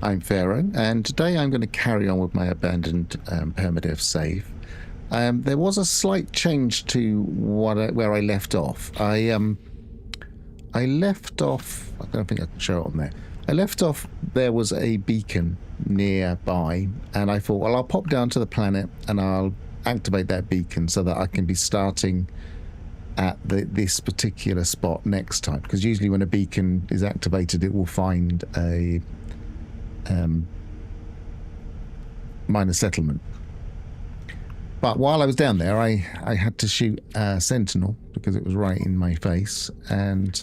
I'm Pharaoh, and today I'm going to carry on with my abandoned Permadeath save. There was a slight change to where I left off. I left off... I don't think I can show it on there. I left off, there was a beacon nearby, and I thought, well, I'll pop down to the planet and I'll activate that beacon so that I can be starting at this particular spot next time. Because usually when a beacon is activated, it will find a minor settlement. But while I was down there, I had to shoot a sentinel because it was right in my face, and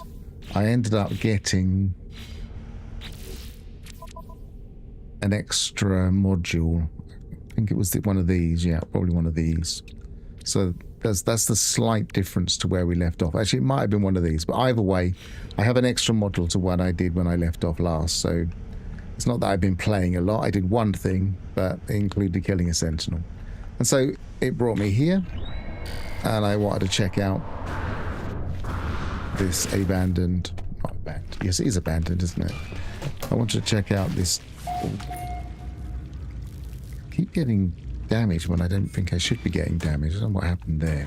I ended up getting an extra module. I think it was one of these. Yeah, probably one of these. So that's the slight difference to where we left off. Actually, it might have been one of these, but either way, I have an extra module to what I did when I left off last. So it's not that I've been playing a lot. I did one thing, but it included killing a sentinel. And so it brought me here, and I wanted to check out this abandoned... Not abandoned. Yes, it is abandoned, isn't it? I wanted to check out this... I keep getting damaged when I don't think I should be getting damaged. I don't know what happened there.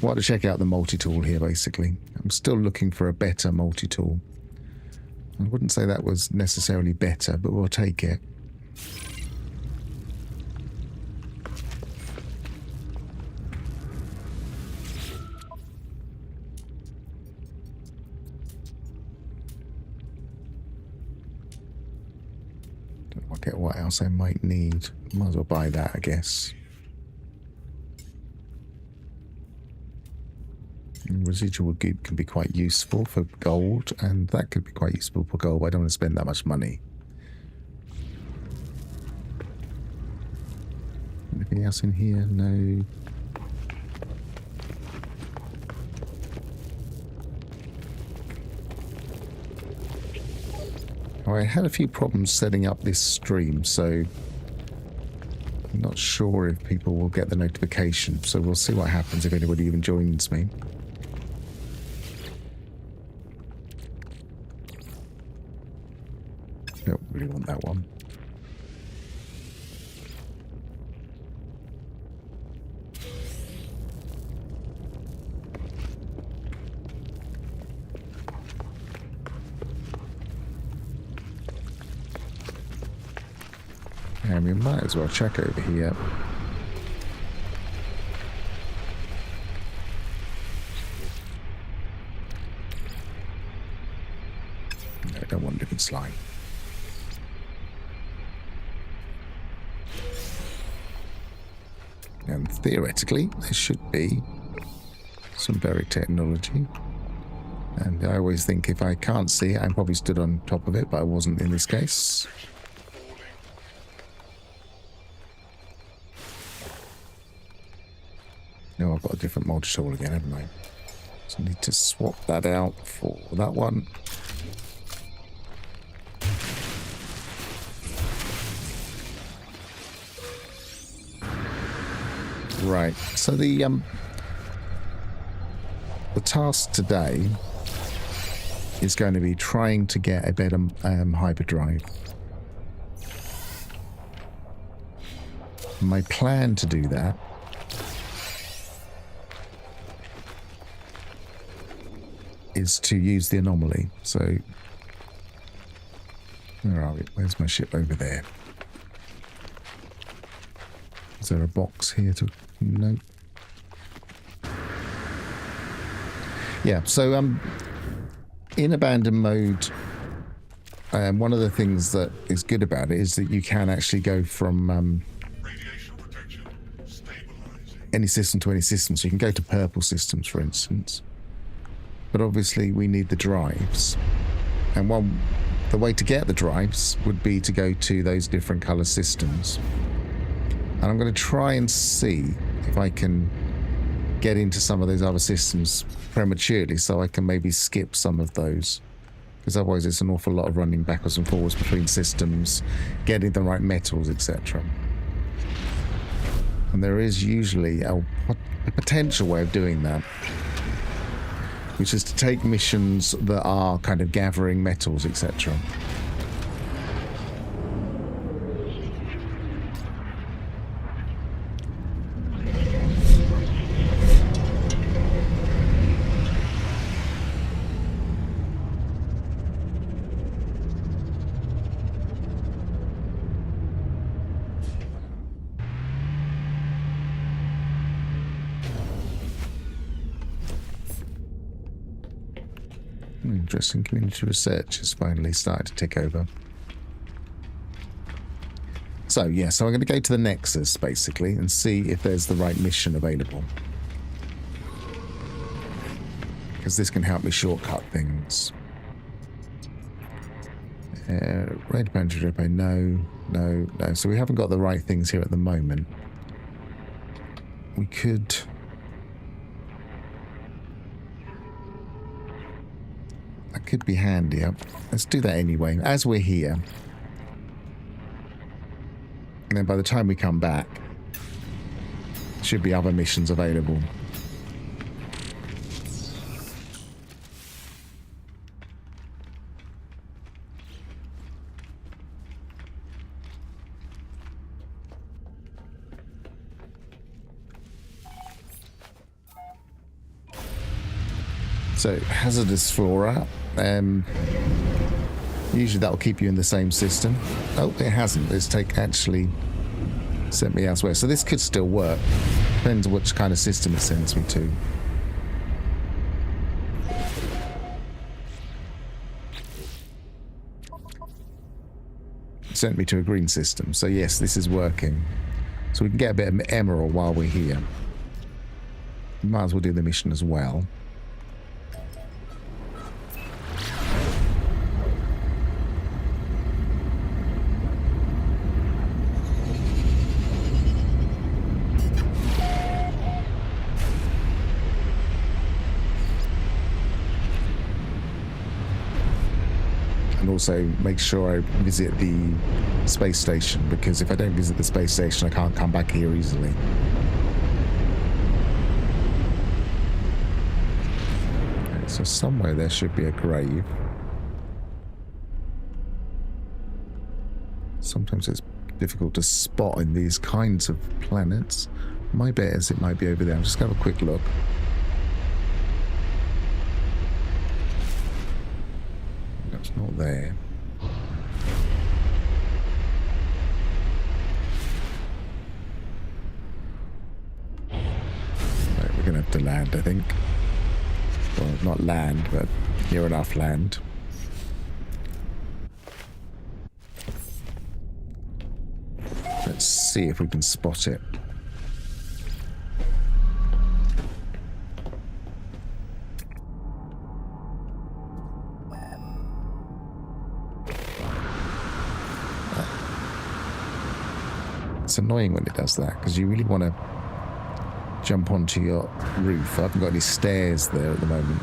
I wanted to check out the multi-tool here, basically. I'm still looking for a better multi-tool. I wouldn't say that was necessarily better, but we'll take it. Don't work out what else I might need. Might as well buy that, I guess. Residual goop can be quite useful for gold, and that could be quite useful for gold, but I don't want to spend that much money. Anything else in here? No. Oh, I had a few problems setting up this stream, so I'm not sure if people will get the notification, so we'll see what happens if anybody even joins me. Don't really want that one. And we might as well check over here. No, I don't want living slime. And theoretically, there should be some buried technology. And I always think if I can't see it, I'm probably stood on top of it, but I wasn't in this case. No, I've got a different multi-tool again, haven't I? So I need to swap that out for that one. Right, so the task today is going to be trying to get a better hyperdrive. My plan to do that is to use the anomaly. So, where are we? Where's my ship over there? Is there a box here to... No. Yeah, so in abandoned mode, one of the things that is good about it is that you can actually go from any system to any system. So you can go to purple systems, for instance. But obviously we need the drives. And the way to get the drives would be to go to those different color systems. And I'm going to try and see if I can get into some of those other systems prematurely so I can maybe skip some of those. Because otherwise it's an awful lot of running backwards and forwards between systems, getting the right metals, etc. And there is usually a potential way of doing that, which is to take missions that are kind of gathering metals, etc. Interesting. Community research has finally started to tick over. So, yeah, so I'm going to go to the Nexus, basically, and see if there's the right mission available. Because this can help me shortcut things. Red Boundary Depot, no. So we haven't got the right things here at the moment. We could... That could be handy. Let's do that anyway, as we're here. And then by the time we come back, should be other missions available. So, hazardous flora. Usually that will keep you in the same system. Oh, it hasn't. It's actually sent me elsewhere. So this could still work. Depends on which kind of system it sends me to. It sent me to a green system. So yes, this is working. So we can get a bit of emerald while we're here. We might as well do the mission as well. Also make sure I visit the space station, because if I don't visit the space station I can't come back here easily. Okay, so somewhere there should be a grave. Sometimes it's difficult to spot in these kinds of planets. My bet is it might be over there. I'm just going to have a quick look. It's not there. Right, we're going to have to land, I think. Well, not land, but near enough land. Let's see if we can spot it. It's annoying when it does that, because you really want to jump onto your roof. I haven't got any stairs there at the moment.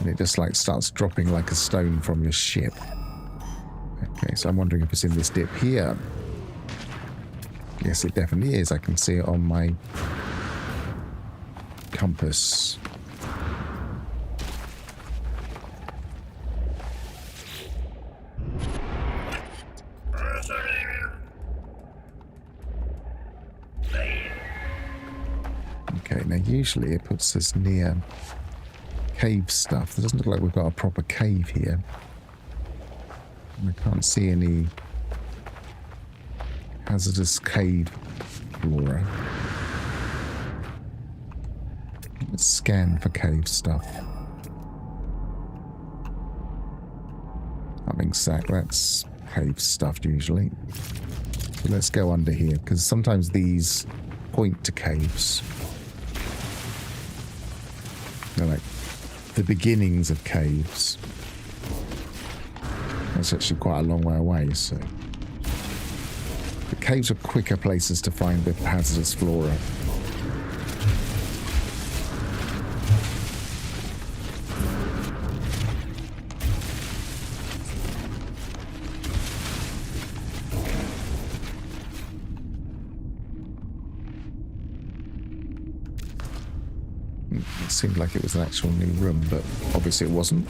And it just like starts dropping like a stone from your ship. Okay, so I'm wondering if it's in this dip here. Yes, it definitely is. I can see it on my compass. Okay, now usually it puts us near cave stuff. It doesn't look like we've got a proper cave here. I can't see any hazardous cave flora. Let's scan for cave stuff. Having sack, that's cave stuff usually. So let's go under here, because sometimes these point to caves. They're like the beginnings of caves. That's actually quite a long way away, so... The caves are quicker places to find the hazardous flora. It seemed like it was an actual new room, but obviously it wasn't.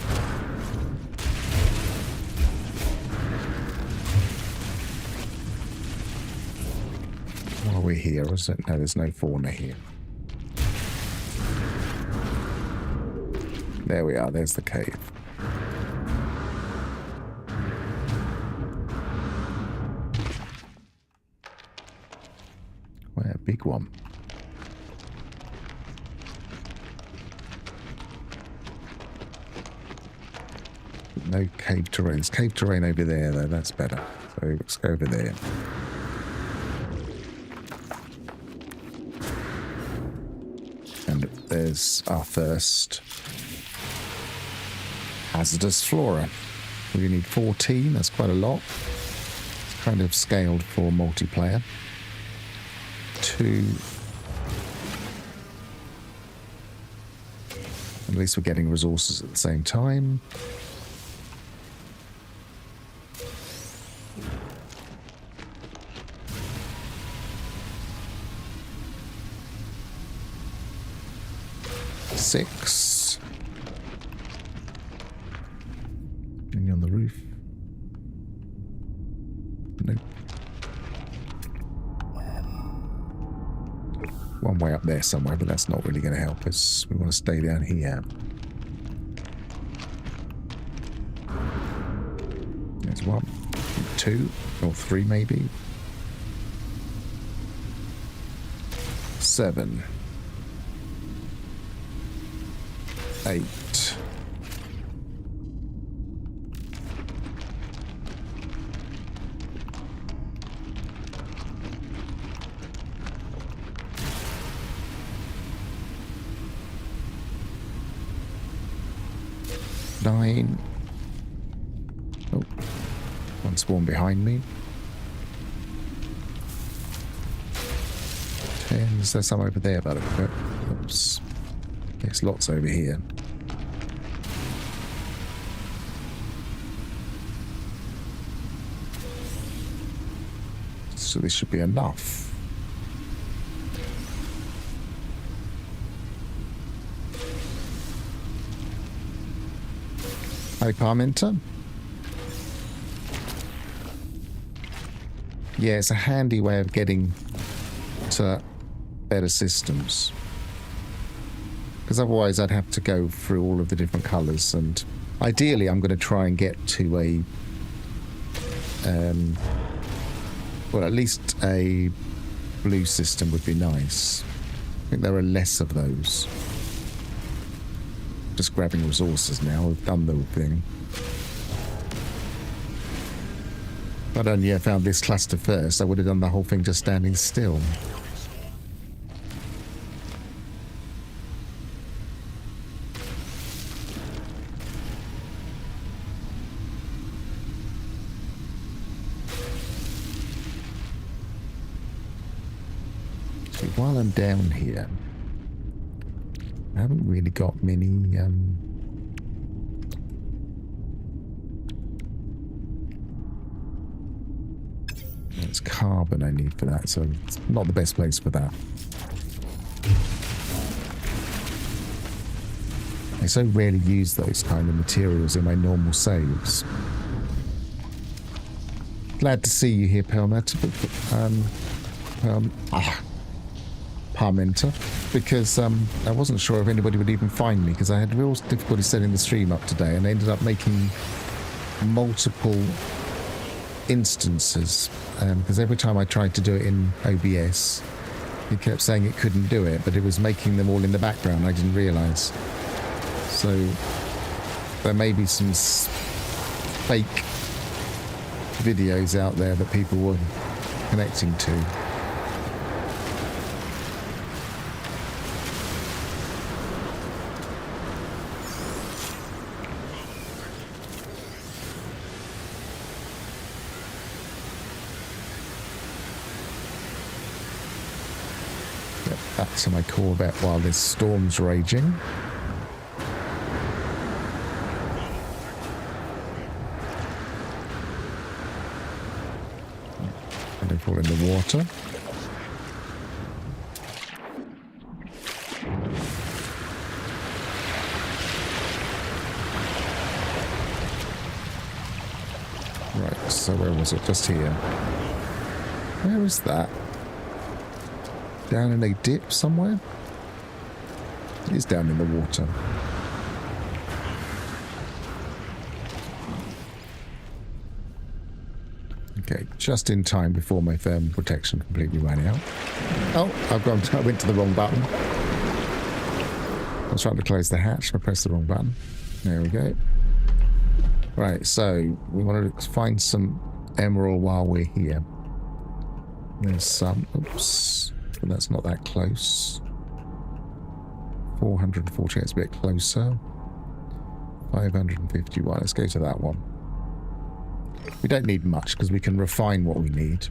While we're here, is it? No, there's no fauna here. There we are, there's the cave. Quite a big one. No cave terrain. There's cave terrain over there, though. That's better. So let's go over there. And there's our first hazardous flora. We need 14. That's quite a lot. It's kind of scaled for multiplayer. 2. At least we're getting resources at the same time. Six. Any on the roof? Nope. One way up there somewhere, but that's not really going to help us. We want to stay down here. There's 1, 2, or 3 maybe. 7. 8. 9. Oh, one spawn behind me. 10. Is there some over there? But oops. There's lots over here. So this should be enough. Hi, Parminter. Yeah, it's a handy way of getting to better systems. Because otherwise I'd have to go through all of the different colours, and ideally I'm going to try and get to a well, at least a blue system would be nice. I think there are less of those. Just grabbing resources now. We've done the thing. If I'd only found this cluster first, I would have done the whole thing just standing still. So while I'm down here, I haven't really got many it's carbon I need for that, so it's not the best place for that. I so rarely use those kind of materials in my normal saves. Glad to see you here, Parminter, because I wasn't sure if anybody would even find me, because I had real difficulty setting the stream up today, and I ended up making multiple instances, because every time I tried to do it in OBS, it kept saying it couldn't do it, but it was making them all in the background. I didn't realise. So there may be some fake videos out there that people were connecting to. Back to my Corvette while this storm's raging. And they fall in the water. Right, so where was it? Just here. Where is that? Down in a dip somewhere? It is down in the water. Okay, just in time before my thermal protection completely ran out. Oh, I went to the wrong button. I was trying to close the hatch, I pressed the wrong button. There we go. Right, so we want to find some emerald while we're here. There's some. Oops. But that's not that close. 440, it's a bit closer. 551. Let's go to that one. We don't need much because we can refine what we need.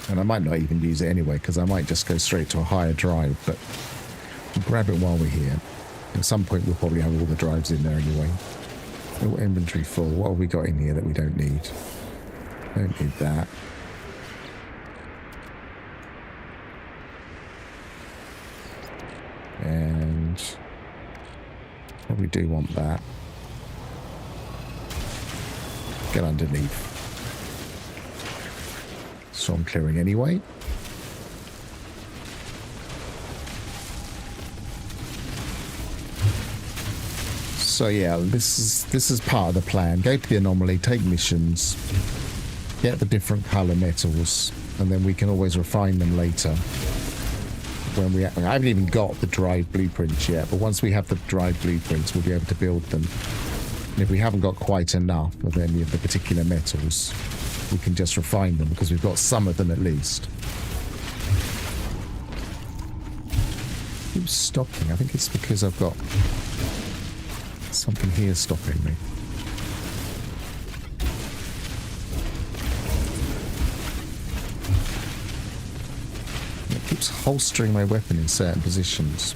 And I might not even use it anyway, because I might just go straight to a higher drive, but we'll grab it while we're here. At some point we'll probably have all the drives in there anyway. Oh, inventory full. What have we got in here that we don't need? Don't need that. And probably do want that. Get underneath. So I'm clearing anyway. So yeah, this is part of the plan. Go to the anomaly, take missions, get the different color metals, and then we can always refine them later. When I haven't even got the drive blueprints yet, but once we have the drive blueprints, we'll be able to build them. And if we haven't got quite enough of any of the particular metals, we can just refine them because we've got some of them at least. Keep stopping. I think it's because I've got something here stopping me. It keeps holstering my weapon in certain positions.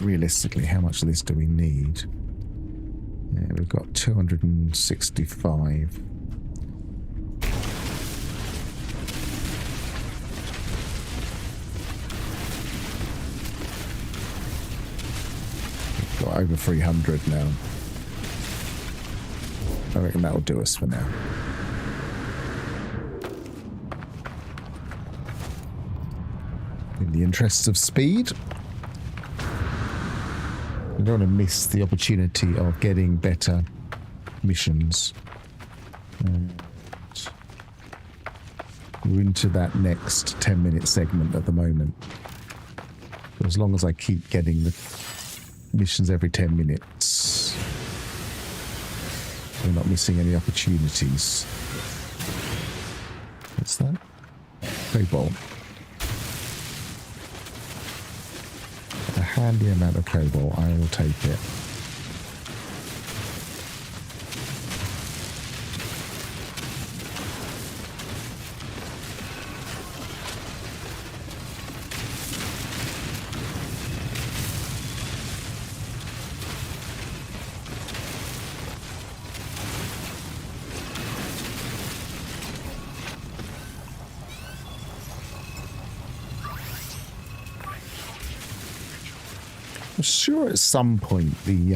Realistically, how much of this do we need? Yeah, we've got 265. We've got over 300 now. I reckon that'll do us for now. In the interests of speed, I don't want to miss the opportunity of getting better missions. And we're into that next 10-minute segment at the moment. But as long as I keep getting the missions every 10 minutes, we're not missing any opportunities. What's that? Cobalt. A handy amount of cobalt, I will take it. I'm sure at some point the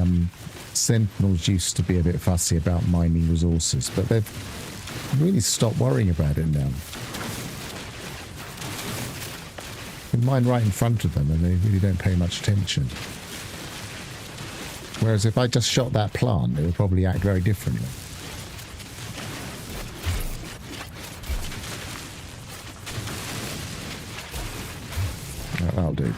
Sentinels used to be a bit fussy about mining resources, but they've really stopped worrying about it now. You can mine right in front of them and they really don't pay much attention. Whereas if I just shot that plant, it would probably act very differently. That'll do.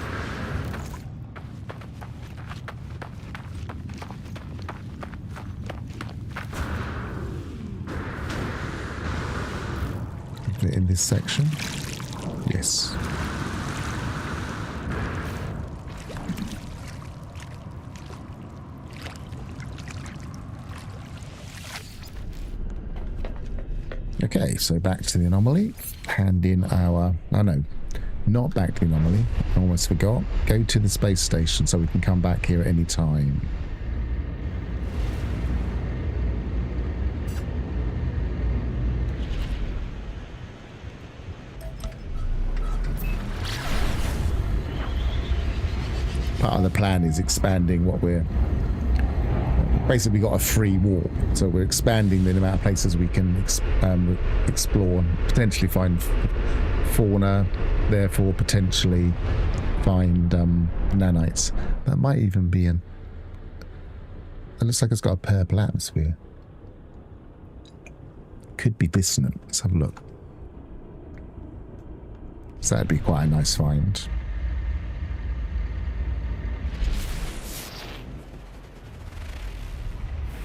In this section? Yes. Okay, so back to the anomaly. Hand in our... Oh no. Not back to the anomaly. I almost forgot. Go to the space station so we can come back here at any time. Part of the plan is expanding what we're... Basically got a free walk, so we're expanding the amount of places we can explore and potentially find fauna, therefore potentially find nanites. That might even be an... It looks like it's got a purple atmosphere. Could be dissonant. Let's have a look. So that'd be quite a nice find.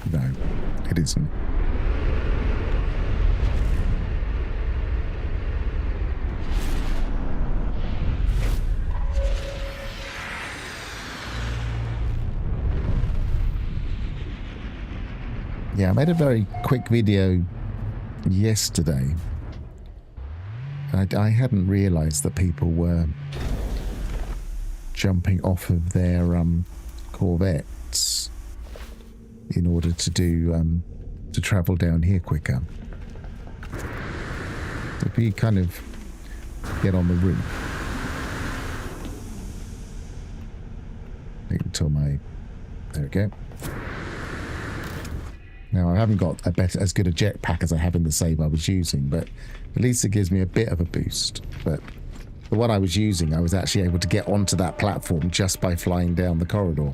No, it isn't. Yeah, I made a very quick video yesterday. I hadn't realized that people were jumping off of their Corvettes in order to do to travel down here quicker. If you kind of get on the roof, wait until my... There we go. Now I haven't got as good a jetpack as I have in the save I was using, but at least it gives me a bit of a boost. But the one I was using, I was actually able to get onto that platform just by flying down the corridor.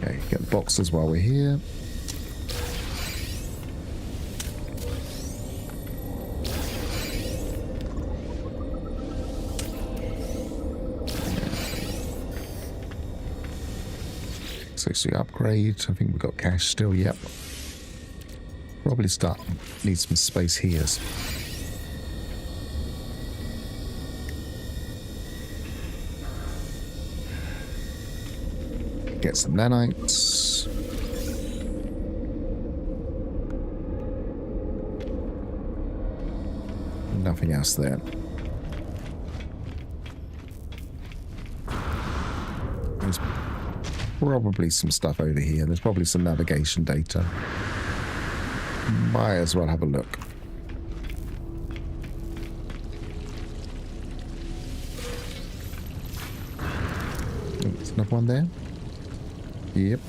Okay, get the boxes while we're here. So upgrade. I think we've got cash still. Yep. Probably need some space here. Get some nanites. Nothing else there. There's probably some stuff over here. There's probably some navigation data. Might as well have a look. There's another one there. Yep.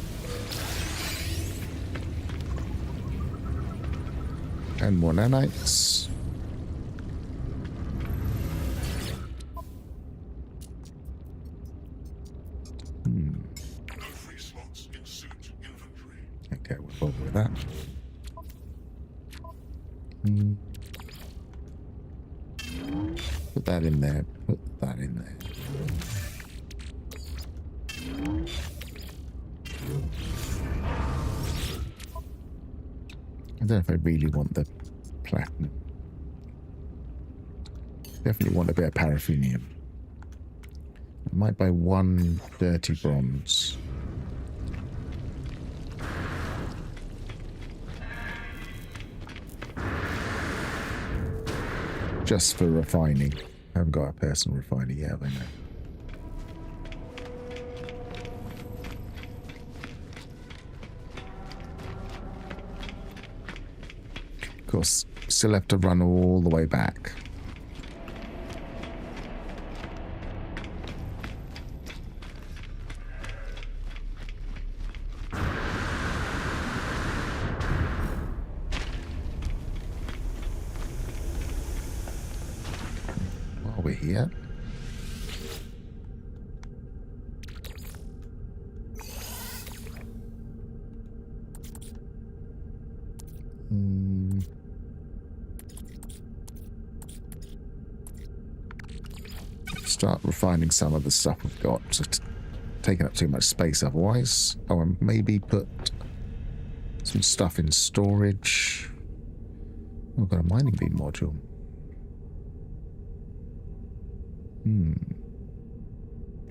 And more nanites. Okay, we'll go with that. Put that in there. Put that in there. I don't know if I really want the platinum. Definitely want a bit of paraffinium. I might buy one dirty bronze. Just for refining. I haven't got a personal refiner yet, have I know? Of course, still have to run all the way back. While we're here. Start refining some of the stuff we've got. Just taking up too much space otherwise. Oh, and maybe put some stuff in storage. Oh, I've got a mining beam module.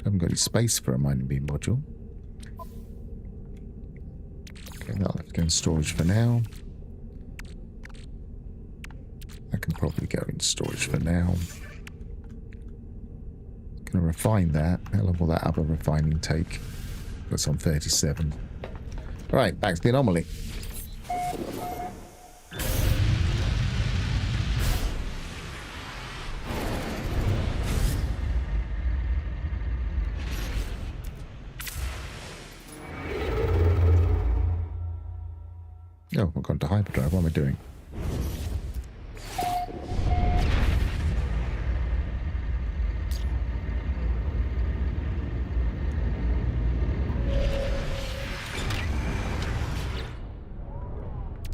Haven't got any space for a mining beam module. Okay, that'll have to go in storage for now. That can probably go in storage for now. Gonna refine that. How long will that other refining take? That's on 37. Right, back to the anomaly. Oh, I've gone to hyperdrive. What am I doing?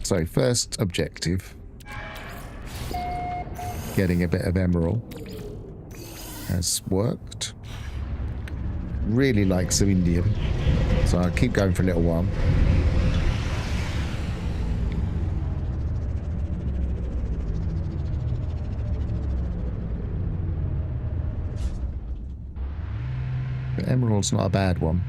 So first objective, getting a bit of emerald has worked. Really like some indium, so I'll keep going for a little while. But emerald's not a bad one.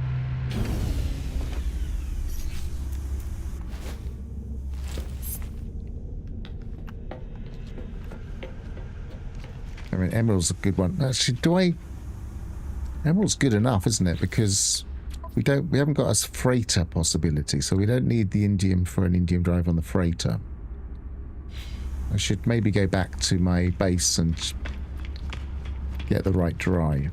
I mean, emerald's a good one. Actually, emerald's good enough, isn't it? Because we haven't got a freighter possibility, so we don't need the indium for an indium drive on the freighter. I should maybe go back to my base and get the right drive.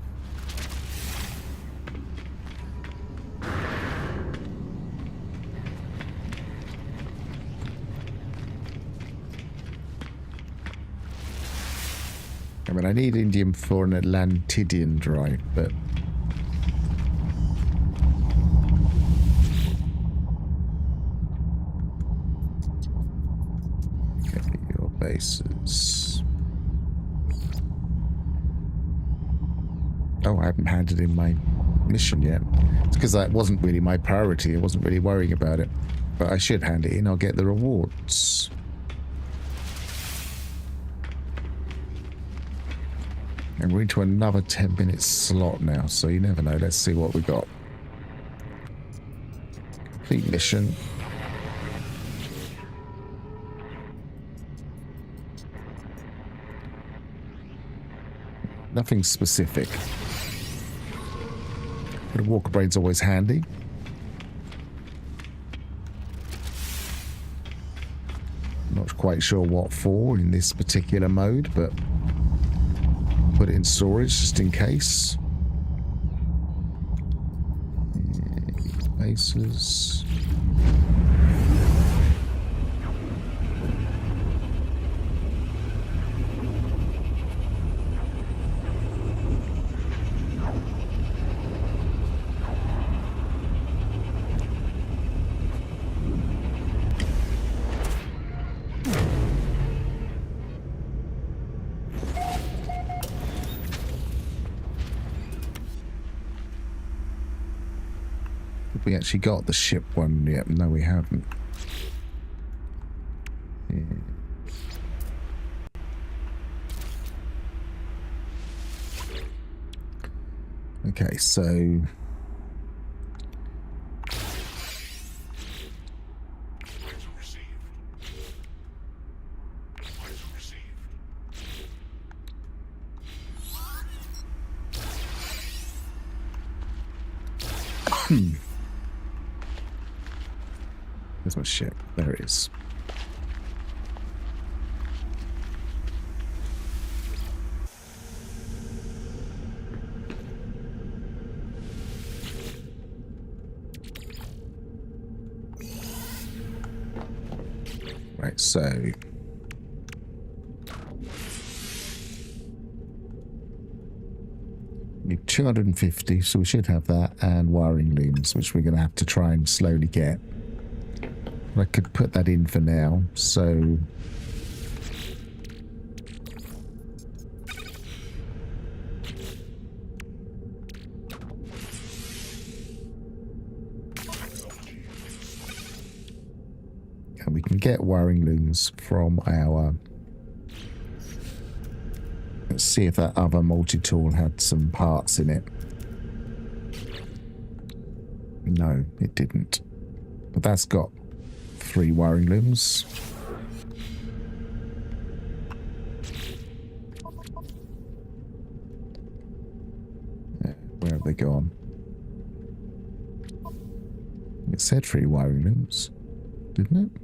I mean, I need indium for an Atlantidian drive, but... Okay, your bases... Oh, I haven't handed in my mission yet. It's because that wasn't really my priority. I wasn't really worrying about it. But I should hand it in. I'll get the rewards. And we're into another 10-minute slot now, so you never know. Let's see what we got. Complete mission. Nothing specific. But a walker brain's always handy. Not quite sure what for in this particular mode, but... put it in storage just in case. Bases. We actually got the ship one yet. No, we haven't. Yeah. Okay, so... There's my ship. There it is. Right, so... need 250, so we should have that, and wiring looms, which we're going to have to try and slowly get. I could put that in for now, so... And we can get wiring looms from our... Let's see if that other multi-tool had some parts in it. No, it didn't. But that's got 3 wiring looms. Where have they gone? It said 3 wiring looms, didn't it?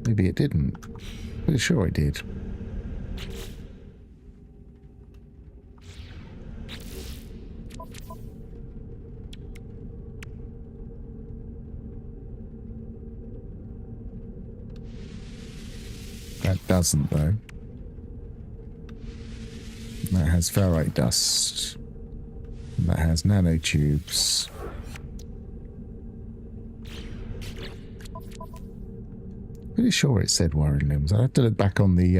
Maybe it didn't. Pretty sure it did. That doesn't, though. That has ferrite dust. That has nanotubes. Pretty sure it said wiring looms. I have to look back on the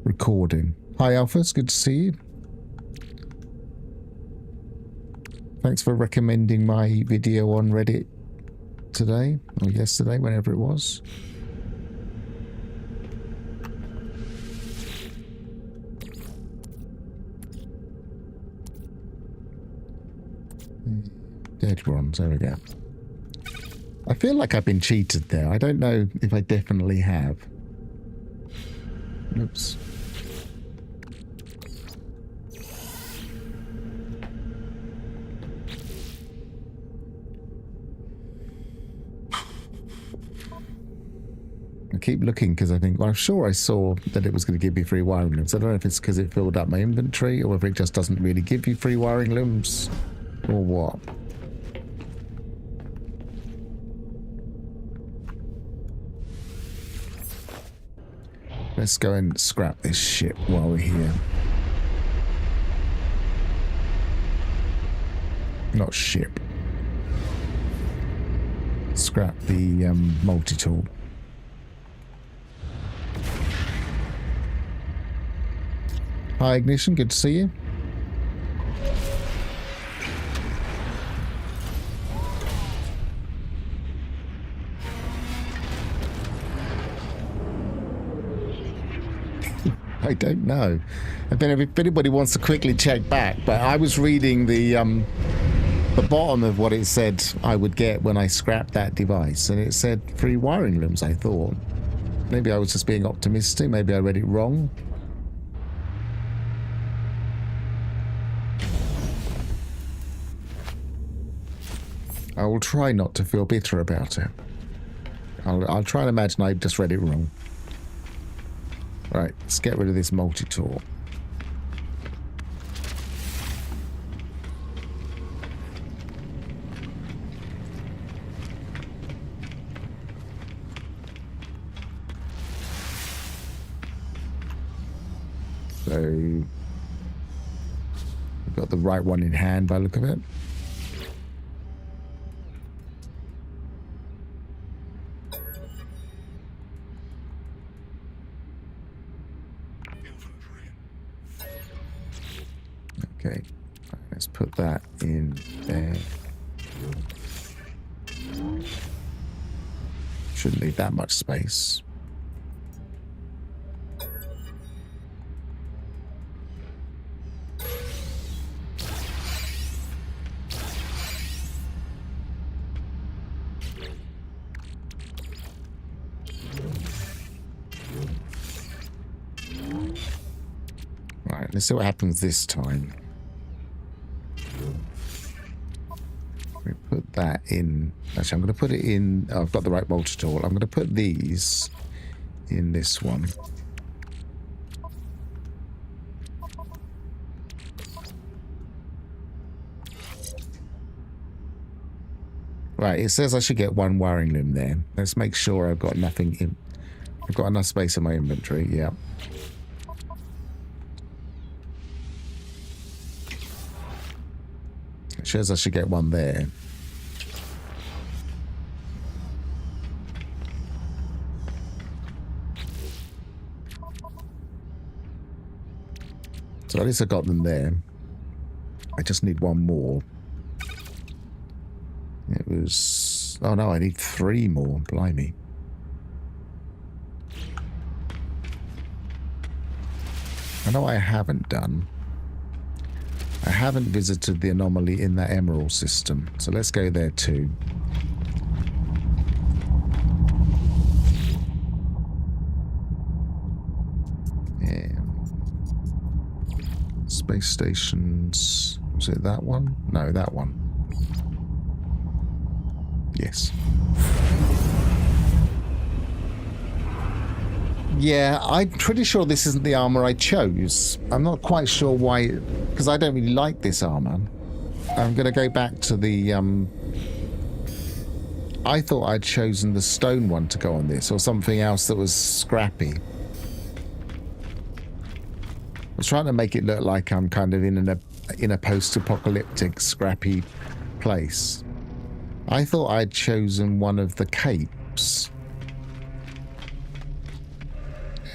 recording. Hi, Alpha. It's good to see you. Thanks for recommending my video on Reddit today, or yesterday, whenever it was. Dead bronze, there we go. I feel like I've been cheated there. I don't know if I definitely have. Oops. I keep looking because I think, well, I'm sure I saw that it was going to give me 3 wiring looms. I don't know if it's because it filled up my inventory or whether it just doesn't really give you 3 wiring looms or what. Let's go and scrap this shit while we're here. Not ship. Scrap the multi-tool. Hi Ignition, good to see you. I don't know. If anybody wants to quickly check back, but I was reading the bottom of what it said I would get when I scrapped that device, and it said 3 wiring looms, I thought. Maybe I was just being optimistic, maybe I read it wrong. I will try not to feel bitter about it. I'll try and imagine I just read it wrong. Right, let's get rid of this multi-tool. So, we've got the right one in hand by the look of it. Okay, let's put that in there. Shouldn't leave that much space. Right, let's see what happens this time. We put that in. Actually, I'm going to put it in. Oh, I've got the right multi-tool. I'm going to put these in this one. Right, it says I should get 1 wiring loom there. Let's make sure I've got nothing in. I've got enough space in my inventory. Yeah. It says I should get 1 there. So at least I got them there. I just need 1 more. It was... Oh no, I need 3 more. Blimey. I know I haven't done. I haven't visited the anomaly in that emerald system. So let's go there too. Space stations. Was it that one? No, that one. Yes. Yeah, I'm pretty sure this isn't the armor I chose. I'm not quite sure why, because I don't really like this armor. I'm going to go back to the... I thought I'd chosen the stone one to go on this, or something else that was scrappy. I was trying to make it look like I'm kind of in a post-apocalyptic, scrappy place. I thought I'd chosen one of the capes.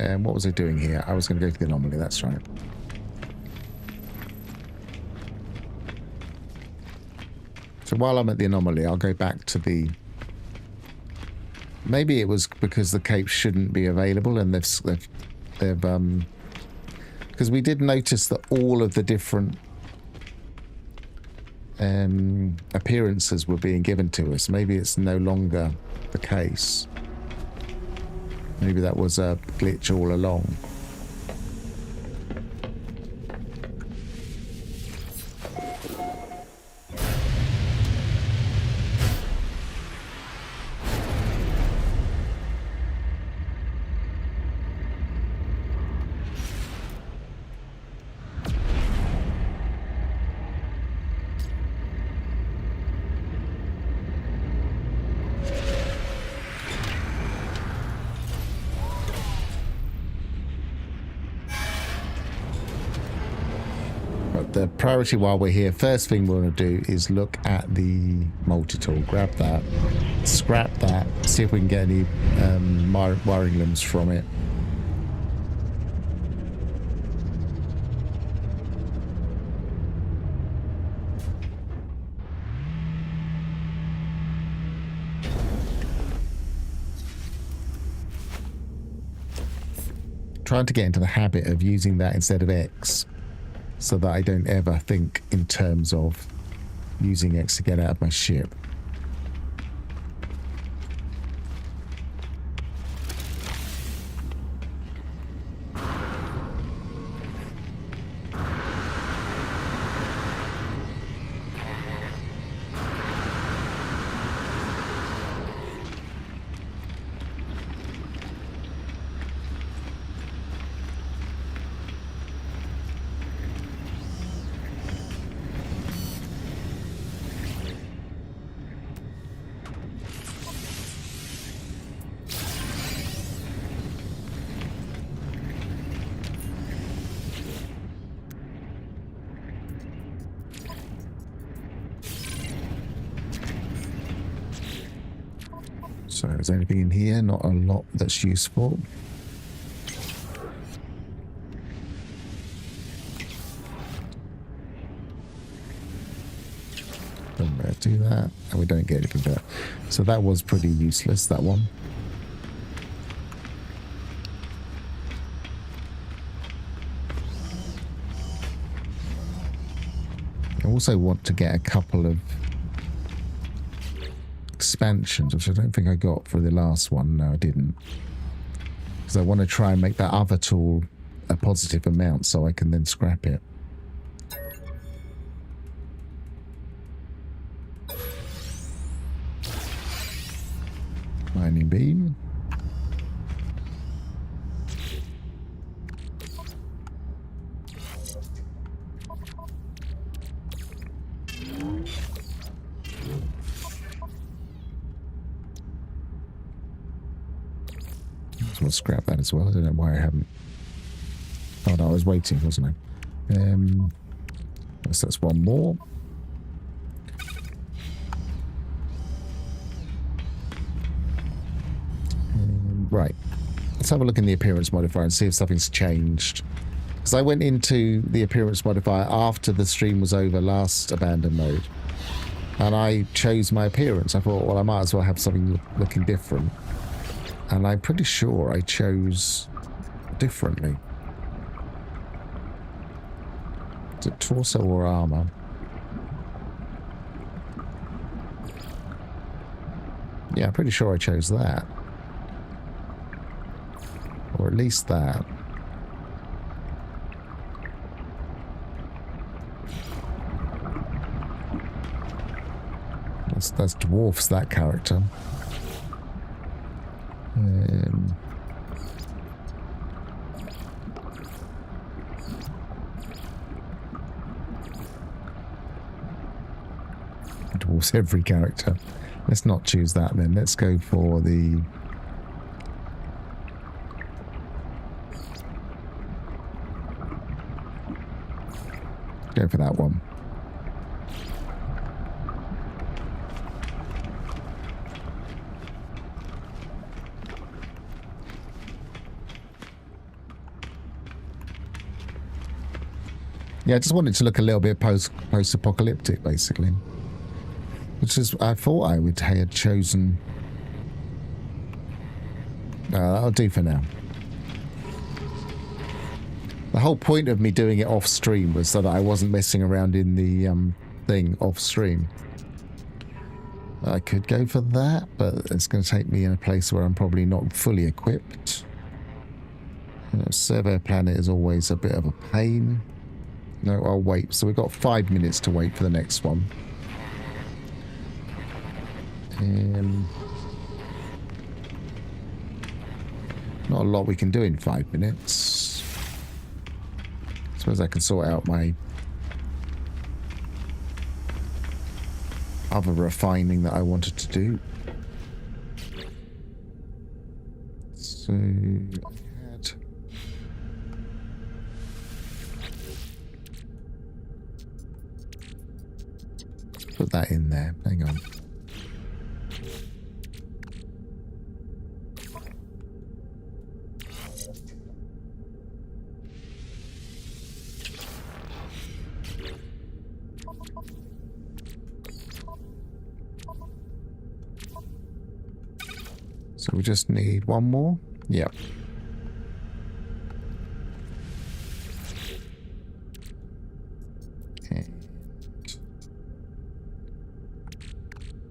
And what was I doing here? I was going to go to the anomaly, that's right. So while I'm at the anomaly, I'll go back to the... Maybe it was because the capes shouldn't be available and they've because we did notice that all of the different appearances were being given to us. Maybe it's no longer the case. Maybe that was a glitch all along. The priority while we're here, first thing we want to do is look at the multi-tool. Grab that, scrap that, see if we can get any wiring limbs from it. Trying to get into the habit of using that instead of X, so that I don't ever think in terms of using X to get out of my ship. So is there anything in here? Not a lot that's useful. Don't do that, and we don't get anything there. So that was pretty useless, that one. I also want to get a couple of expansions, which I don't think I got for the last one. No, I didn't. Because I want to try and make that other tool a positive amount so I can then scrap it. Mining beam. We'll scrap that as well. I don't know why I haven't. Oh no, I was waiting, wasn't I? So that's one more. Right. Let's have a look in the appearance modifier and see if something's changed. Because I went into the appearance modifier after the stream was over last abandoned mode. And I chose my appearance. I thought, well, I might as well have something looking different. And I'm pretty sure I chose differently. Is it torso or armor? Yeah, I'm pretty sure I chose that. Or at least that. That's dwarfs that character. Dwarfs every character. Let's not choose that then. Let's go for the... Go for that one. Yeah, I just wanted to look a little bit post-apocalyptic, basically. Which is, I thought I would have chosen... No, that'll do for now. The whole point of me doing it off-stream was so that I wasn't messing around in the thing off-stream. I could go for that, but it's going to take me in a place where I'm probably not fully equipped. Survey planet is always a bit of a pain. No, I'll wait. So we've got 5 minutes to wait for the next one. Not a lot we can do in 5 minutes. I suppose I can sort out my other refining that I wanted to do. So I had... Put that in there. Hang on. So we just need one more? Yep. And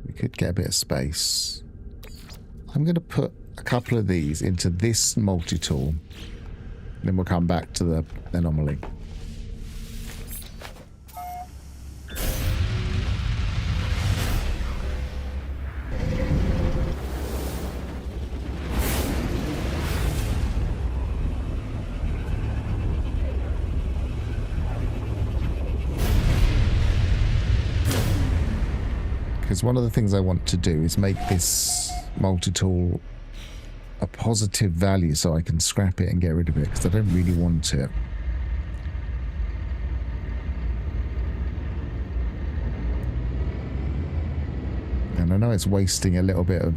we could get a bit of space. I'm going to put a couple of these into this multi-tool. Then we'll come back to the anomaly. Because one of the things I want to do is make this multi-tool a positive value so I can scrap it and get rid of it, because I don't really want it. And I know it's wasting a little bit of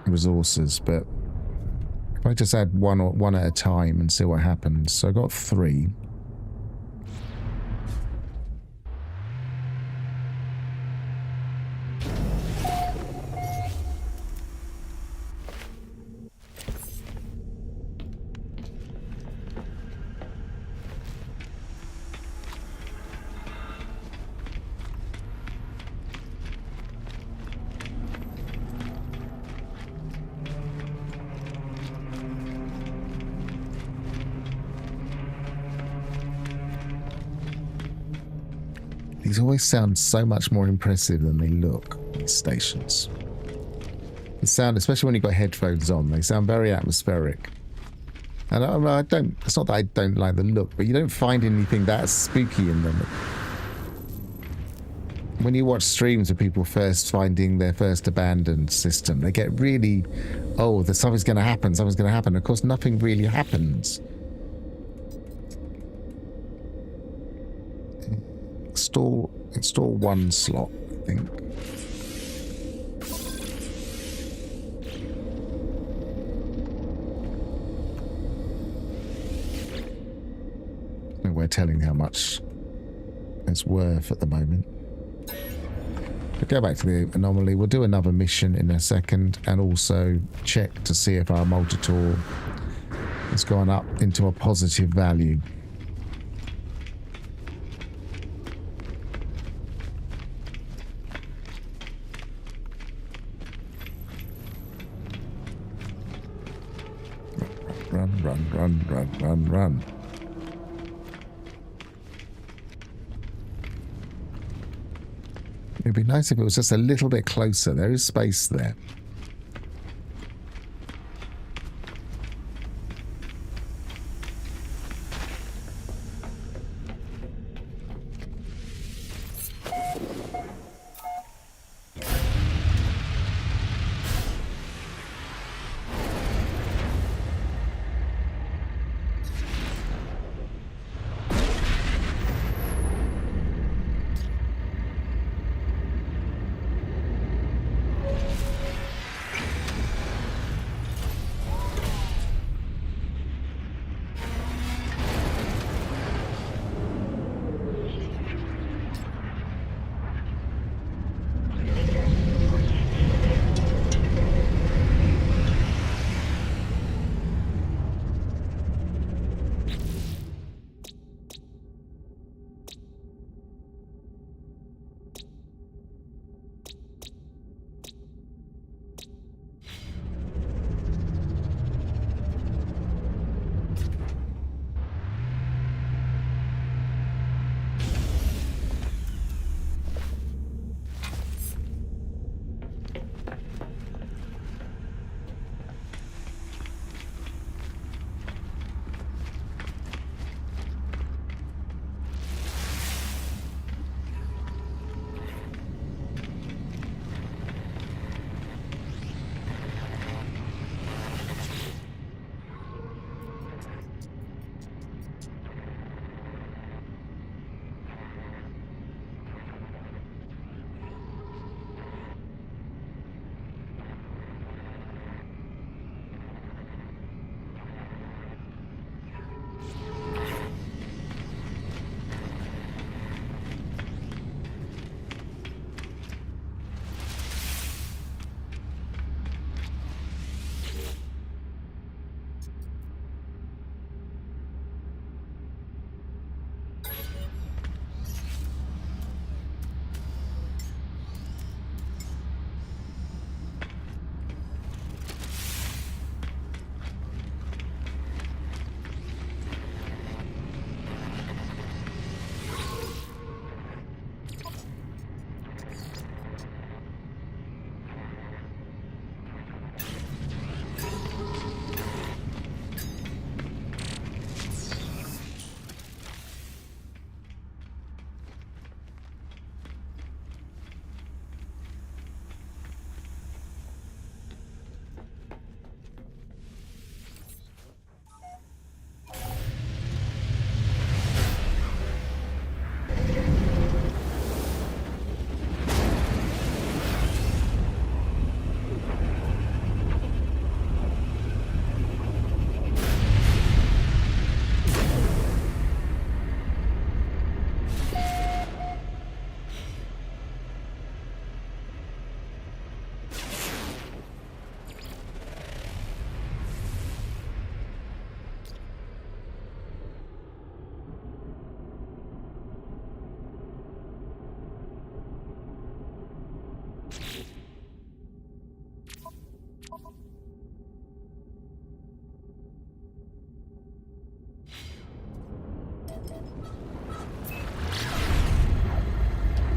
resources, but if I just add one at a time and see what happens. So I got 3. These always sound so much more impressive than they look, these stations. The sound, especially when you've got headphones on, they sound very atmospheric. And I don't, it's not that I don't like the look, but you don't find anything that spooky in them. When you watch streams of people first finding their first abandoned system, they get really, oh, something's going to happen, something's going to happen. Of course, nothing really happens. Install one slot, I think. No way telling how much it's worth at the moment. But go back to the anomaly. We'll do another mission in a second and also check to see if our multi-tool has gone up into a positive value. Run. It'd be nice if it was just a little bit closer. There is space there.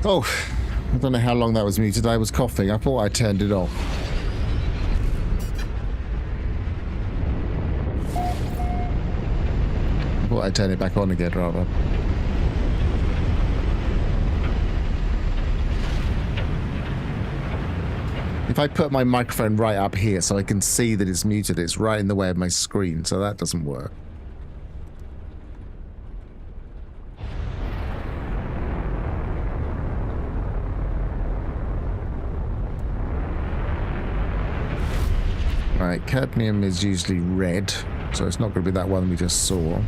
Oh, I don't know how long that was muted. I was coughing. I thought I turned it off. I thought I'd turn it back on again, rather. If I put my microphone right up here so I can see that it's muted, it's right in the way of my screen, so that doesn't work. Right, cadmium is usually red, so it's not going to be that one we just saw.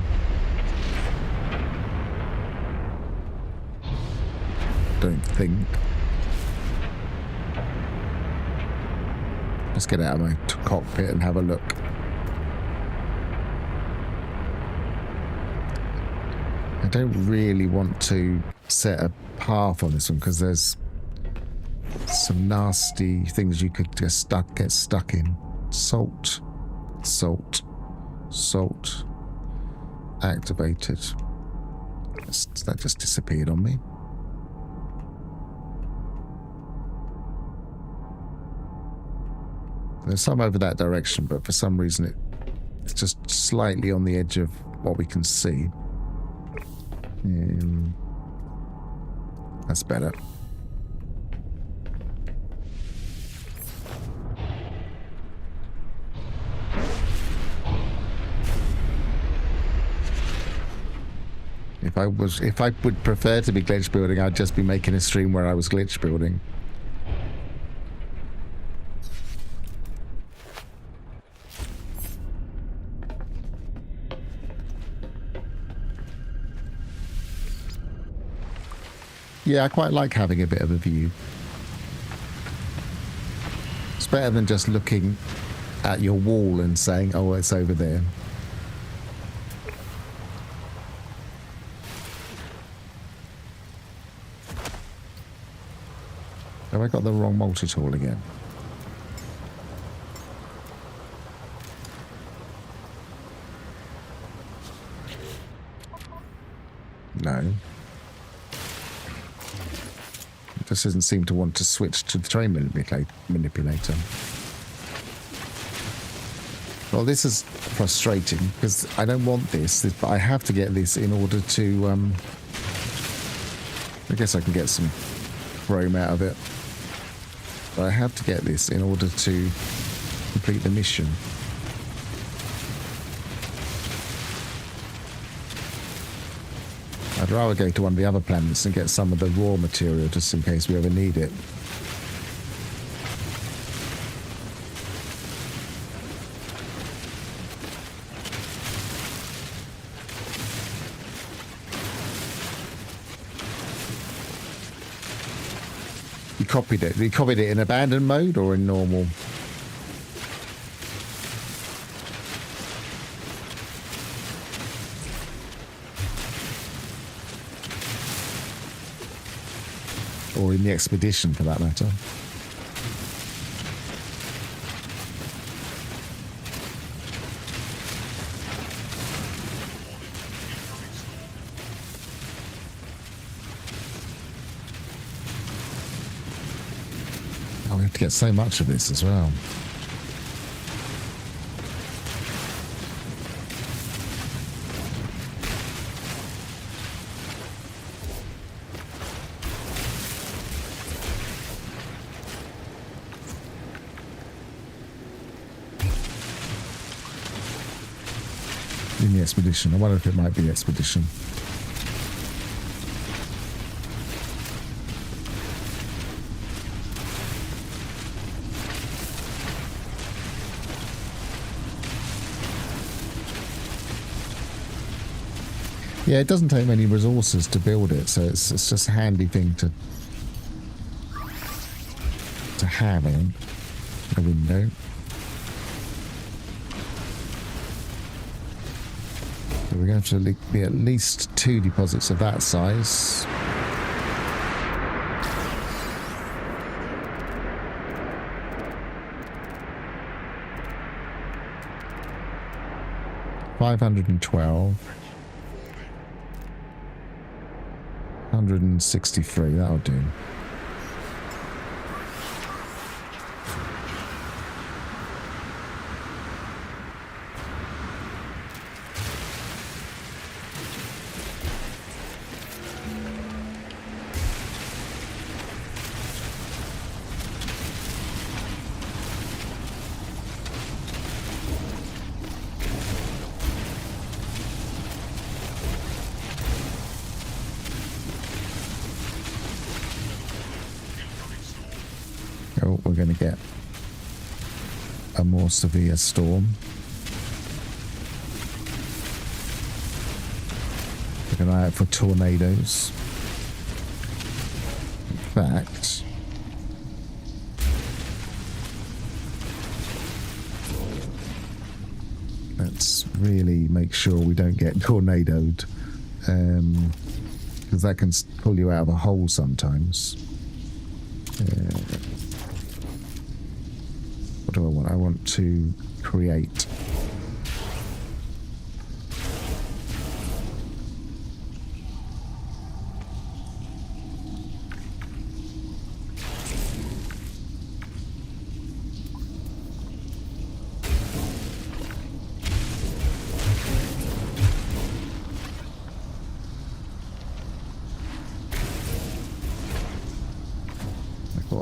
don't think. Let's get out of my cockpit and have a look. I don't really want to set a path on this one because there's some nasty things you could just get stuck in. Salt. Activated. That just disappeared on me. There's some over that direction, but for some reason it's just slightly on the edge of what we can see. That's better. If I would prefer to be glitch building, I'd just be making a stream where I was glitch building. Yeah, I quite like having a bit of a view. It's better than just looking at your wall and saying, oh, it's over there. Have I got the wrong multi-tool again? No. It just doesn't seem to want to switch to the train manipulator. Well, this is frustrating because I don't want this, but I have to get this in order to... I guess I can get some chrome out of it. But I have to get this in order to complete the mission. I'd rather go to one of the other planets and get some of the raw material just in case we ever need it. You copied it. You copied it in abandoned mode or in normal? Or in the expedition, for that matter. Oh, we have to get so much of this as well. In the expedition. I wonder if it might be the expedition. Yeah, it doesn't take many resources to build it, so it's just a handy thing to have in a window. We're going to have to be at least 2 deposits of that size. $512. 163, that'll do. Oh, we're going to get a more severe storm. Keep an eye out for tornadoes. fact, let's really make sure we don't get tornadoed, because that can pull you out of a hole sometimes. What do I want? I want to create.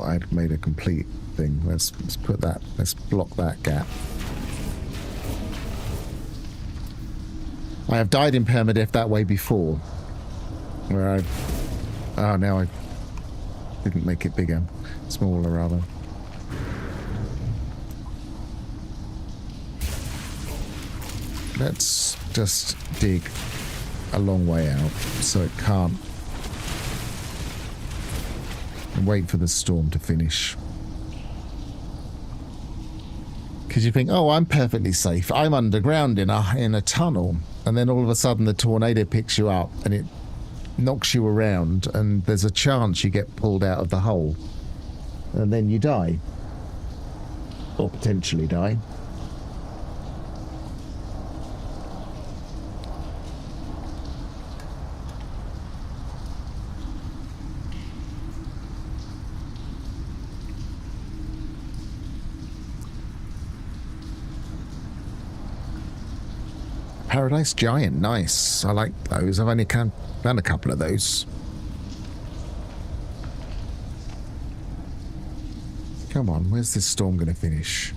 I'd made a complete thing. Let's put that. Let's block that gap. I have died in Permadeath that way before, where now I didn't make it bigger, smaller rather. Let's just dig a long way out so it can't. And wait for the storm to finish. Because you think, oh, I'm perfectly safe. I'm underground in a tunnel. And then all of a sudden the tornado picks you up and it knocks you around and there's a chance you get pulled out of the hole. And then you die. Or potentially die. Paradise Giant, nice. I like those. I've only done a couple of those. Come on, where's this storm going to finish?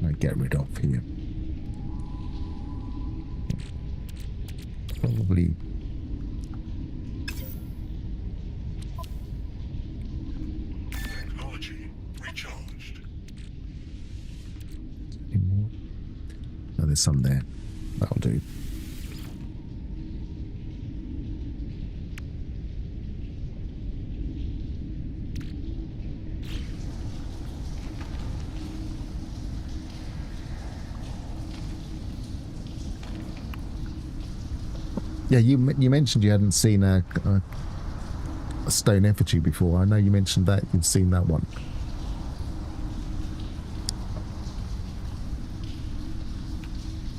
I get rid of here. Probably. Technology recharged. Any more? Oh, there's some there. That'll do. Yeah, you mentioned you hadn't seen a stone effigy before. I know you mentioned that you've seen that one.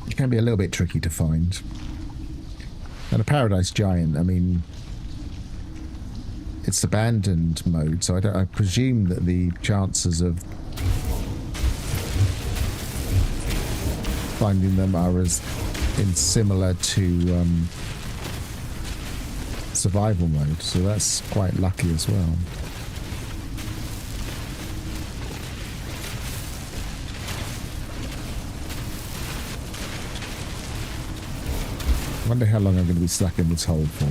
It can be a little bit tricky to find. And a Paradise Giant, I mean, it's abandoned mode, so I presume that the chances of finding them are as similar to survival mode, so that's quite lucky as well. I wonder how long I'm going to be stuck in this hole for.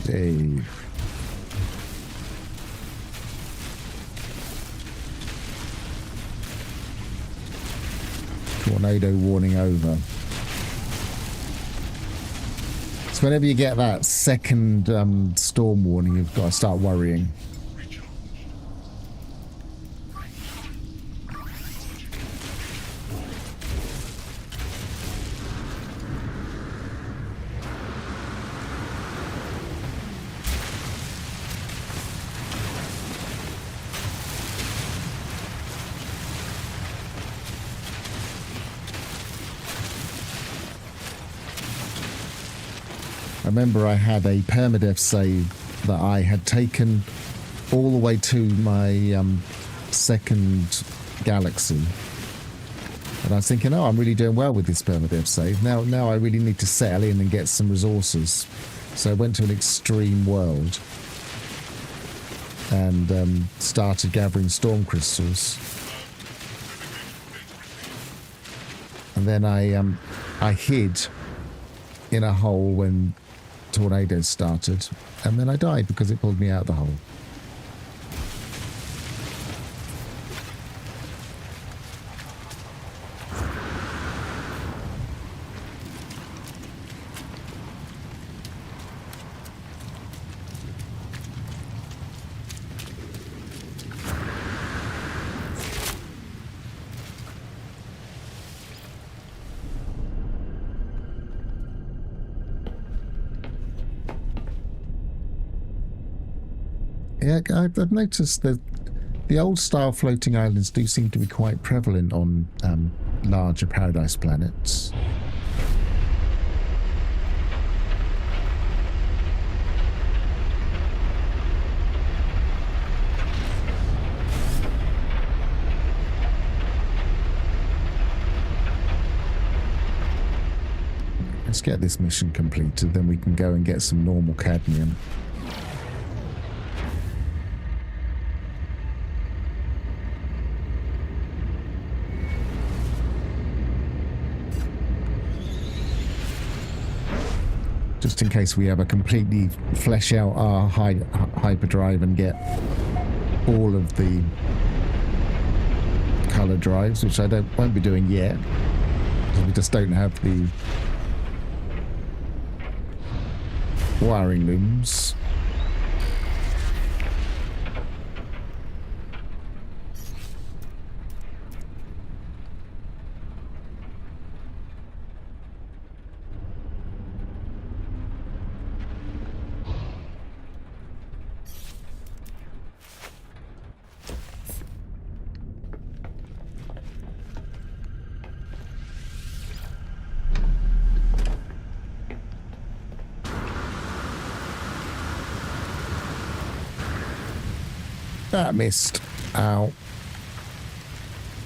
Dave. Tornado warning over. So whenever you get that second storm warning, you've got to start worrying. I remember I had a permadeath save that I had taken all the way to my second galaxy. And I was thinking, oh, I'm really doing well with this permadeath save. Now I really need to settle in and get some resources So I went to an extreme world and started gathering storm crystals. And then I hid in a hole when tornadoes started, and then I died because it pulled me out of the hole. Yeah, I've noticed that the old style floating islands do seem to be quite prevalent on larger paradise planets. Let's get this mission completed, then we can go and get some normal cadmium. Just in case we ever completely flesh out our hyperdrive and get all of the color drives, which I won't be doing yet, because we just don't have the wiring looms. That missed. Ow.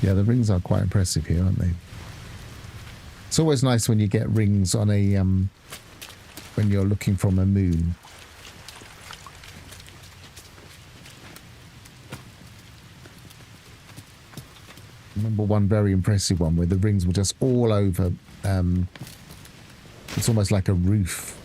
Yeah, the rings are quite impressive here, aren't they? It's always nice when you get rings on a when you're looking from a moon. I remember one very impressive one where the rings were just all over. It's almost like a roof.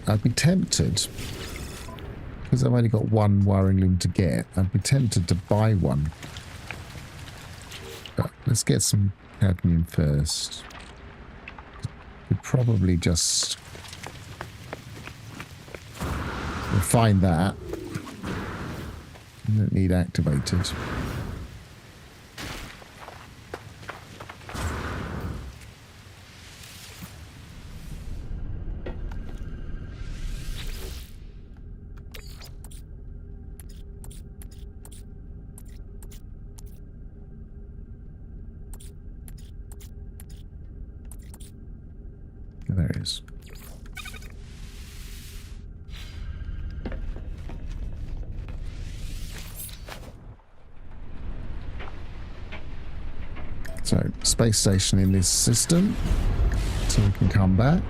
I'd be tempted, because I've only got one wiring loom to get, I'd be tempted to buy one. But let's get some cadmium first. We'd probably just refine that. You don't need activated. There it is. So, space station in this system, so we can come back.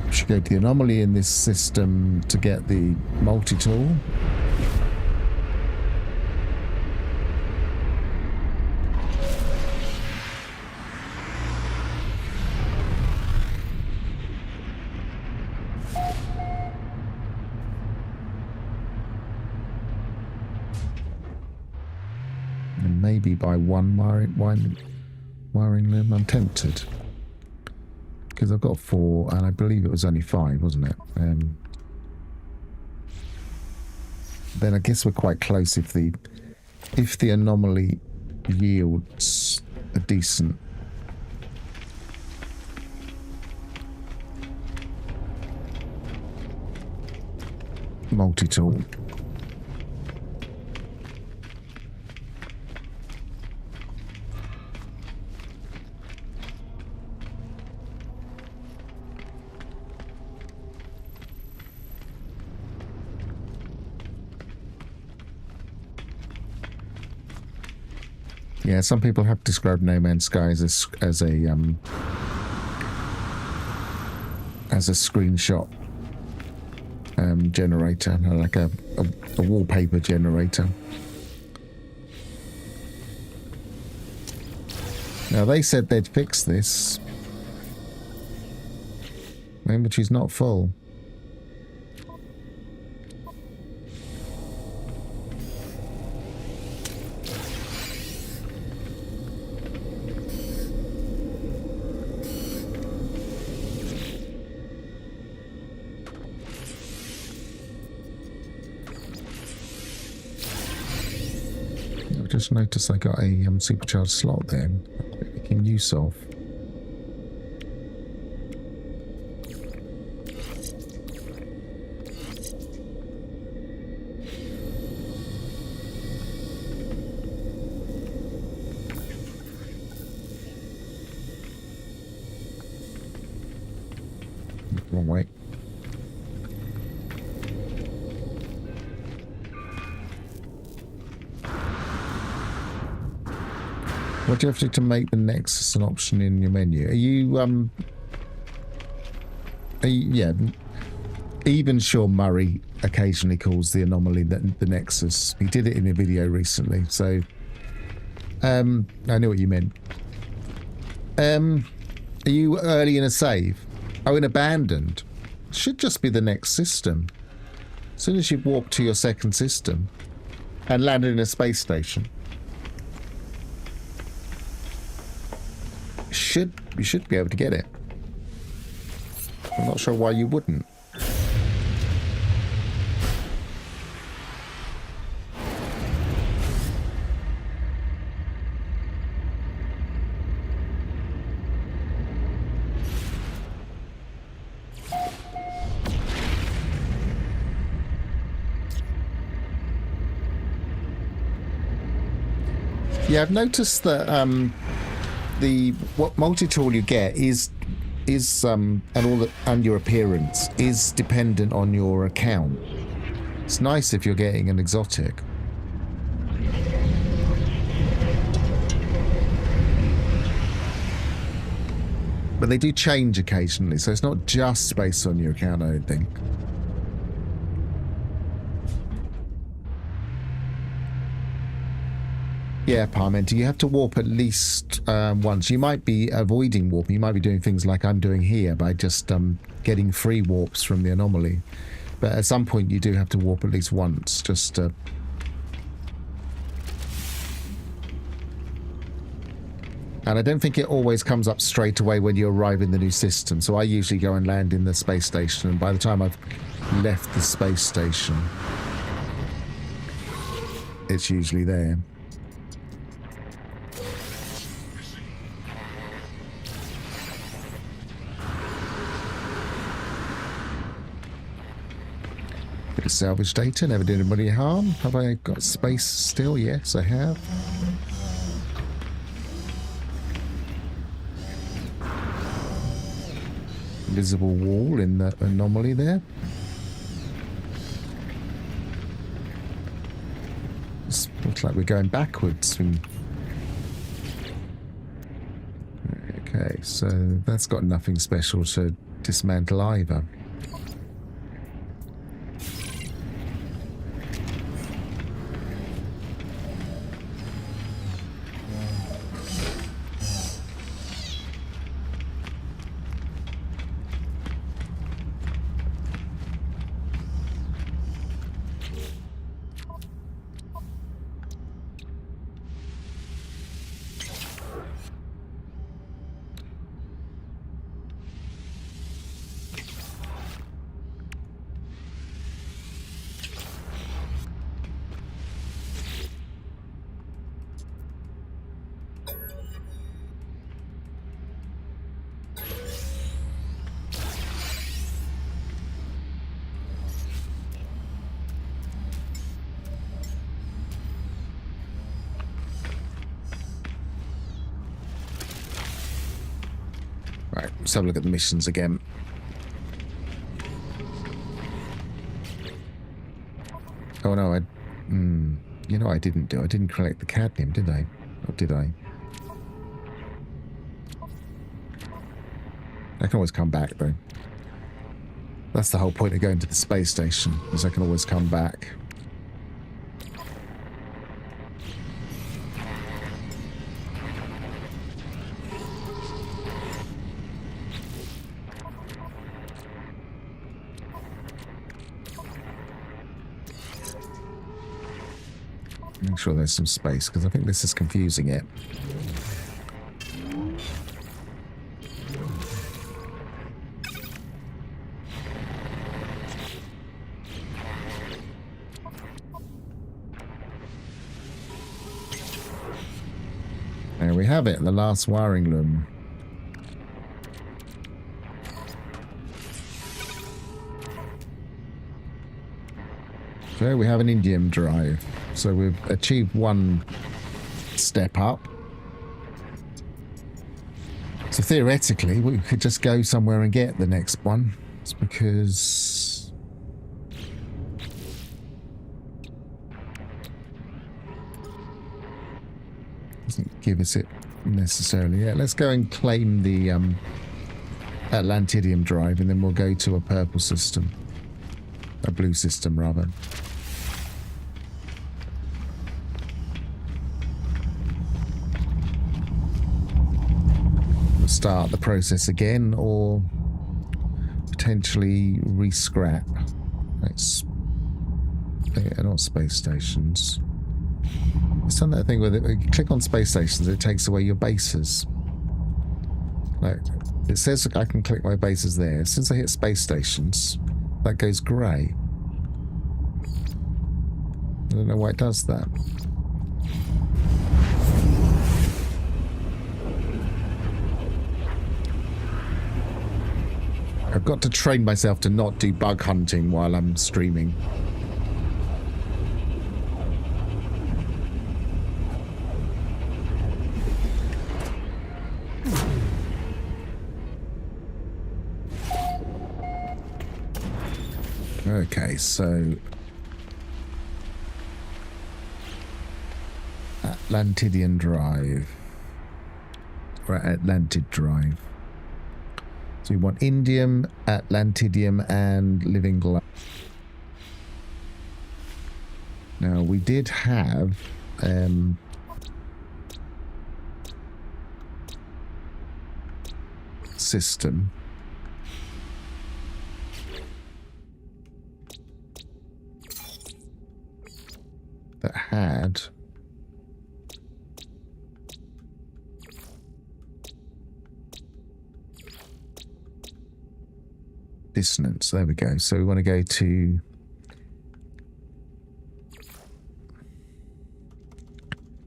We should go to the anomaly in this system to get the multi-tool. Maybe by one wiring loom. I'm tempted, because I've got 4 and I believe it was only 5, wasn't it? Then I guess we're quite close if the anomaly yields a decent multi-tool. Yeah, some people have described No Man's Sky as a screenshot generator, like a wallpaper generator. Now they said they'd fix this. My inventory's not full. I've just noticed I got a supercharged slot there. Making use of. Wrong way. What do you have to do to make the Nexus an option in your menu? Yeah. Even Sean Murray occasionally calls the anomaly the Nexus. He did it in a video recently, so I knew what you meant. Are you early in a save? Oh, in abandoned. Should just be the next system. As soon as you've walked to your second system and landed in a space station. You should be able to get it. I'm not sure why you wouldn't. Yeah, I've noticed that what multi-tool you get is and your appearance is dependent on your account. It's nice if you're getting an exotic. But they do change occasionally, so it's not just based on your account, I don't think. Yeah, Parmenter, you have to warp at least once. You might be avoiding warping. You might be doing things like I'm doing here by just getting free warps from the anomaly. But at some point you do have to warp at least once, just to... And I don't think it always comes up straight away when you arrive in the new system. So I usually go and land in the space station, and by the time I've left the space station, it's usually there. Bit of salvage data, never did anybody harm. Have I got space still? Yes, I have. Invisible wall in the anomaly there. This looks like we're going backwards. Okay, so that's got nothing special to dismantle either. Right, let's have a look at the missions again. Oh no, you know I didn't collect the cadmium, did I? Or did I? I can always come back, though. That's the whole point of going to the space station, is I can always come back. Make sure there's some space, because I think this is confusing it. There we have it, the last wiring loom. So we have an indium drive. So we've achieved one step up. So theoretically, we could just go somewhere and get the next one. It's because... doesn't give us it necessarily yet. Let's go and claim the Atlantidium drive, and then we'll go to a purple system. A blue system, rather. We'll start the process again, or potentially re-scrap. It's not space stations. It's done that thing where you click on space stations, it takes away your bases. Like, it says I can click my bases there. Since I hit space stations, that goes grey. I don't know why it does that. I've got to train myself to not do bug hunting while I'm streaming. Okay, so Atlantidian drive, or Atlantid drive. So we want indium, Atlantidium, and living glass. Now we did have system. That had dissonance. There we go. So we want to go to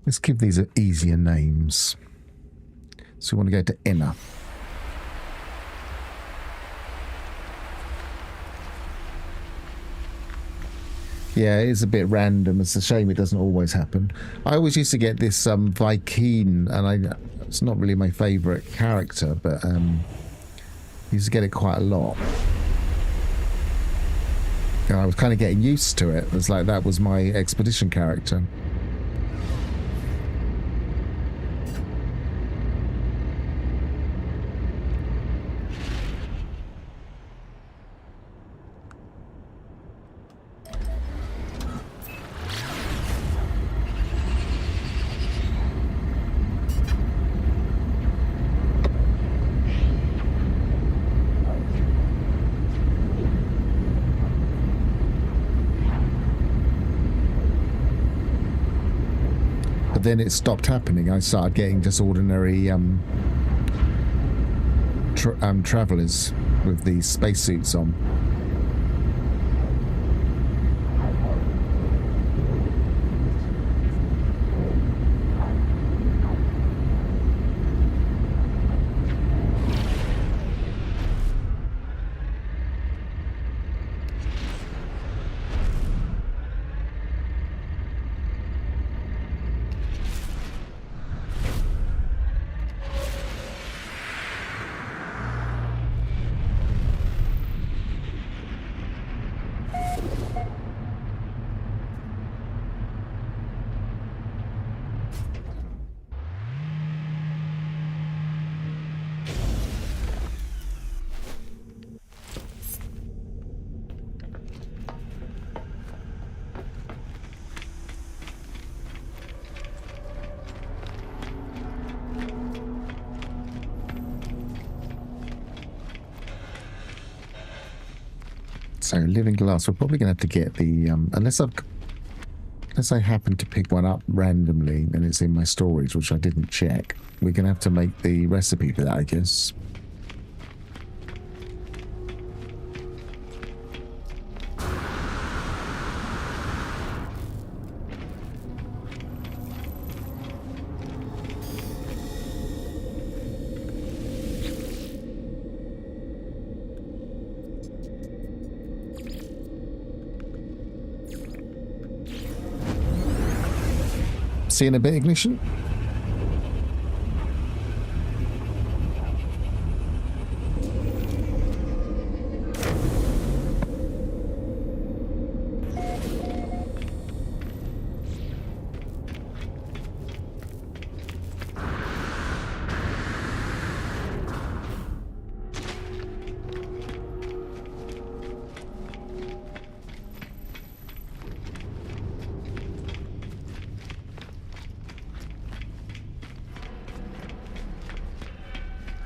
let's give these easier names. So we want to go to inner. Yeah, it is a bit random. It's a shame it doesn't always happen. I always used to get this Vikine, and it's not really my favourite character, but used to get it quite a lot. And I was kind of getting used to it. It's like that was my expedition character. Then it stopped happening. I started getting just ordinary travelers with these spacesuits on. So living glass. We're probably going to have to get the unless I happen to pick one up randomly and it's in my storage, which I didn't check. We're going to have to make the recipe for that, I guess. See you in a bit, Ignition.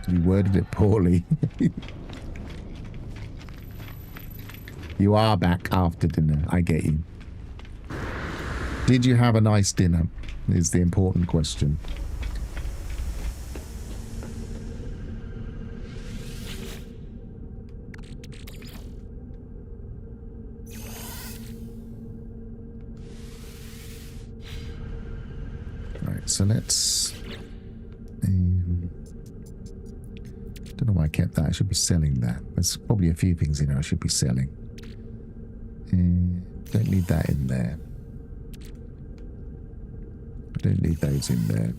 You worded it poorly. You are back after dinner. I get you. Did you have a nice dinner? Is the important question. Right, so let's... don't know why I kept that. I should be selling that. There's probably a few things in here I should be selling. Don't need that in there. I don't need those in there.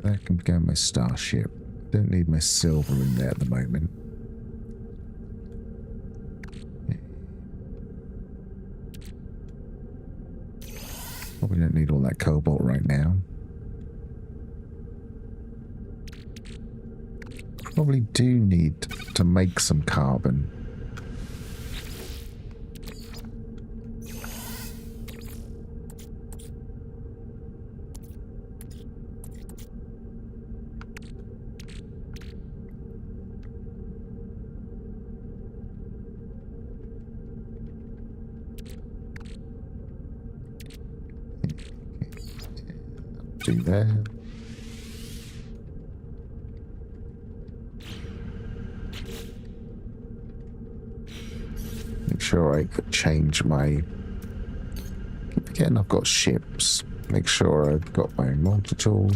That can go in my starship. Don't need my silver in there at the moment. Probably don't need all that cobalt right now. Probably do need to make some carbon. Do that. Make sure I could change my... keep forgetting I've got ships. Make sure I've got my multi-tool.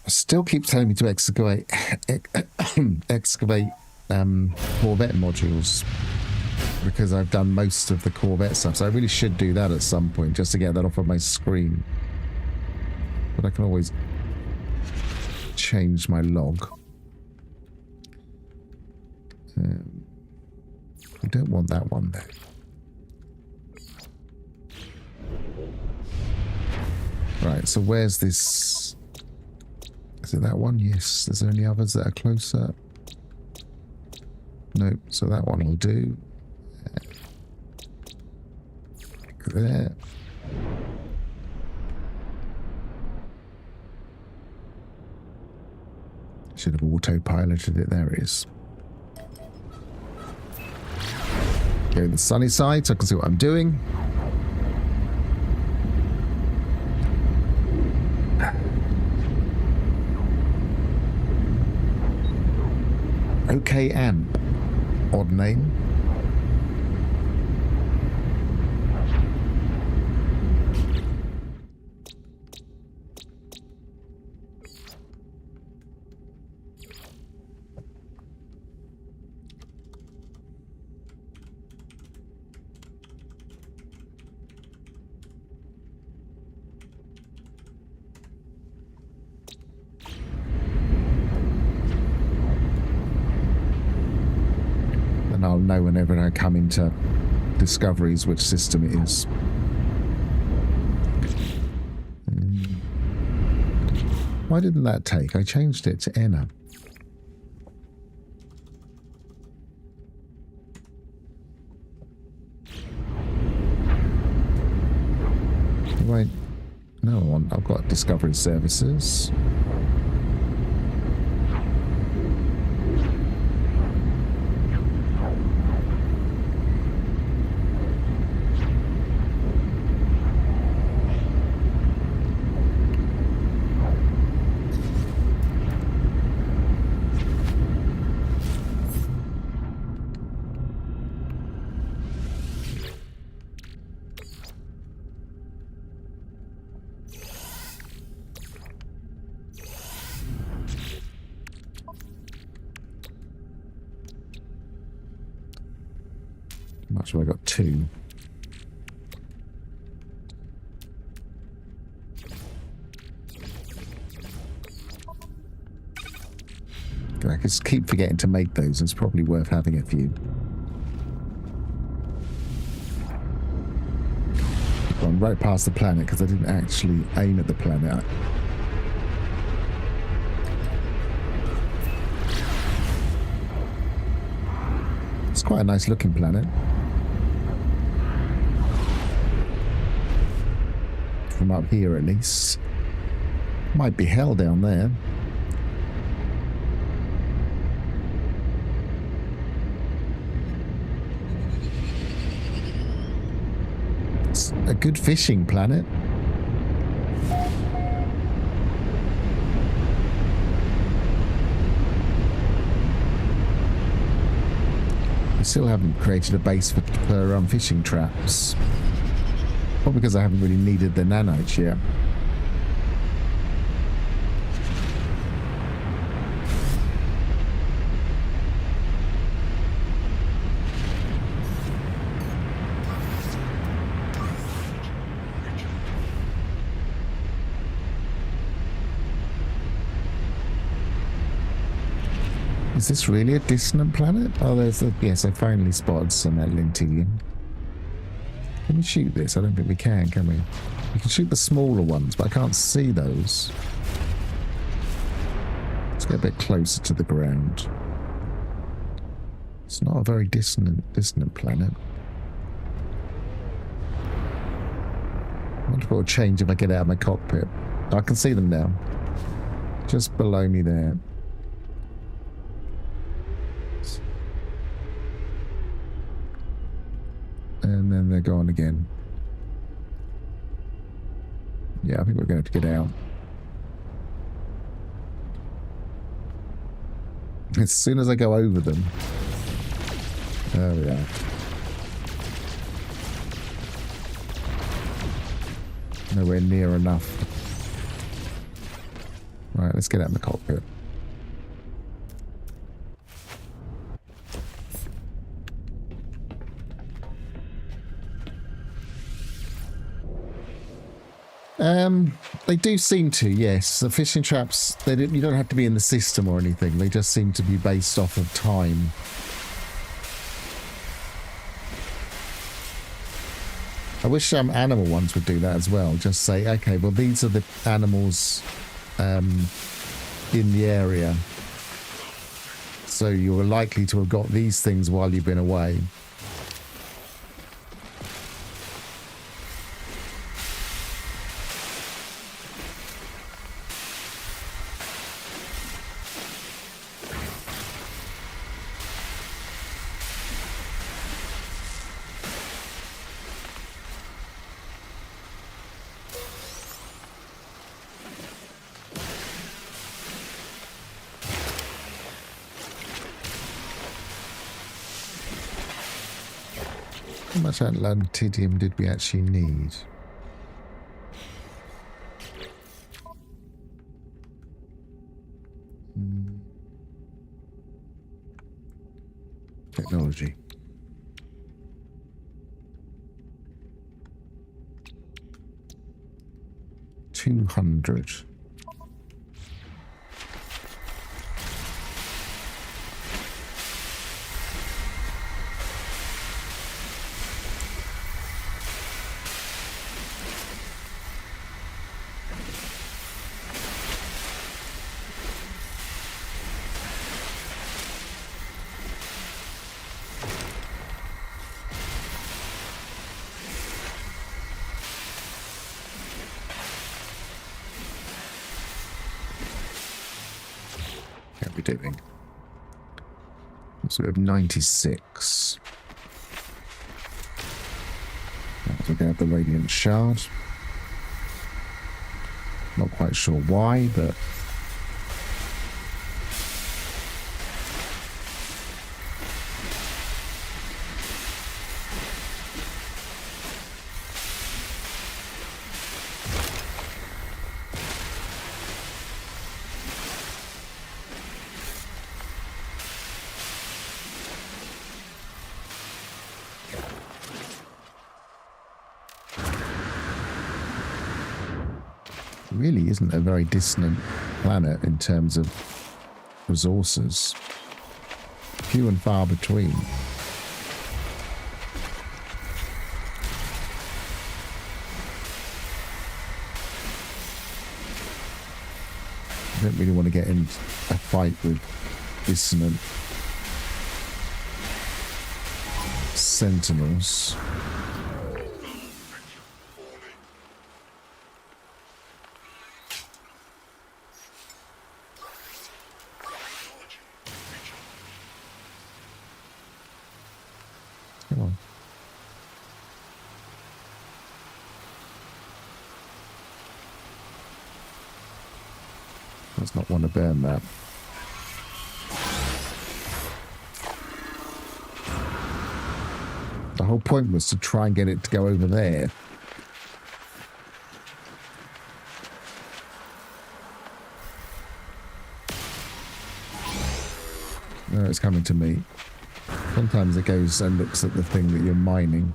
Still keeps telling me to excavate Corvette modules, because I've done most of the Corvette stuff, so I really should do that at some point just to get that off of my screen. But I can always change my log. I don't want that one there. Right, so where's this? Is it that one? Yes. Is there any others that are closer? Nope, so that one will do. There. Should have autopiloted it. There it is. Go to the sunny side so I can see what I'm doing. Okay, Anne. Odd name. I'll know whenever I come into discoveries which system it is. Why didn't that take? I changed it to Enna. Right. No, I've got Discovery services. Much have I got? 2. I just keep forgetting to make those. It's probably worth having a few. I'm right past the planet because I didn't actually aim at the planet. It's quite a nice looking planet. From up here at least. Might be hell down there. It's a good fishing planet. I still haven't created a base for fishing traps. Probably because I haven't really needed the nanites yet. Is this really a dissonant planet? Oh, there's a... Yes, I finally spotted some Atlantean. Can we shoot this? I don't think we can we? We can shoot the smaller ones, but I can't see those. Let's get a bit closer to the ground. It's not a very dissonant planet. I wonder if it will change if I get out of my cockpit. I can see them now. Just below me there. And then they're gone again. Yeah, I think we're going to have to get out. As soon as I go over them. There we are. Nowhere near enough. Right, let's get out of the cockpit. They do seem to, yes. The fishing traps, you don't have to be in the system or anything. They just seem to be based off of time. I wish animal ones would do that as well. Just say, okay, well, these are the animals in the area. So you're likely to have got these things while you've been away. How much Atlantidium did we actually need? Technology. $200. How are we doing? So we have 96. So we're going to have the Radiant Shard. Not quite sure why, but... really isn't a very dissonant planet in terms of resources. Few and far between. I don't really want to get in a fight with dissonant sentinels. Come on. Does not want to burn that. The whole point was to try and get it to go over there. No, it's coming to me. Sometimes it goes and looks at the thing that you're mining.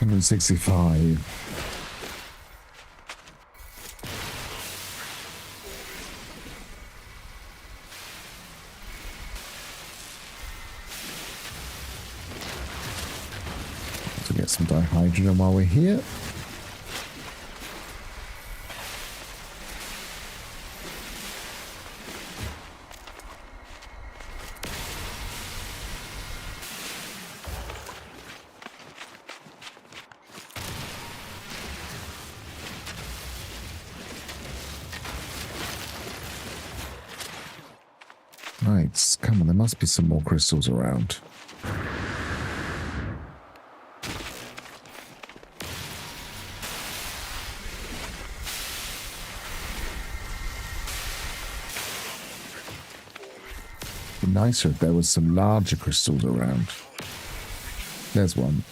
$165. To get some dihydrogen while we're here. Right, come on, there must be some more crystals around. It'd be nicer if there was some larger crystals around. There's one.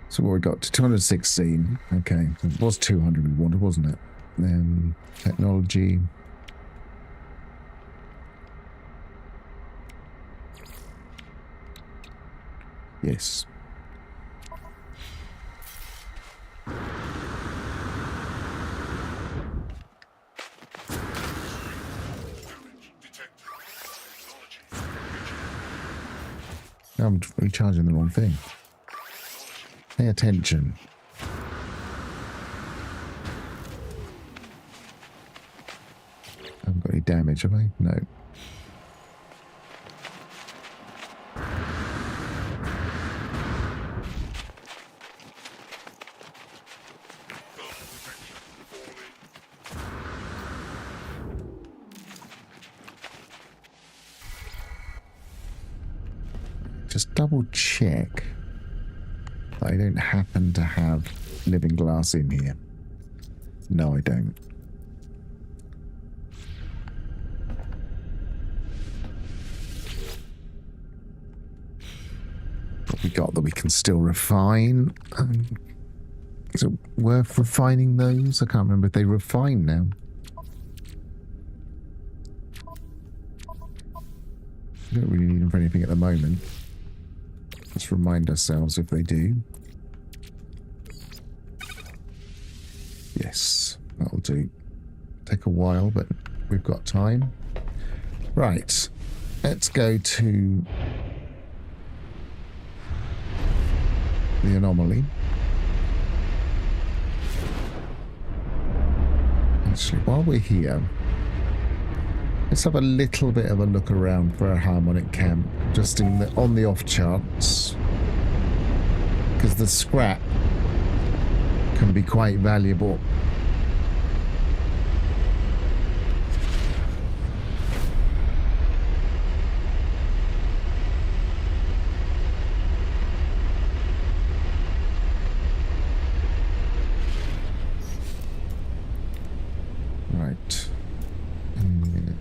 So what we got to 216. Okay, it was 200 we wanted, wasn't it? Then technology. Yes. I'm recharging the wrong thing. Pay attention. I haven't got any damage, have I? No. Just double check. I don't happen to have living glass in here. No, I don't. What we got that we can still refine? Is it worth refining those? I can't remember if they refine now. We don't really need them for anything at the moment. Let's remind ourselves if they do. Yes, that'll do. Take a while, but we've got time. Right, let's go to the anomaly. Actually, while we're here, let's have a little bit of a look around for a harmonic camp, just on the off chance, because the scrap can be quite valuable. Right. I mean,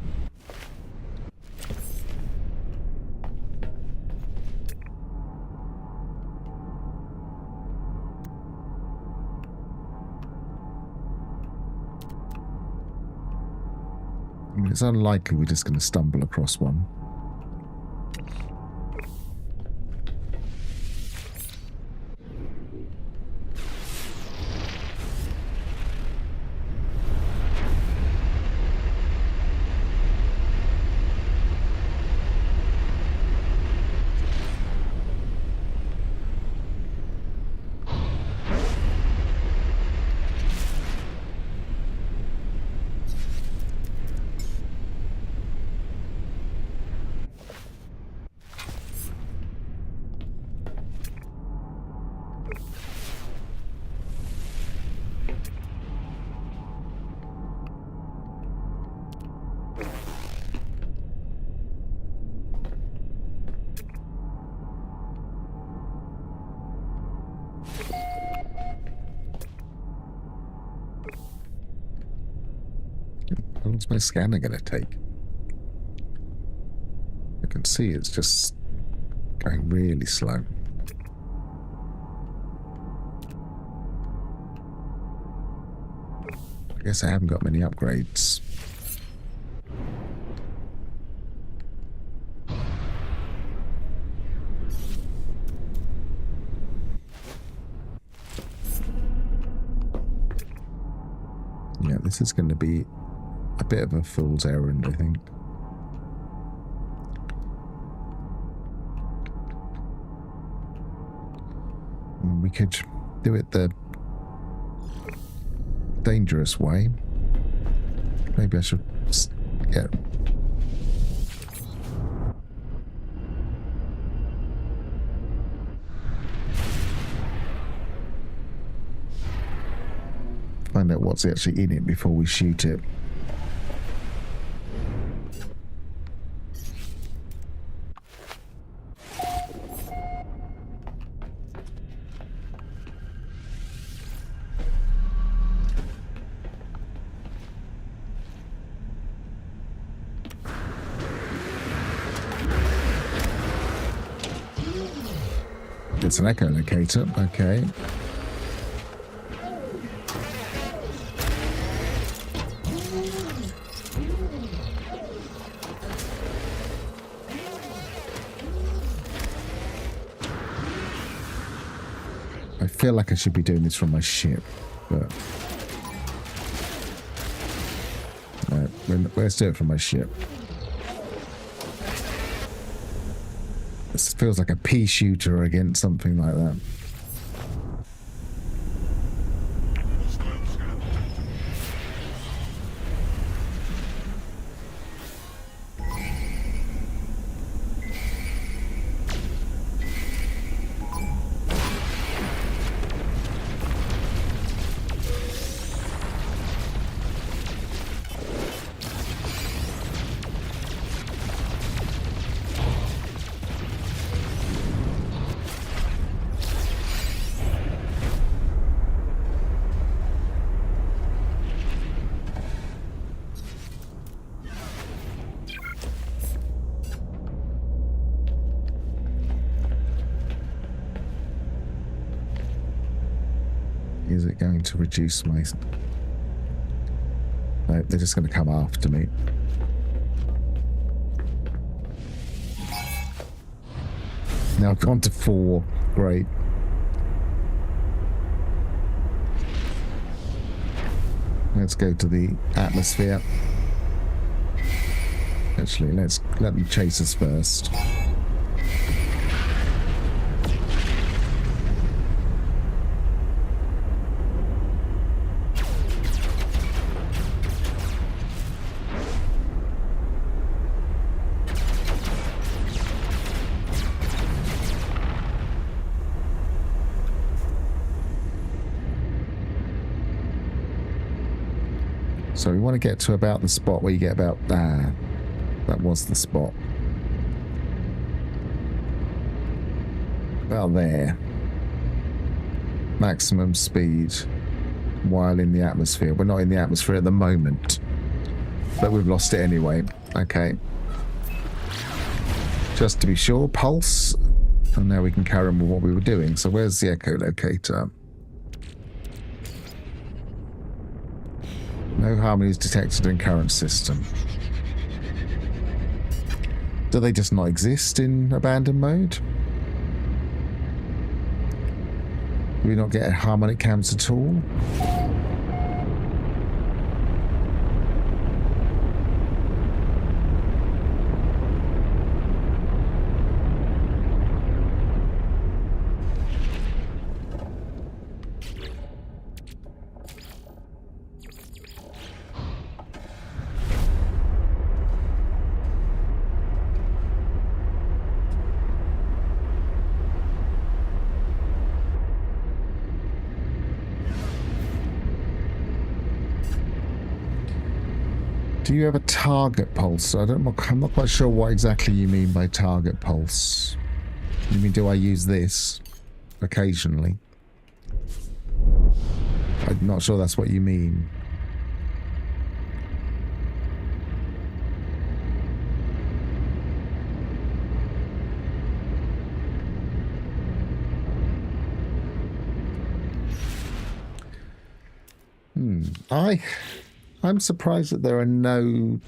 it's unlikely we're just going to stumble across one. How long's my scanner going to take? I can see it's just going really slow. I guess I haven't got many upgrades. Yeah, this is going to be a bit of a fool's errand, I think. We could do it the dangerous way. Maybe I should get... find out what's actually in it before we shoot it. It's an echolocator, okay. I feel like I should be doing this from my ship, but no, let's do it from my ship. This feels like a pea shooter against something like that. Is it going to reduce my... No, they're just going to come after me. Now I've gone to 4. Great. Let's go to the atmosphere. Actually, let them chase us first. So we want to get to about the spot where you get about... that was the spot. About there. Maximum speed while in the atmosphere. We're not in the atmosphere at the moment, but we've lost it anyway. Okay. Just to be sure, pulse. And now we can carry on with what we were doing. So where's the echolocator? No harmonies detected in current system. Do they just not exist in abandoned mode? Do we not get harmonic cams at all? Do you have a target pulse? I'm not quite sure what exactly you mean by target pulse. You mean, do I use this occasionally? I'm not sure that's what you mean. I'm surprised that there are no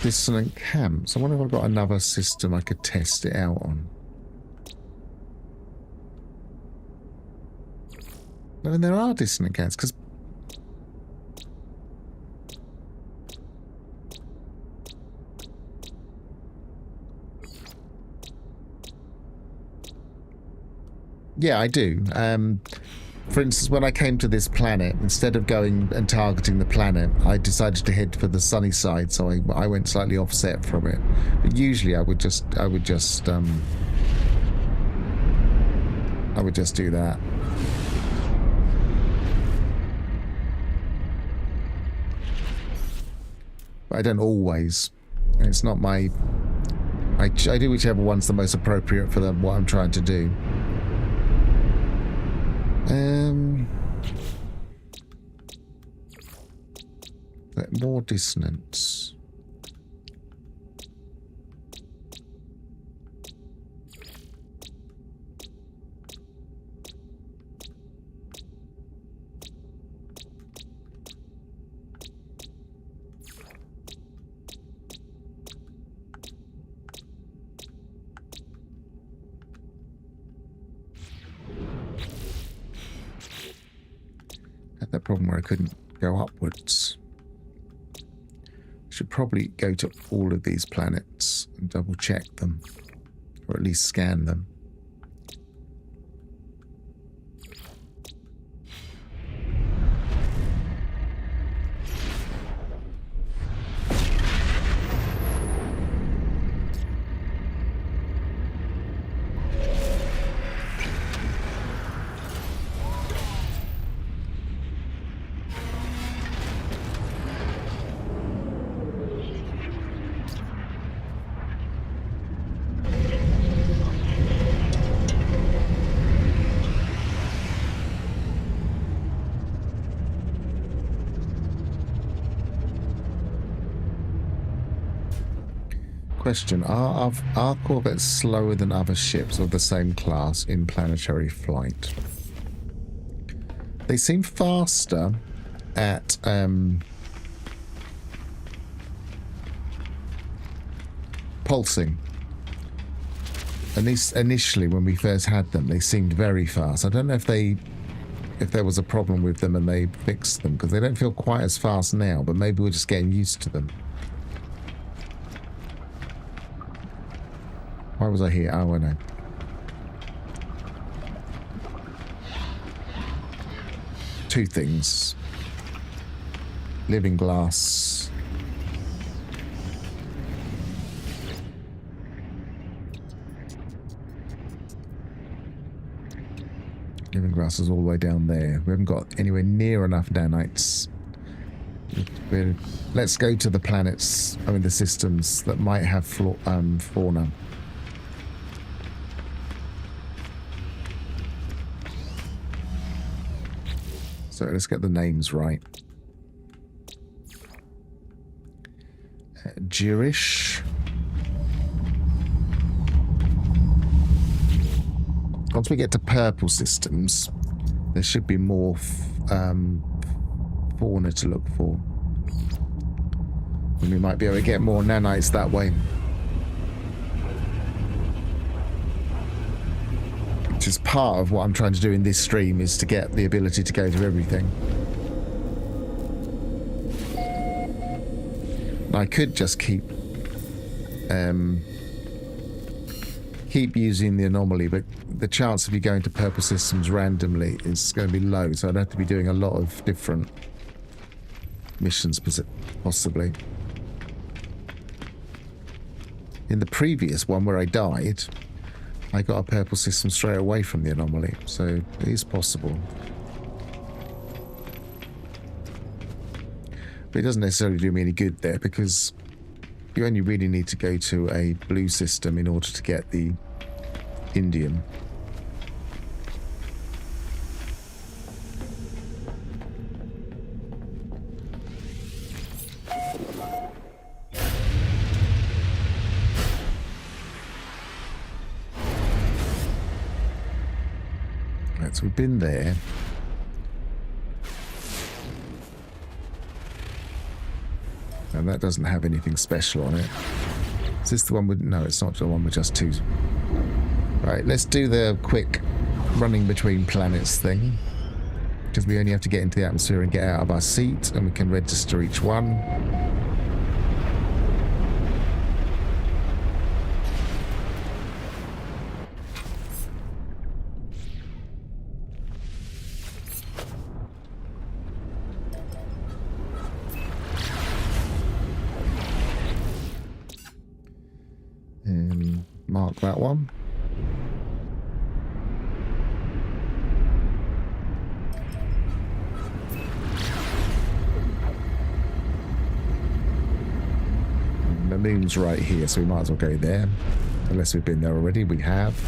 dissonant cams. I wonder if I've got another system I could test it out on. I mean, there are dissonant cams, because... yeah, I do. For instance, when I came to this planet, instead of going and targeting the planet, I decided to head for the sunny side, so I went slightly offset from it. But usually I would just do that. But I don't always. It's not my... I do whichever one's the most appropriate for what I'm trying to do. More dissonance. Had that problem where I couldn't go upwards. Should probably go to all of these planets and double check them, or at least scan them. Question, are corvettes slower than other ships of the same class in planetary flight? They seem faster at pulsing. At least initially, when we first had them, they seemed very fast. I don't know if there was a problem with them and they fixed them, because they don't feel quite as fast now, but maybe we're just getting used to them. Why was I here? Oh, I know. Two things. Living glass. Living glass is all the way down there. We haven't got anywhere near enough nanites. Let's go to the planets, I mean the systems that might have fauna. So let's get the names right. Jewish. Once we get to purple systems, there should be more fauna to look for. And we might be able to get more nanites that way. Which is part of what I'm trying to do in this stream, is to get the ability to go through everything. I could just keep using the anomaly, but the chance of you going to purple systems randomly is going to be low, so I'd have to be doing a lot of different missions, possibly. In the previous one where I died, I got a purple system straight away from the anomaly, so it is possible. But it doesn't necessarily do me any good there, because you only really need to go to a blue system in order to get the Indian. Right, so we've been there. And that doesn't have anything special on it. Is this the one with... No, it's not the one with just two. Right, let's do the quick running between planets thing. Because we only have to get into the atmosphere and get out of our seat, and we can register each one. Mark that one. The moon's right here, so we might as well go there. Unless we've been there already. We have.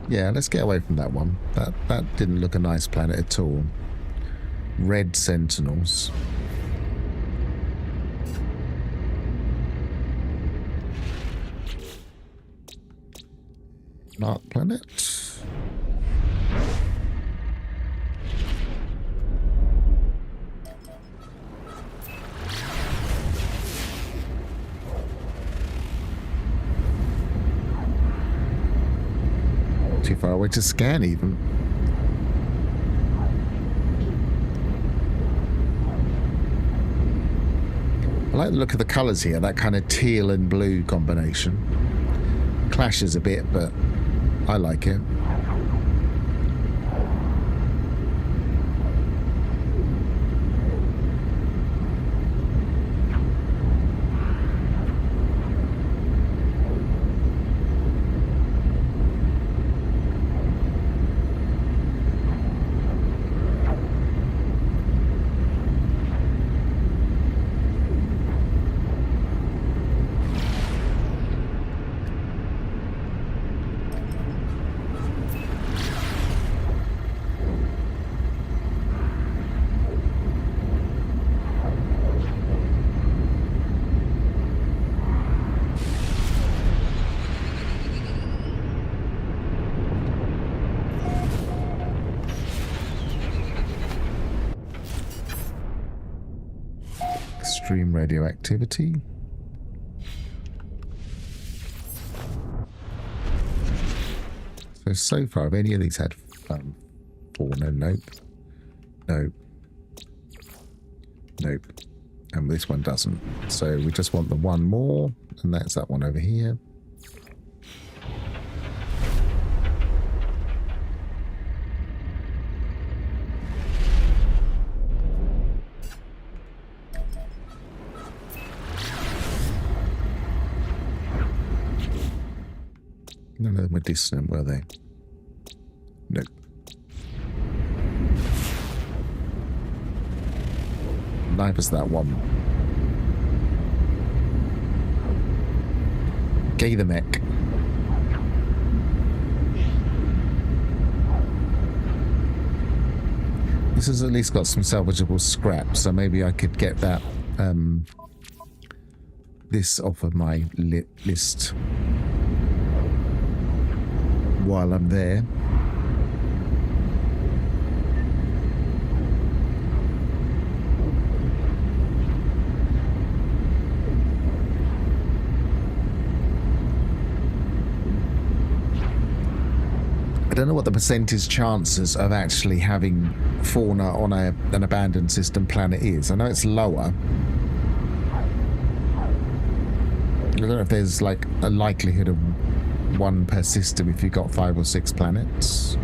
Yeah, let's get away from that one. That didn't look a nice planet at all. Red Sentinels. Dark planet. Too far away to scan even. I like the look of the colours here, that kind of teal and blue combination. Clashes a bit, but I like it. Extreme radioactivity. So far, have any of these had fauna? Nope. Nope. Nope. And this one doesn't. So we just want the one more, and that's that one over here. None of them were dissonant, were they? Nope. Neither's that one. Gator mech. This has at least got some salvageable scrap, so maybe I could get that this off of my list while I'm there. I don't know what the percentage chances of actually having fauna on an abandoned system planet is. I know it's lower. I don't know if there's like a likelihood of one per system if you've got 5 or 6 planets.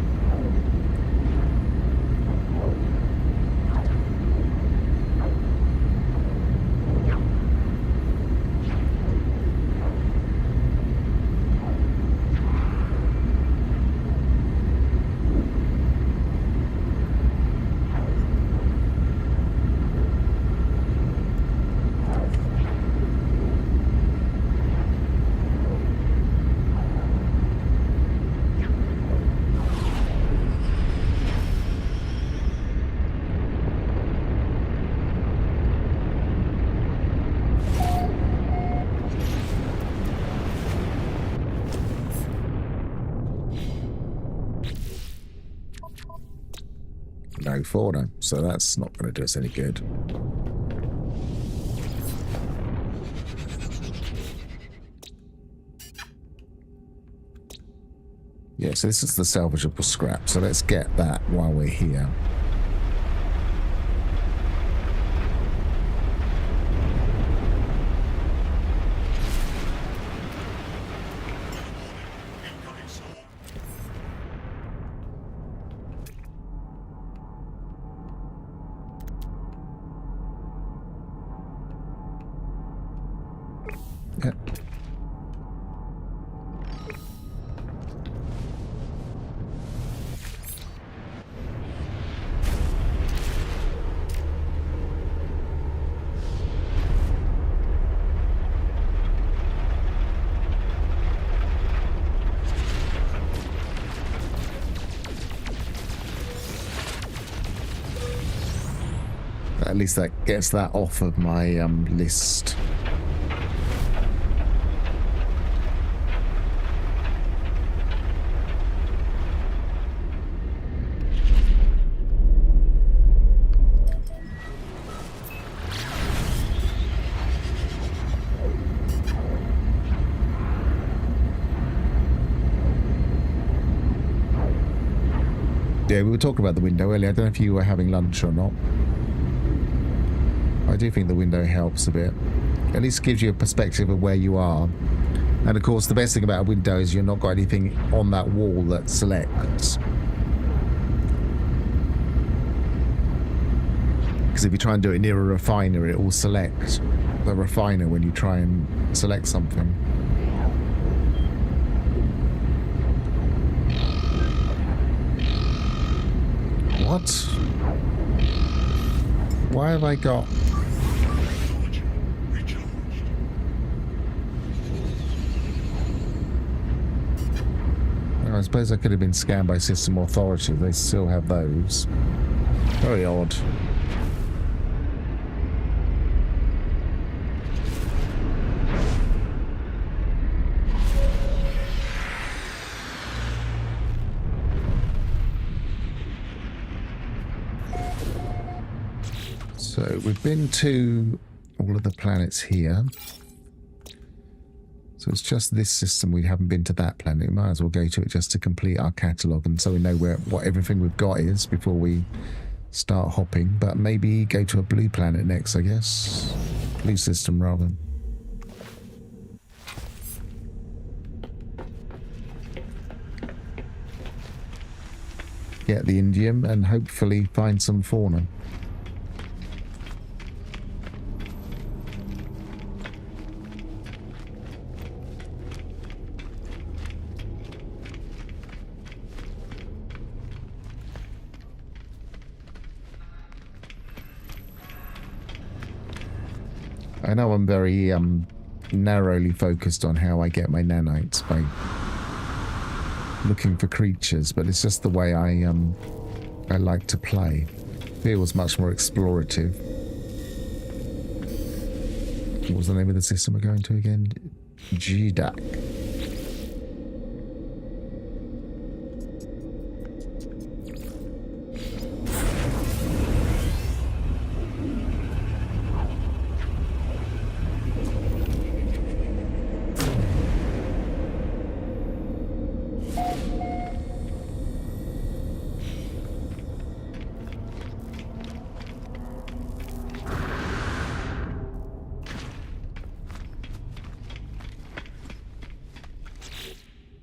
No fauna, so that's not going to do us any good. Yeah, so this is the salvageable scrap, so let's get that while we're here. At least that gets that off of my list. Yeah, we were talking about the window earlier. I don't know if you were having lunch or not. I do think the window helps a bit. At least gives you a perspective of where you are. And of course, the best thing about a window is you've not got anything on that wall that selects. Because if you try and do it near a refiner, it will select the refiner when you try and select something. What? Why have I got... I suppose I could have been scanned by system authority. They still have those. Very odd. So we've been to all of the planets here. So it's just this system. We haven't been to that planet. We might as well go to it just to complete our catalogue, and so we know what everything we've got is before we start hopping. But maybe go to a blue planet next, I guess. Blue system, rather. Get the indium and hopefully find some fauna. I know I'm very narrowly focused on how I get my nanites by looking for creatures, but it's just the way I like to play. Feels much more explorative. What was the name of the system we're going to again? GDAC.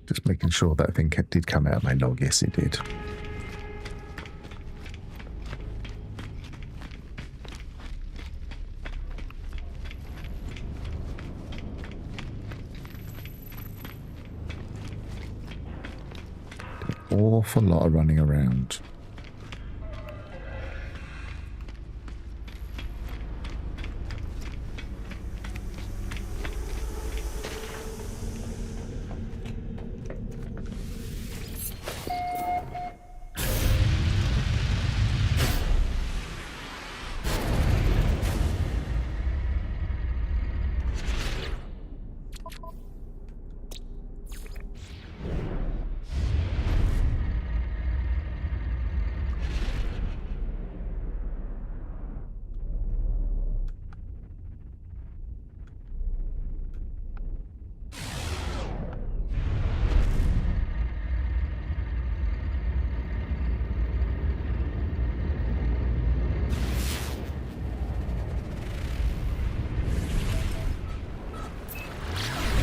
Just making sure that thing did come out of my log. Yes, it did. An awful lot of running around.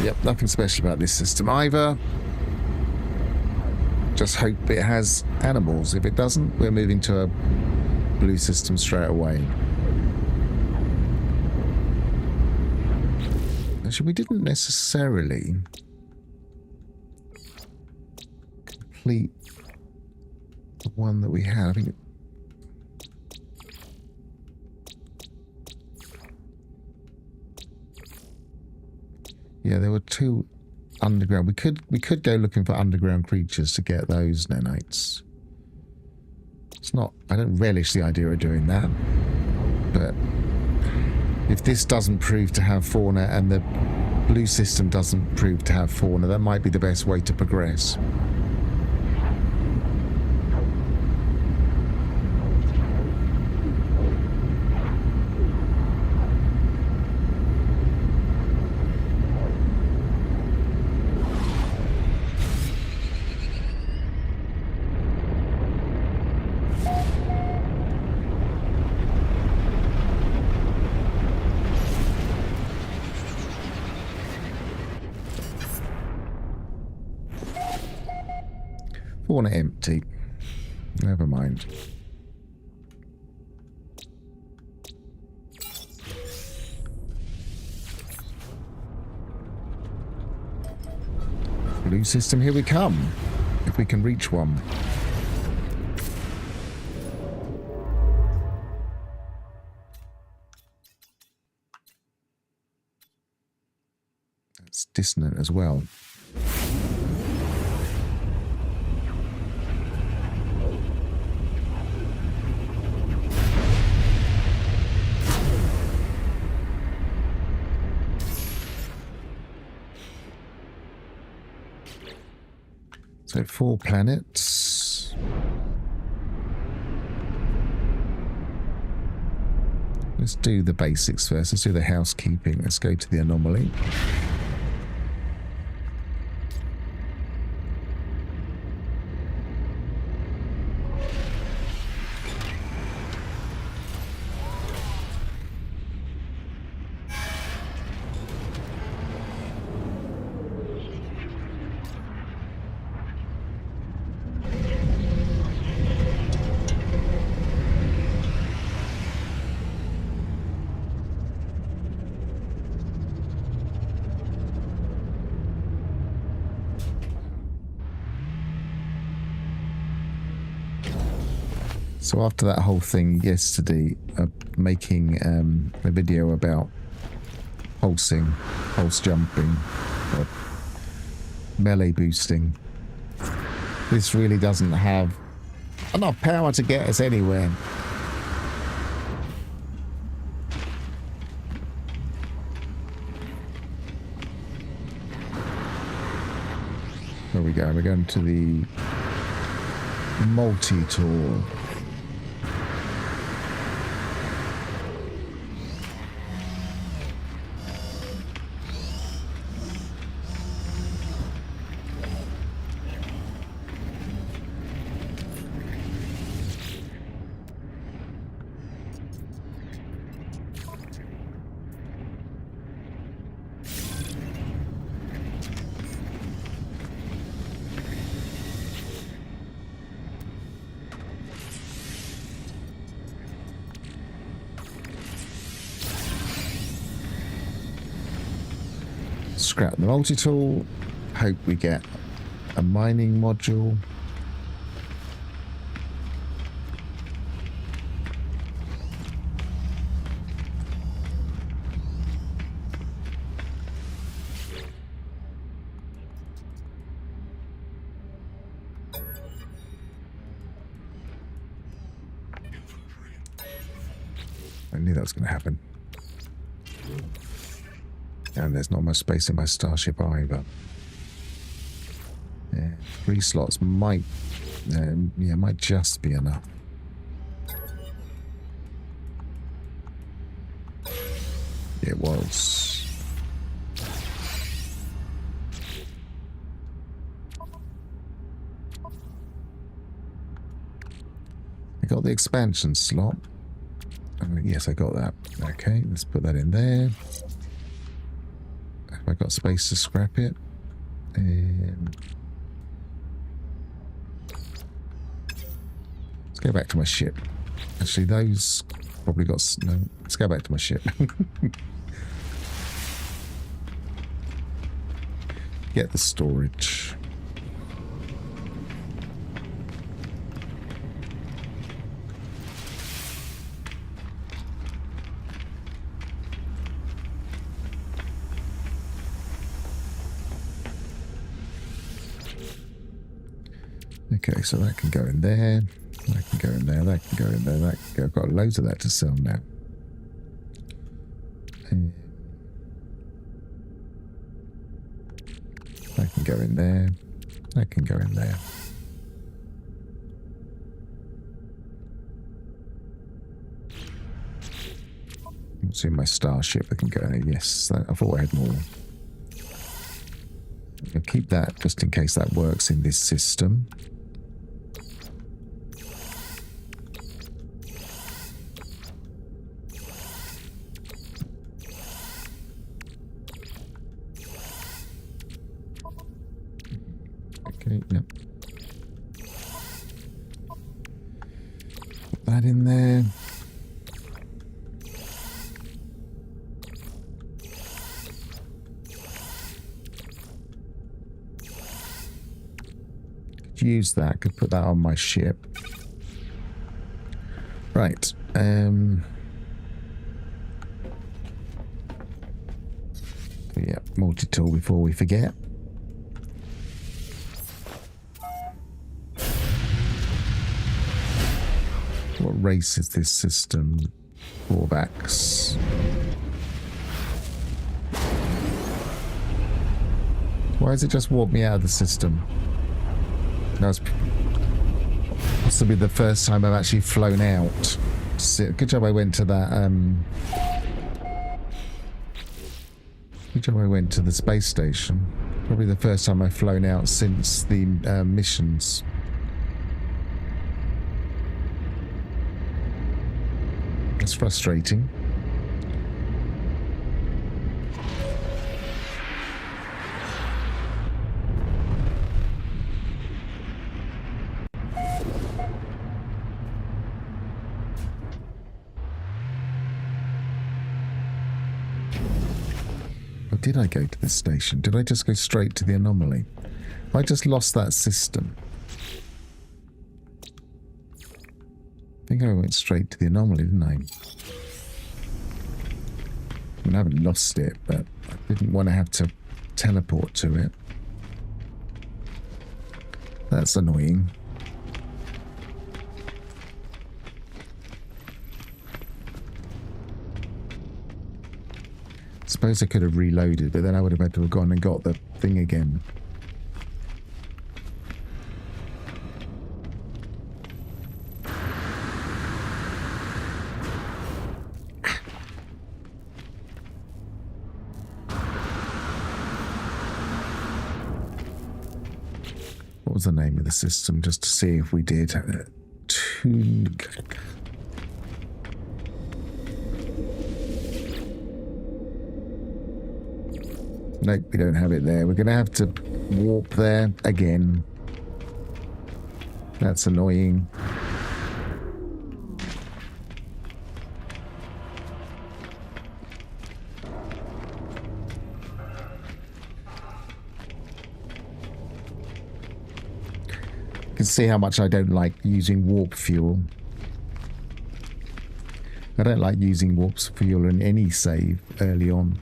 Yep, nothing special about this system either. Just hope it has animals. If it doesn't, we're moving to a blue system straight away. Actually, we didn't necessarily complete the one that we had. I think yeah, there were two underground. We could go looking for underground creatures to get those nanites. It's not. I don't relish the idea of doing that. But if this doesn't prove to have fauna and the blue system doesn't prove to have fauna, that might be the best way to progress. Fauna empty. Never mind. Blue system, here we come. If we can reach one. That's dissonant as well. So 4 planets. Let's do the basics first. Let's do the housekeeping. Let's go to the anomaly. So after that whole thing yesterday, making a video about pulsing, pulse jumping, or melee boosting, this really doesn't have enough power to get us anywhere. There we go. We're going to the multi-tool. Scrap the multi-tool. Hope we get a mining module. I knew that was going to happen. And there's not much space in my starship either. Yeah, 3 slots might, might just be enough. It was. I got the expansion slot. Yes, I got that. Okay, let's put that in there. Have I got space to scrap it? Let's go back to my ship. Actually, those probably got... No, let's go back to my ship. Get the storage. Okay, so that can go in there. That can go in there. That can go in there. That can go. I've got loads of that to sell now. That can go in there. That can go in there. What's in my starship that can go in there? Yes, I thought I had more. I'll keep that just in case that works in this system. Okay, yep. Put that in there. Could use that, could put that on my ship. Right. Yeah, multi-tool before we forget. What race is this system? Drawbacks. Why has it just warped me out of the system? That was possibly the first time I've actually flown out. Good job I went to that. Good job I went to the space station. Probably the first time I've flown out since the missions. It's frustrating. Or did I go to the station? Did I just go straight to the anomaly? I just lost that system. I think I went straight to the anomaly, didn't I? I mean, I haven't lost it, but I didn't want to have to teleport to it. That's annoying. I suppose I could have reloaded, but then I would have had to have gone and got the thing again. What was the name of the system, just to see if we did? Nope, we don't have it there. We're going to have to warp there again. That's annoying. You can see how much I don't like using warp fuel. I don't like using warp fuel in any save early on.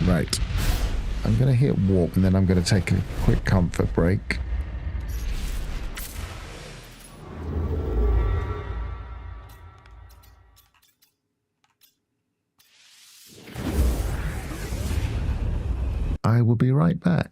Right. I'm going to hit warp and then I'm going to take a quick comfort break. I will be right back.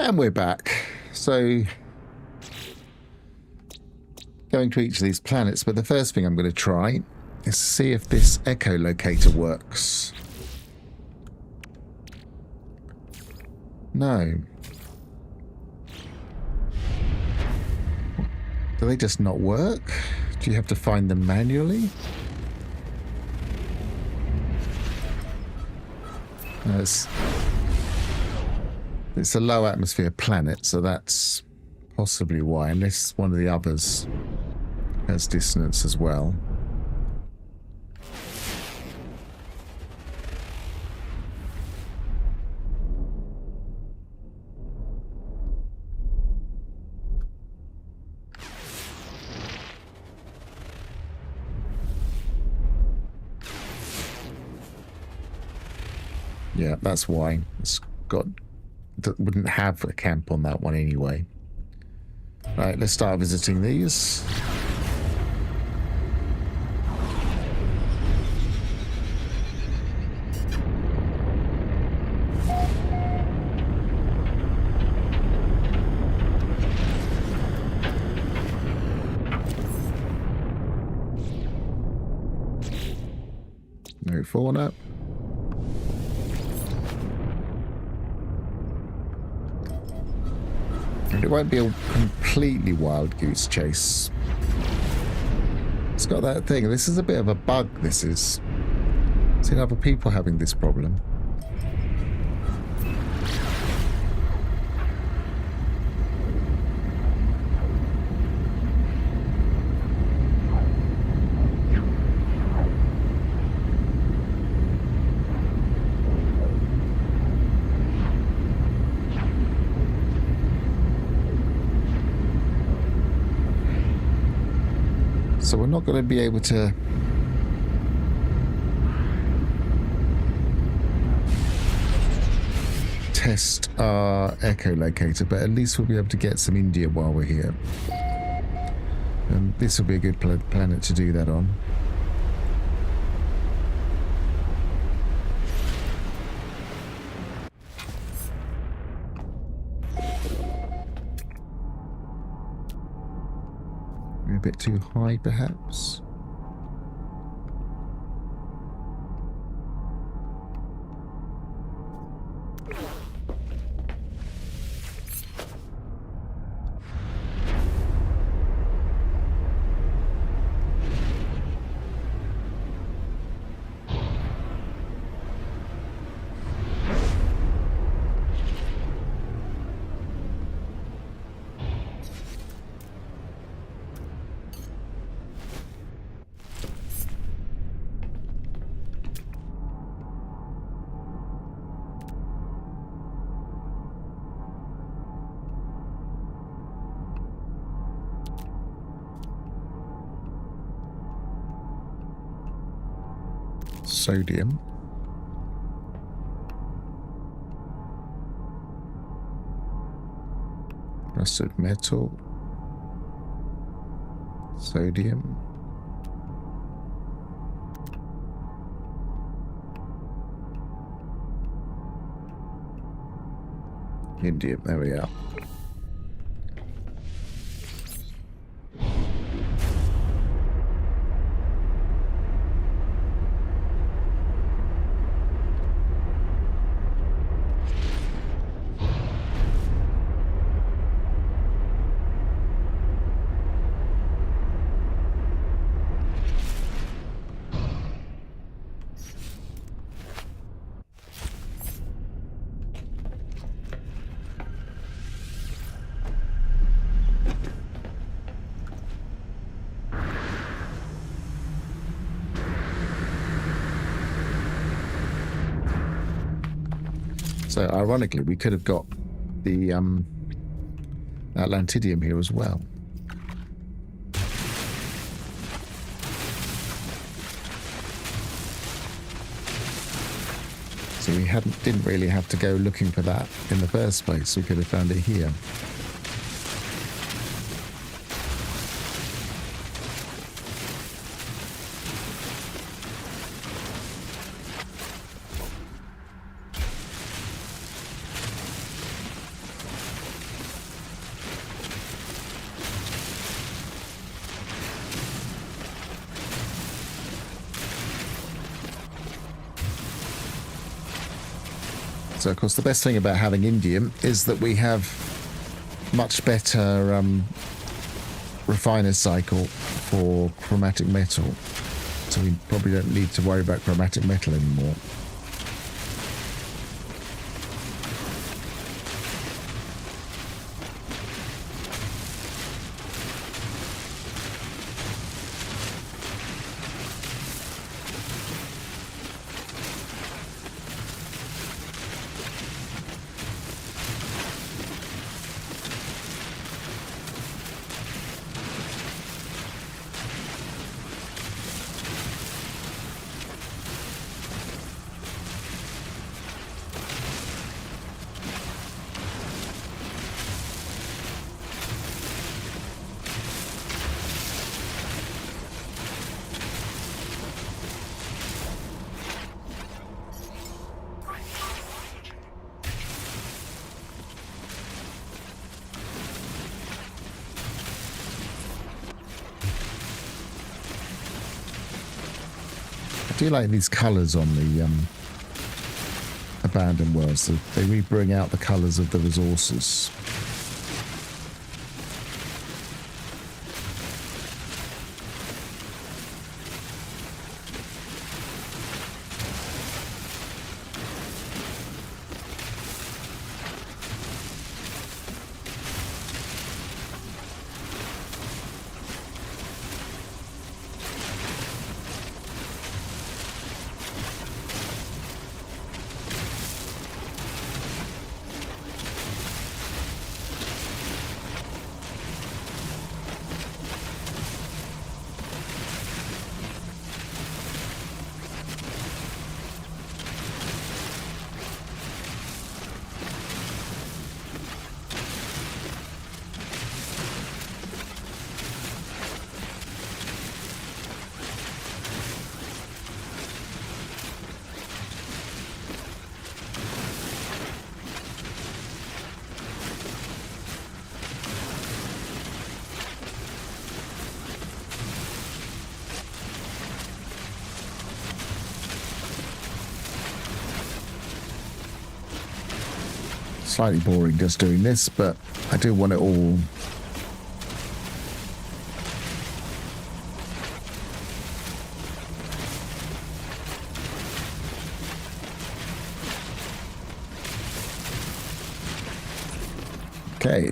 And we're back. So, going to each of these planets, but the first thing I'm going to try is see if this echolocator works. No. Do they just not work? Do you have to find them manually? No, it's a low atmosphere planet, so that's possibly why, unless one of the others has dissonance as well. Yeah, that's why. It's got... wouldn't have a camp on that one anyway. Right, let's start visiting these. No fauna. And it won't be a completely wild goose chase. It's got that thing. This is a bit of a bug, this is. Seen other people having this problem. So we're not going to be able to test our echolocator, but at least we'll be able to get some India while we're here. And this will be a good planet to do that on. A bit too high, perhaps. Sodium. Rusted metal. Sodium. Indium, there we are. So ironically, we could have got the Atlantidium here as well. So we didn't really have to go looking for that in the first place. We could have found it here. So, of course, the best thing about having indium is that we have much better refiner's cycle for chromatic metal. So we probably don't need to worry about chromatic metal anymore. I do like these colours on the abandoned worlds. So they really bring out the colours of the resources. Slightly boring just doing this, but I do want it all. Okay.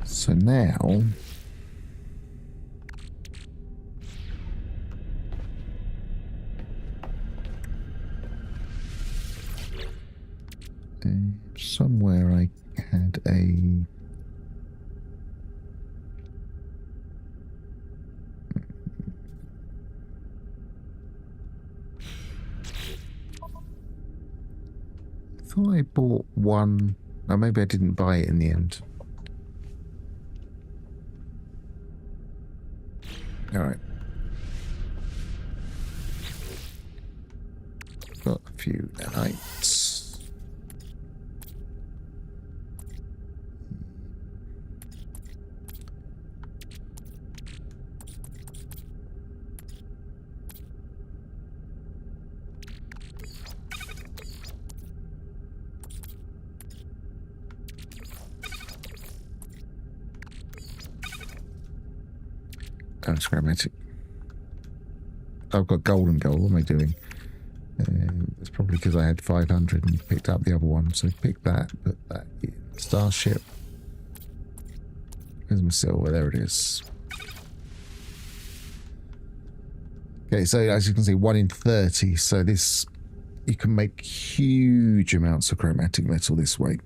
So now, somewhere I had a thought I bought one, or maybe I didn't buy it in the end. All right. Got a few nanites. Oh, it's chromatic. I've got gold and gold. What am I doing? It's probably because I had 500 and picked up the other one. So pick that, put that in. Starship. Where's my silver? There it is. Okay, so as you can see, 1 in 30. So this, you can make huge amounts of chromatic metal this way.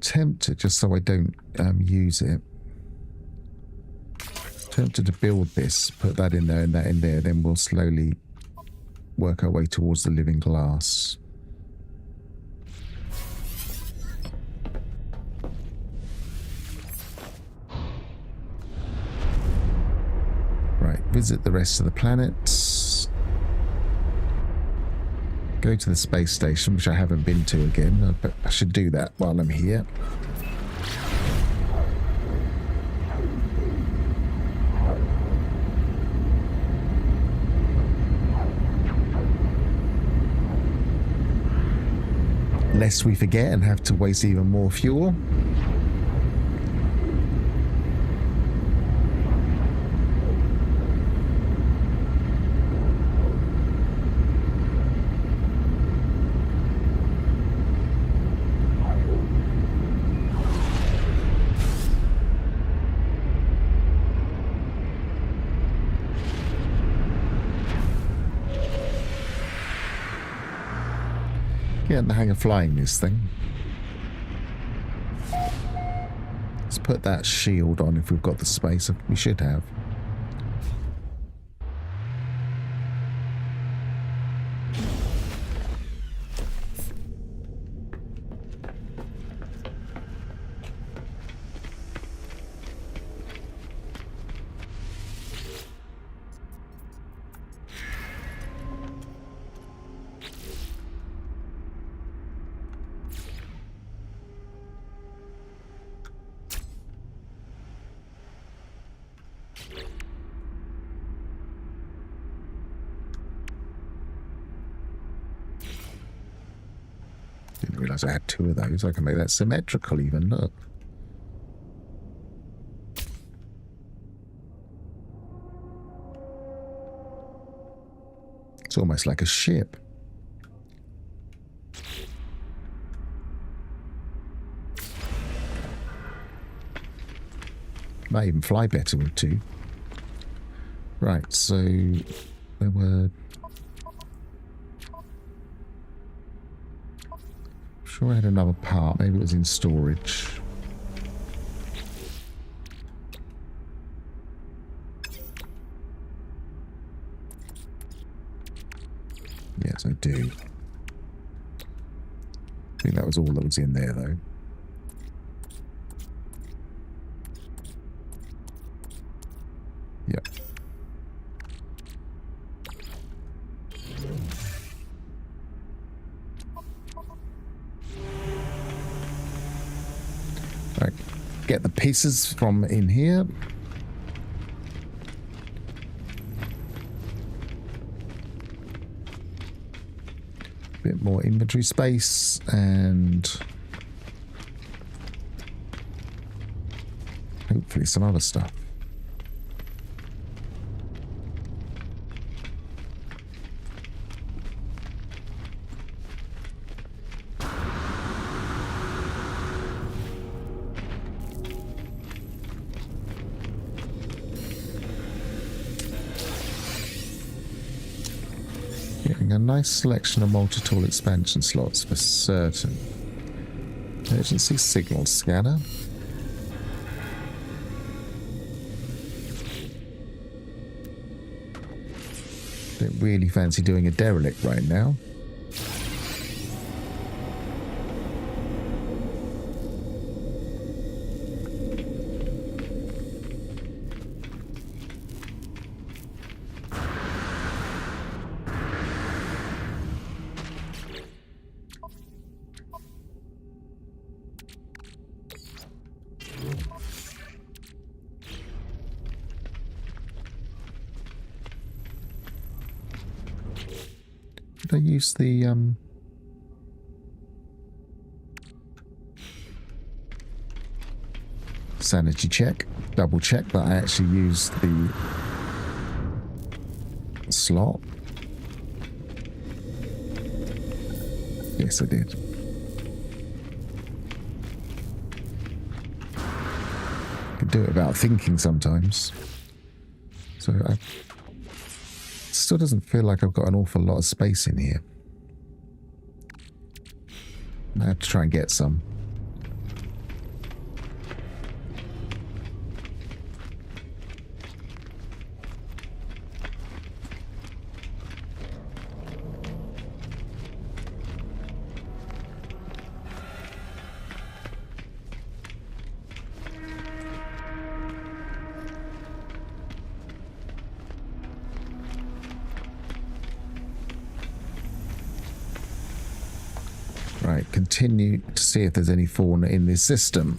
Tempted, just so I don't use it, tempted to build this, put that in there and that in there, then we'll slowly work our way towards the living glass. visit the rest of the planets. Go to the space station, which I haven't been to again, but I should do that while I'm here. Lest we forget and have to waste even more fuel. Getting the hang of flying this thing. Let's put that shield on if we've got the space. We should have. Didn't realise I had two of those. I can make that symmetrical even, look. It's almost like a ship. Might even fly better with two. Right, so there were... I'm sure I had another part. Maybe it was in storage. Yes, I do. I think that was all that was in there, though. Yep. Right. Get the pieces from in here. Bit more inventory space and hopefully some other stuff. A nice selection of multi-tool expansion slots for certain. Emergency signal scanner. Don't really fancy doing a derelict right now. I use the sanity check, double check that I actually used the slot. Yes, I did. I can do it without thinking sometimes. So I still doesn't feel like I've got an awful lot of space in here. I have to try and get some. Right, continue to see if there's any fauna in this system.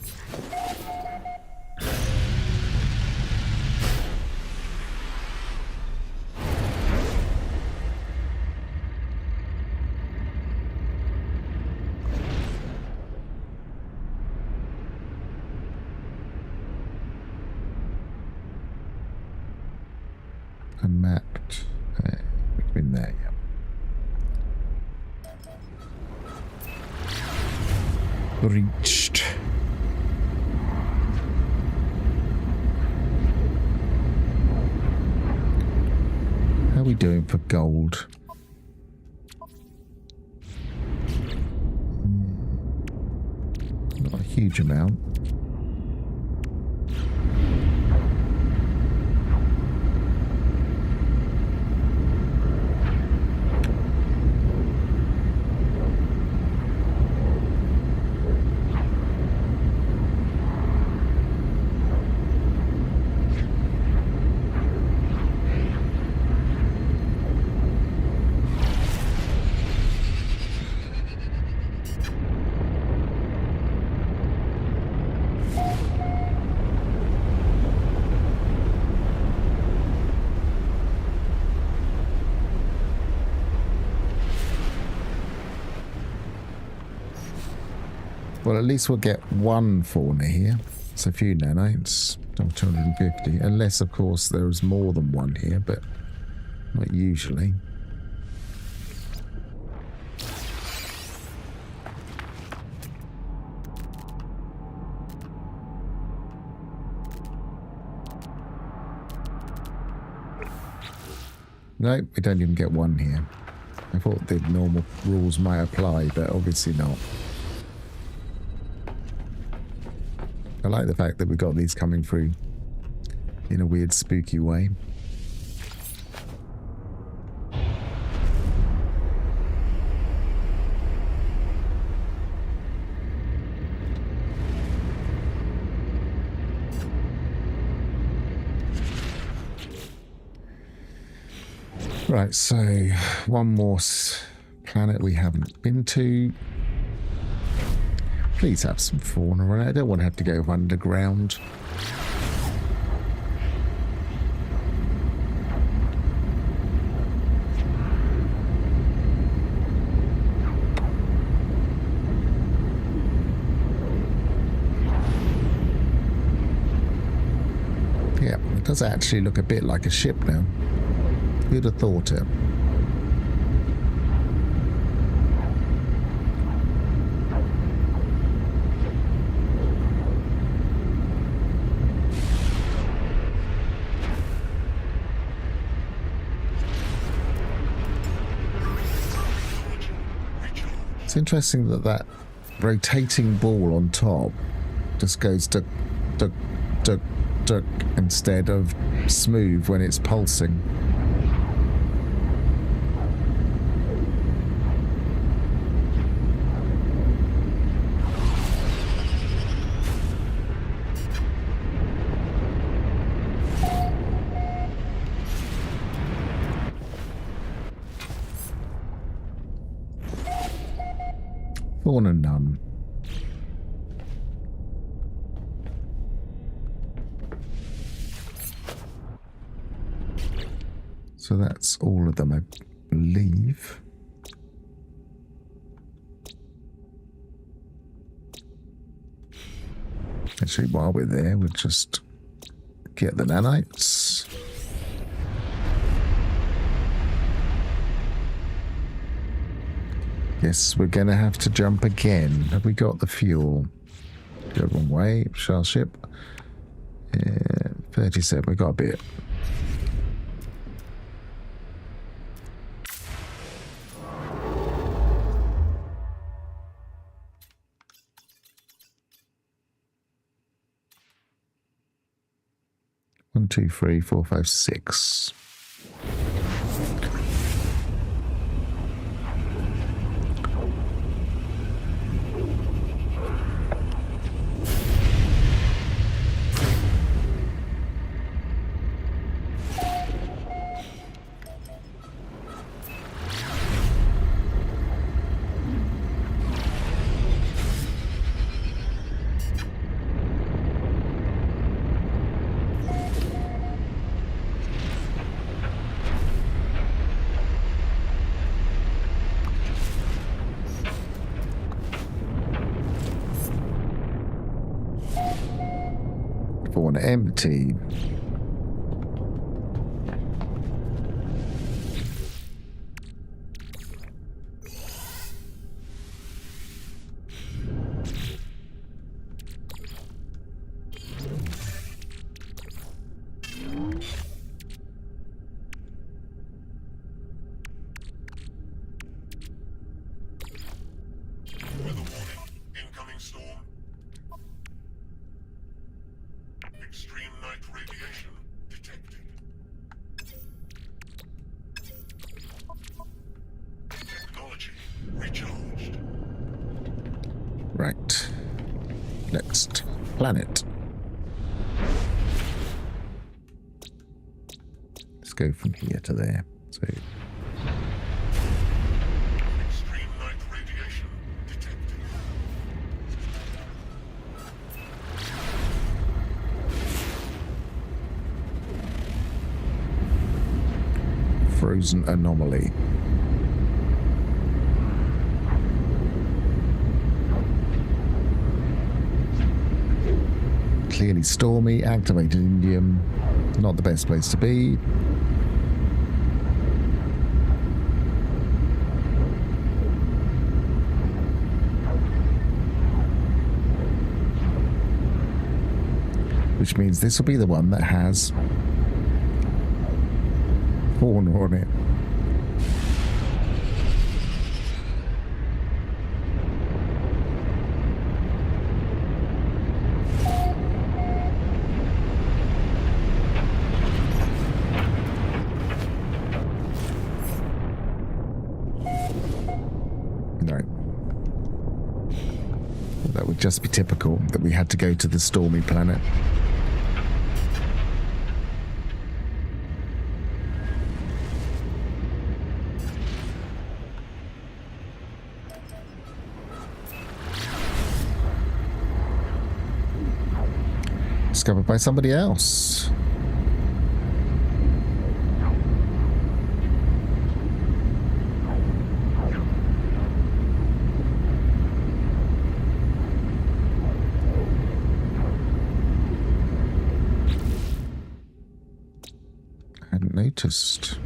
Unmapped. We've been there, yeah. Reached. How are we doing for gold? Not a huge amount. Well, at least we'll get one fauna here. It's a few nanites. 250. Unless, of course, there is more than one here, but not usually. No, we don't even get one here. I thought the normal rules might apply, but obviously not. I like the fact that we got these coming through in a weird, spooky way. Right, so one more planet we haven't been to. Please have some fauna on it. I don't want to have to go underground. Yeah, it does actually look a bit like a ship now. Who'd have thought it? It's interesting that that rotating ball on top just goes duck, duck, duck, duck instead of smooth when it's pulsing. Fauna none. So that's all of them, I believe. Actually, while we're there, we'll just get the nanites. Guess we're going to have to jump again. Have we got the fuel? Go wrong way. Shell ship. 37. We got a bit. One, two, three, four, five, six. empty. Right. Next planet. Let's go from here to there. So extreme night radiation detected. frozen anomaly. Clearly stormy, activated indium. Not the best place to be. Which means this will be the one that has fauna on it. No. That would just be typical that we had to go to the stormy planet. Discovered by somebody else. Hadn't noticed.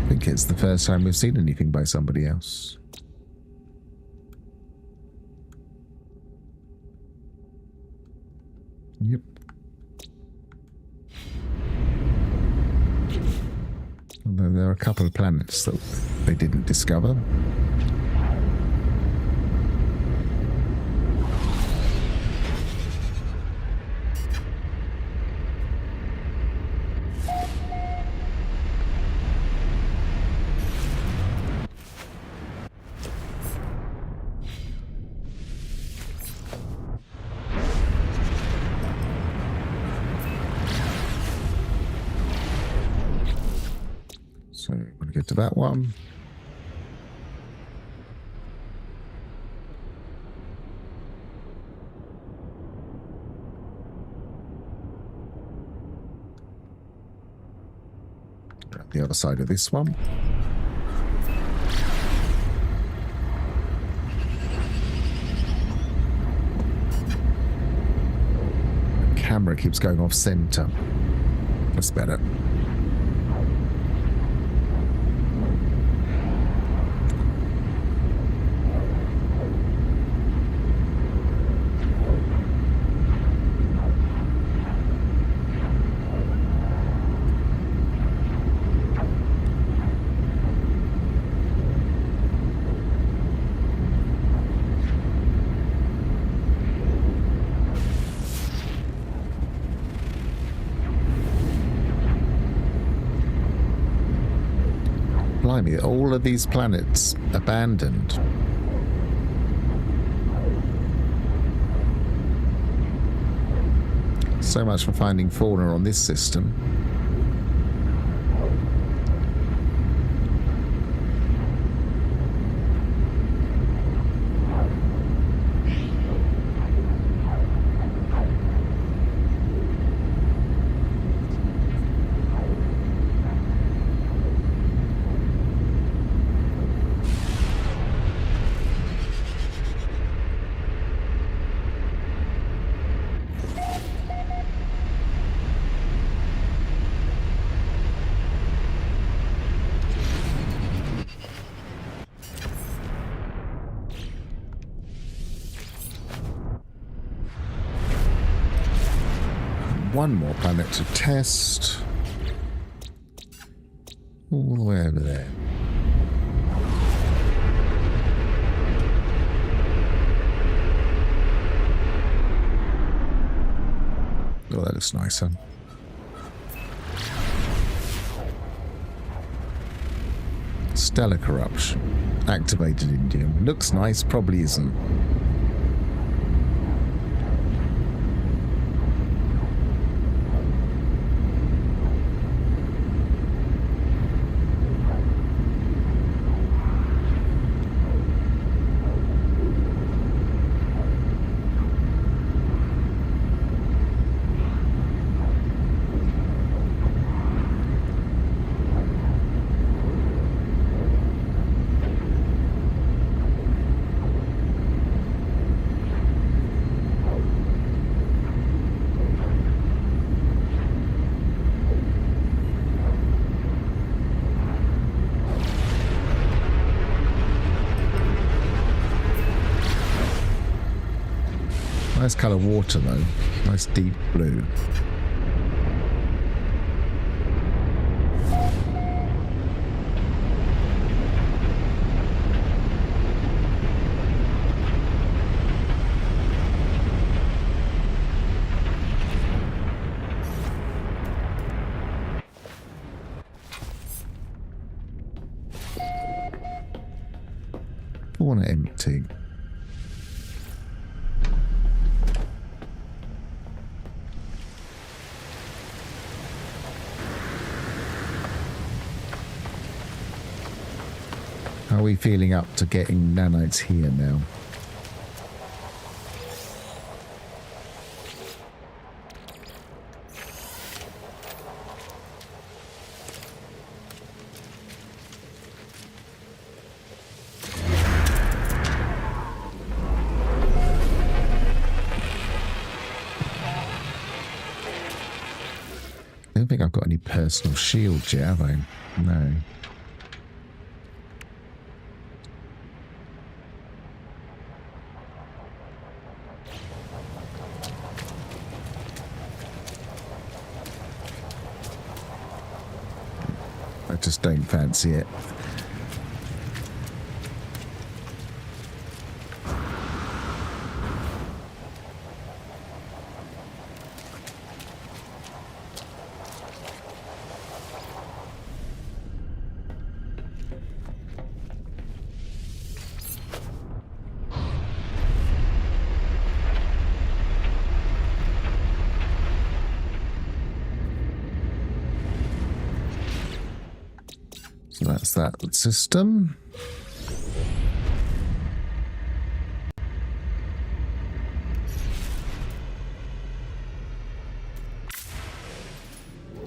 I think it's the first time we've seen anything by somebody else. Yep. Although there are a couple of planets that they didn't discover. So I'm going to get to that one. Around the other side of this one. The camera keeps going off center. That's better. Blimey, all of these planets abandoned. So much for finding fauna on this system. one more planet to test. All the way over there. Oh, that looks nicer. Stellar corruption. Activated indium. Looks nice, probably isn't. Nice colour water though. Nice deep blue. Fauna empty. How are we feeling up to getting nanites here now? I don't think I've got any personal shields yet, have I? No. I just don't fancy it. So that's that system.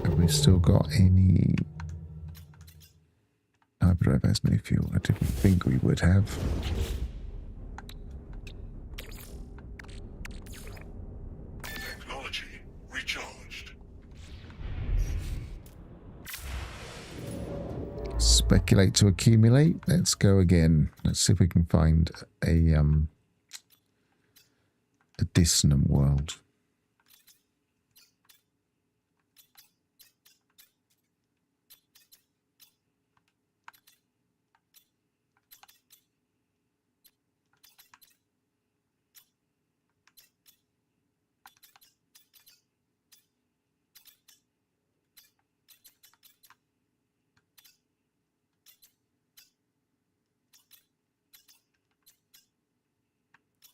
Have we still got any hyperdrive has no fuel? I didn't think we would have. Technology recharged. Speculate to accumulate. Let's go again. Let's see if we can find a dissonant world.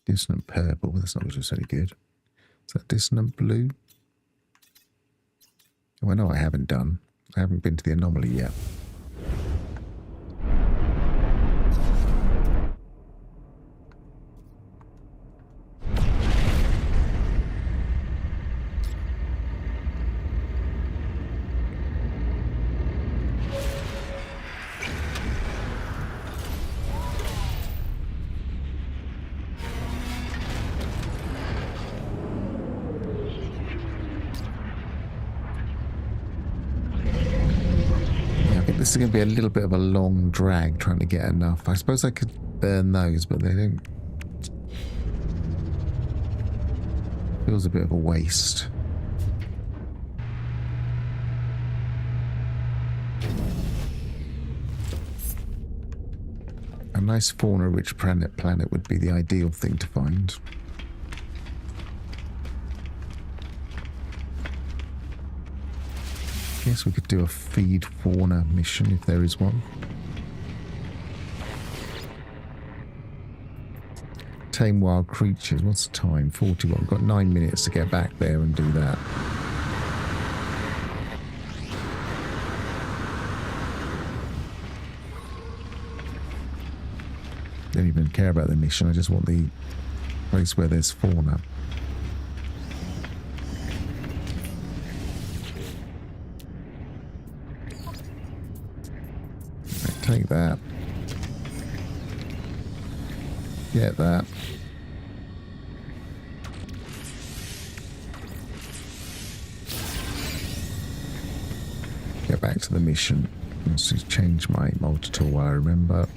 Dissonant purple. That's not necessarily good. Is that dissonant blue? Oh, I know I haven't done. I haven't been to the anomaly yet. This is going to be a little bit of a long drag trying to get enough. I suppose I could burn those, but they don't. Feels a bit of a waste. nice fauna-rich planet would be the ideal thing to find. Guess we could do a feed fauna mission if there is one. Tame wild creatures. What's the time? 41. We've got 9 minutes to get back there and do that. Don't even care about the mission. I just want the place where there's fauna. Right, take that. Get that. Get back to the mission. Let's just change my multi-tool while I remember.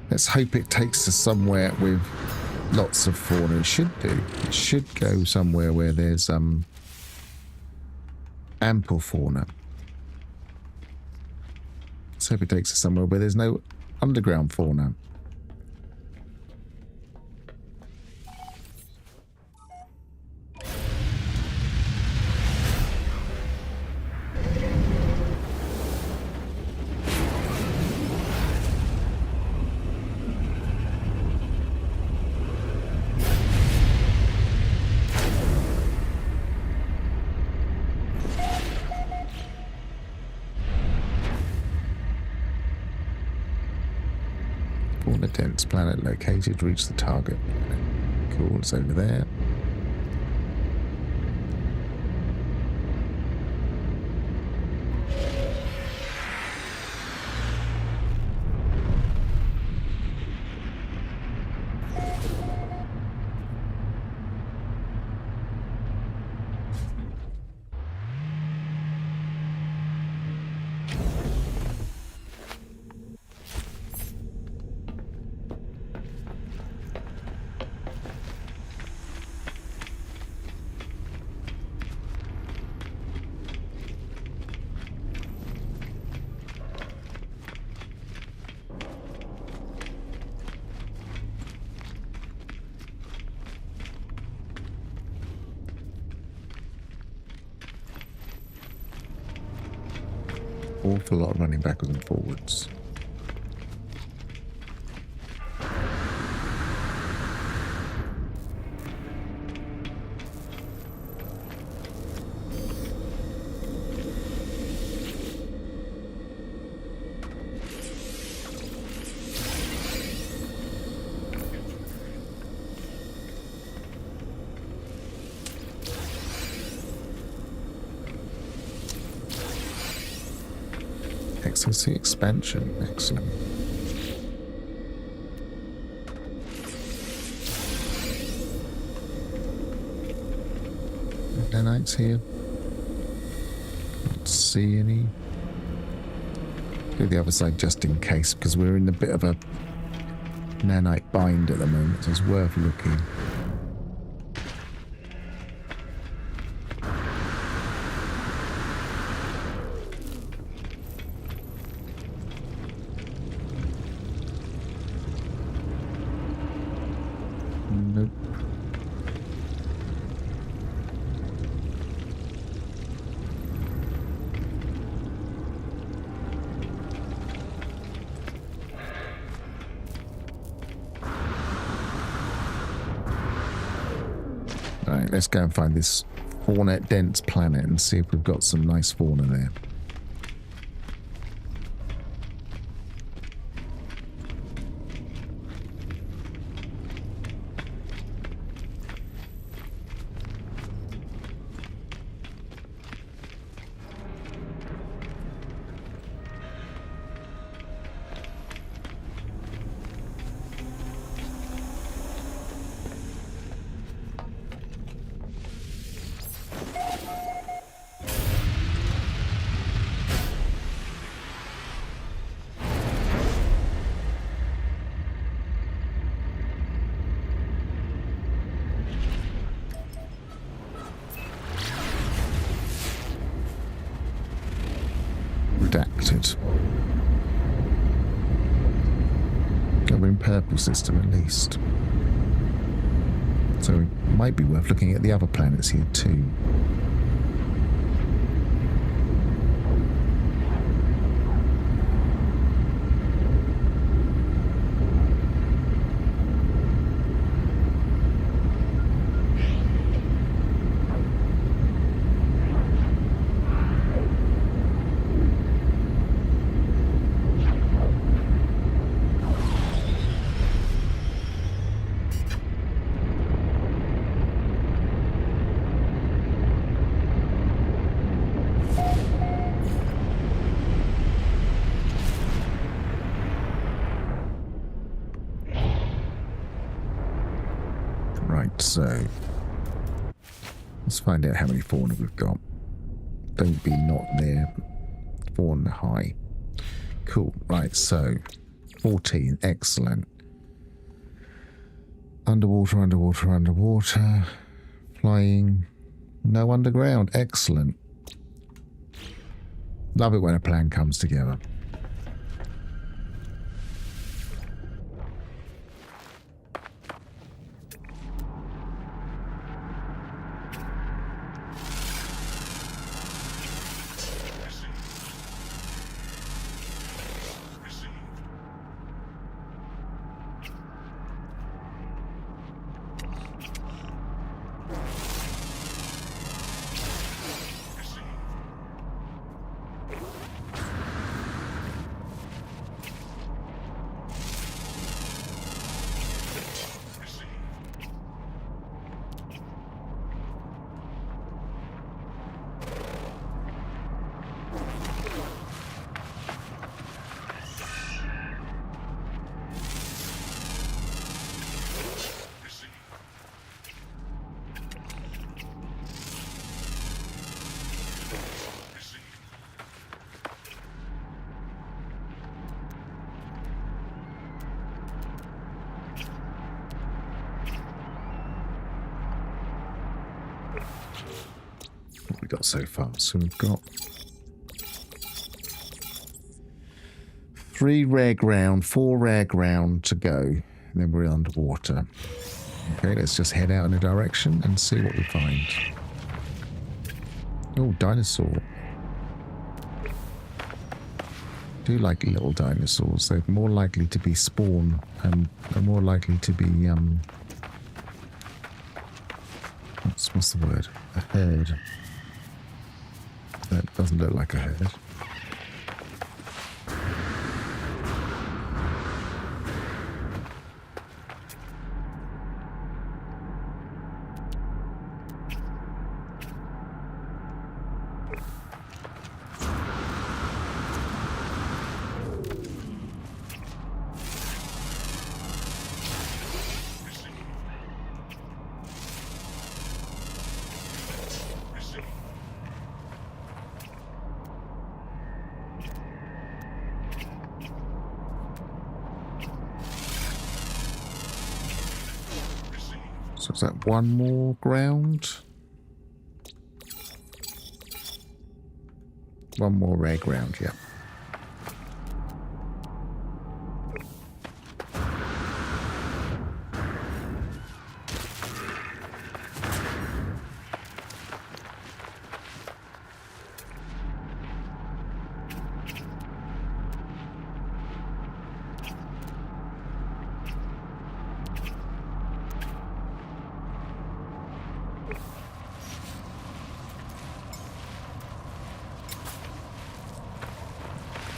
Let's hope it takes us somewhere with lots of fauna. It should do. It should go somewhere where there's ample fauna. Let's hope it takes us somewhere where there's no underground fauna. Fauna dense planet located. Reach the target. Cool, it's over there. Awful lot of running backwards and forwards. Excellency expansion, excellent. Nanites here. Don't see any. Go the other side just in case, because we're in a bit of a nanite bind at the moment, so it's worth looking. Nope. Alright, let's go and find this fauna dense planet and see if we've got some nice fauna there. purple system at least. So it might be worth looking at the other planets here too. Right, so let's find out how many fauna we've got. Don't be not there. Fauna high. Cool. Right, so 14. Excellent. Underwater, underwater, underwater. Flying. No underground. Excellent. Love it when a plan comes together. What have we got so far? So we've got 3 rare ground, 4 rare ground to go, and then we're underwater. Okay, let's just head out in a direction and see what we find. Oh, dinosaur. Do like little dinosaurs. They're more likely to be spawn and they're more likely to be what's the word? A herd. That doesn't look like a herd. So is that 1 more ground? 1 more rare ground, yeah.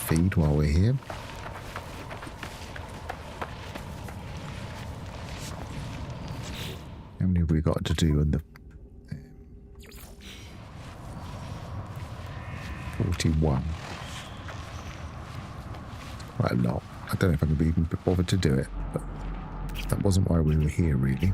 Feed while we're here. How many have we got to do in the 41? Quite a lot. I don't know if I can be even bothered to do it, but that wasn't why we were here, really.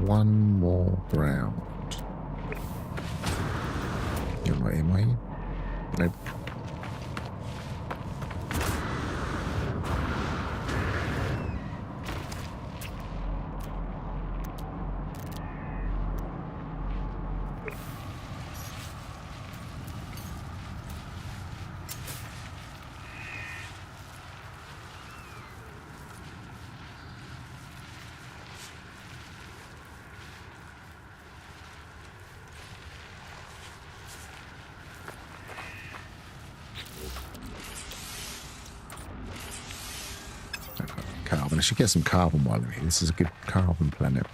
one more ground. You're not in, are you? Nope. Carbon. I should get some carbon while I'm here. This is a good carbon planet.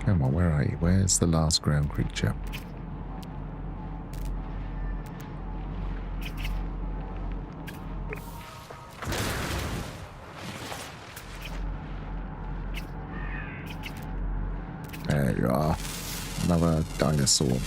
Come on, where are you? Where's the last ground creature? There you are. Another dinosaur.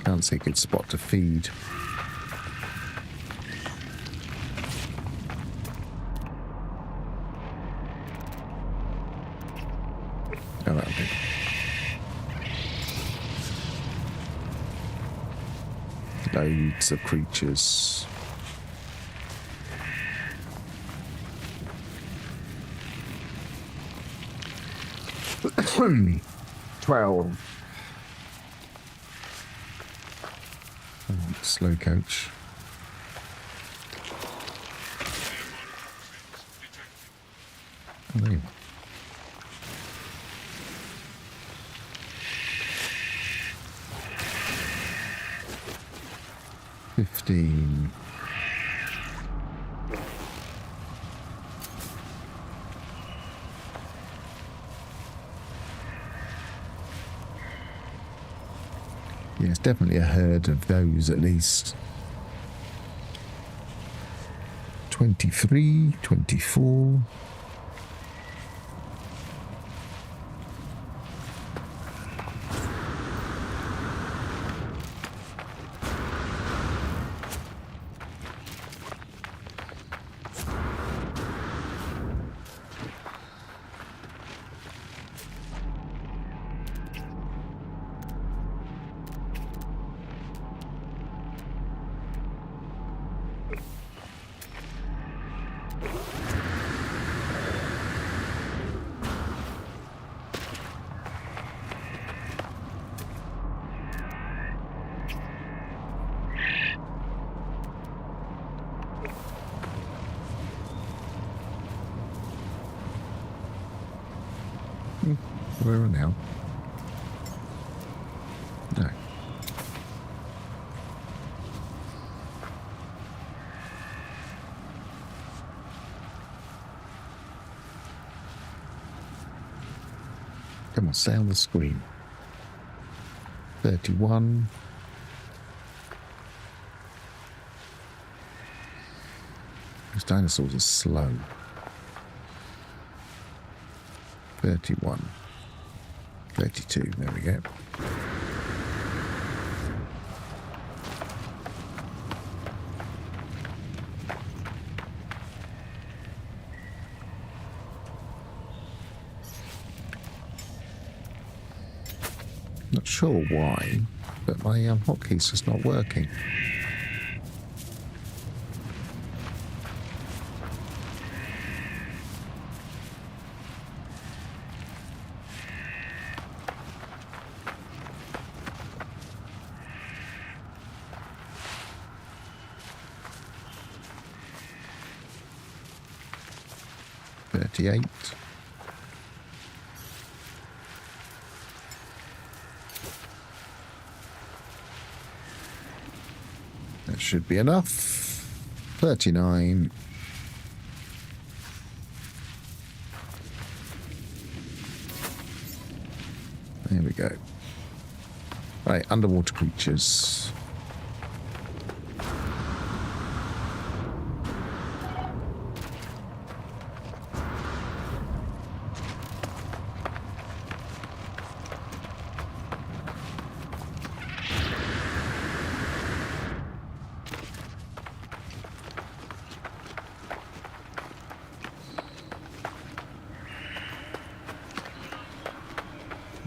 Can't see a good spot to feed. Oh, that'll do. Loads of creatures. Hmm. 12. Slow coach. Oh, there you are. 15. Yeah, it's definitely a herd of those at least. 23, 24. Where are we now? No. Come on, stay on the screen. 31. Those dinosaurs are slow. 31. 32, there we go. Not sure why, but my hotkeys just not working. $38. That should be enough. 39. There we go. Right, underwater creatures.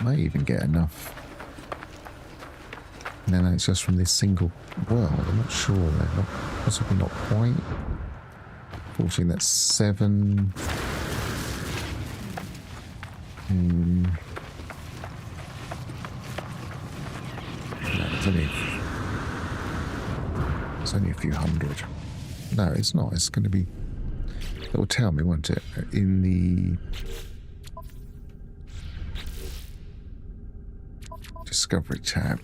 Might even get enough. No, it's just from this single world. I'm not sure. Not, possibly not quite. 14, that's 7. No, it's only a few hundred. No, it's not. It's going to be... It will tell me, won't it? In the... Discovery tab.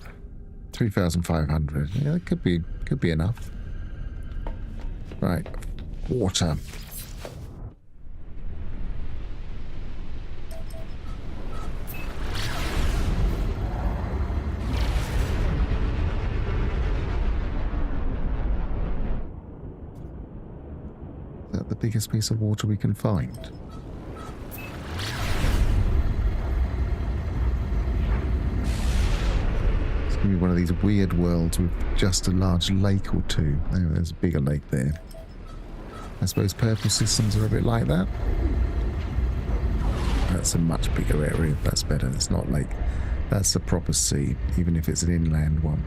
3,500. Yeah, that could be enough. Right. Water. Is that the biggest piece of water we can find? Be one of these weird worlds with just a large lake or two. Oh, there's a bigger lake there. I suppose purple systems are a bit like that. That's a much bigger area. That's better. It's not like... That's the proper sea, even if it's an inland one.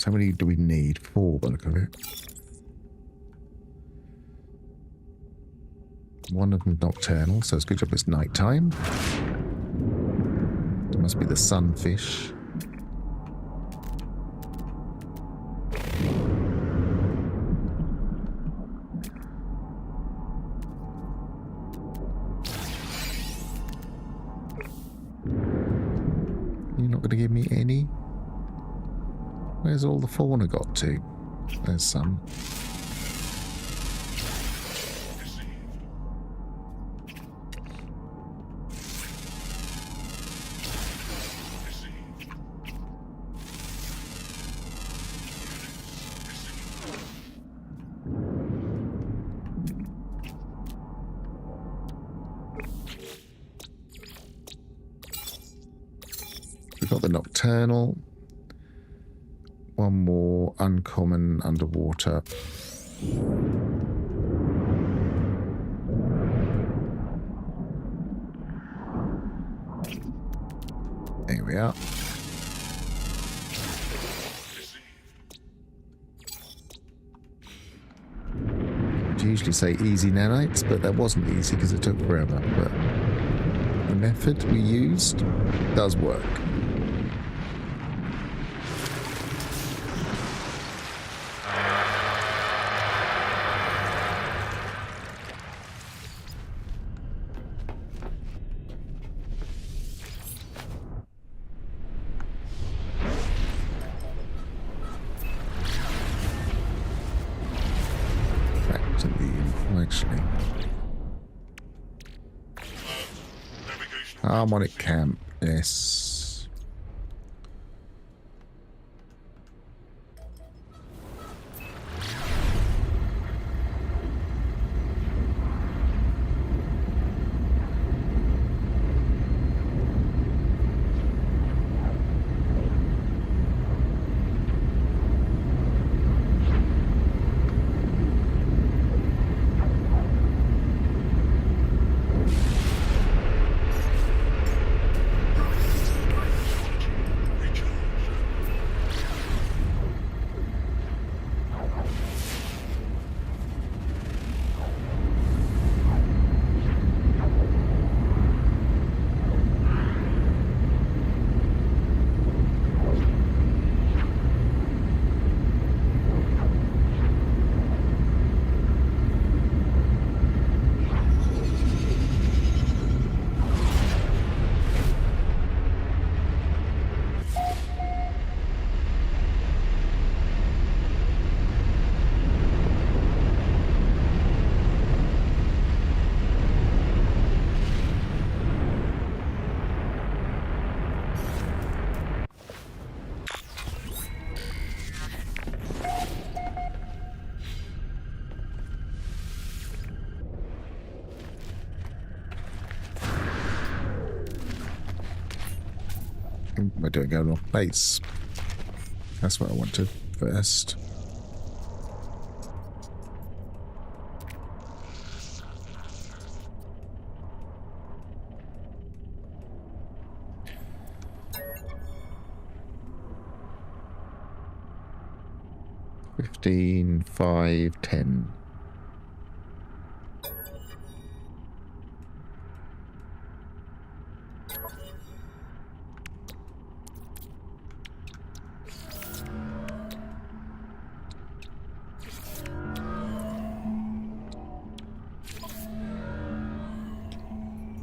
How many do we need? 4 by the look of it. One of them nocturnal, so it's good job it's nighttime. It must be the sunfish. You're not going to give me any? Where's all the fauna got to? There's some. We've got the nocturnal. One more uncommon underwater. There we are. I'd usually say easy nanites, but that wasn't easy because it took forever. But the method we used does work. Actually, Harmonic camp. Yes. We're doing going off base. That's what I wanted first. $15, $5, $10.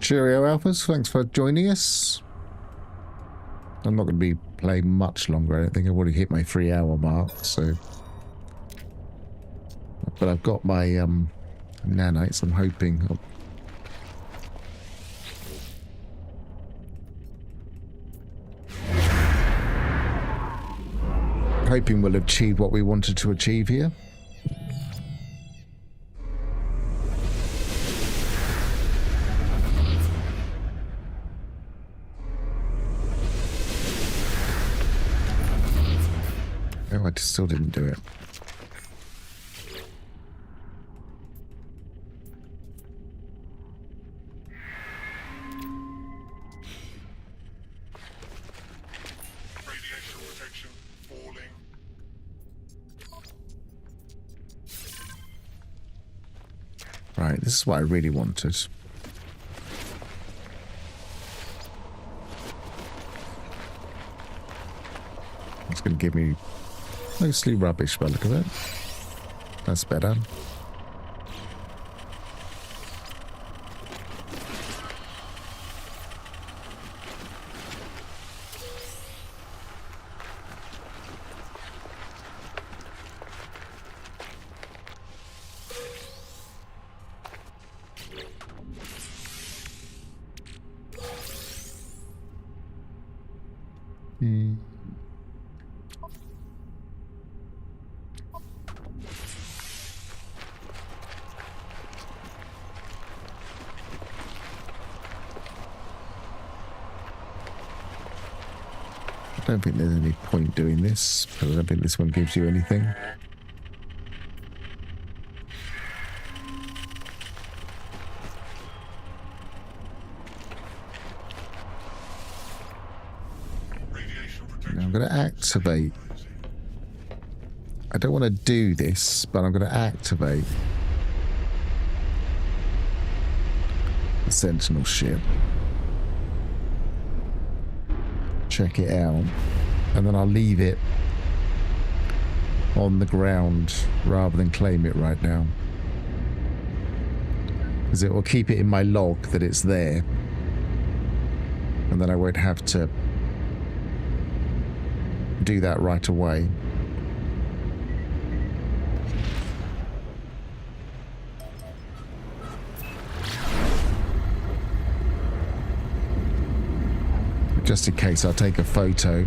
Cheerio, Alphas. Thanks for joining us. I'm not going to be playing much longer. I don't think I've already hit my 3-hour mark, so... But I've got my nanites, I'm hoping. Hoping we'll achieve what we wanted to achieve here. Oh, I still didn't do it. Radiation protection falling. Right, this is what I really wanted. It's going to give me mostly rubbish by the look of it. That's better. I don't think there's any point doing this, but I don't think this one gives you anything. Now I'm going to activate. I don't want to do this, but I'm going to activate the Sentinel ship. Check it out, and then I'll leave it on the ground rather than claim it right now, because it will keep it in my log that it's there, and then I won't have to do that right away. Just in case, I'll take a photo.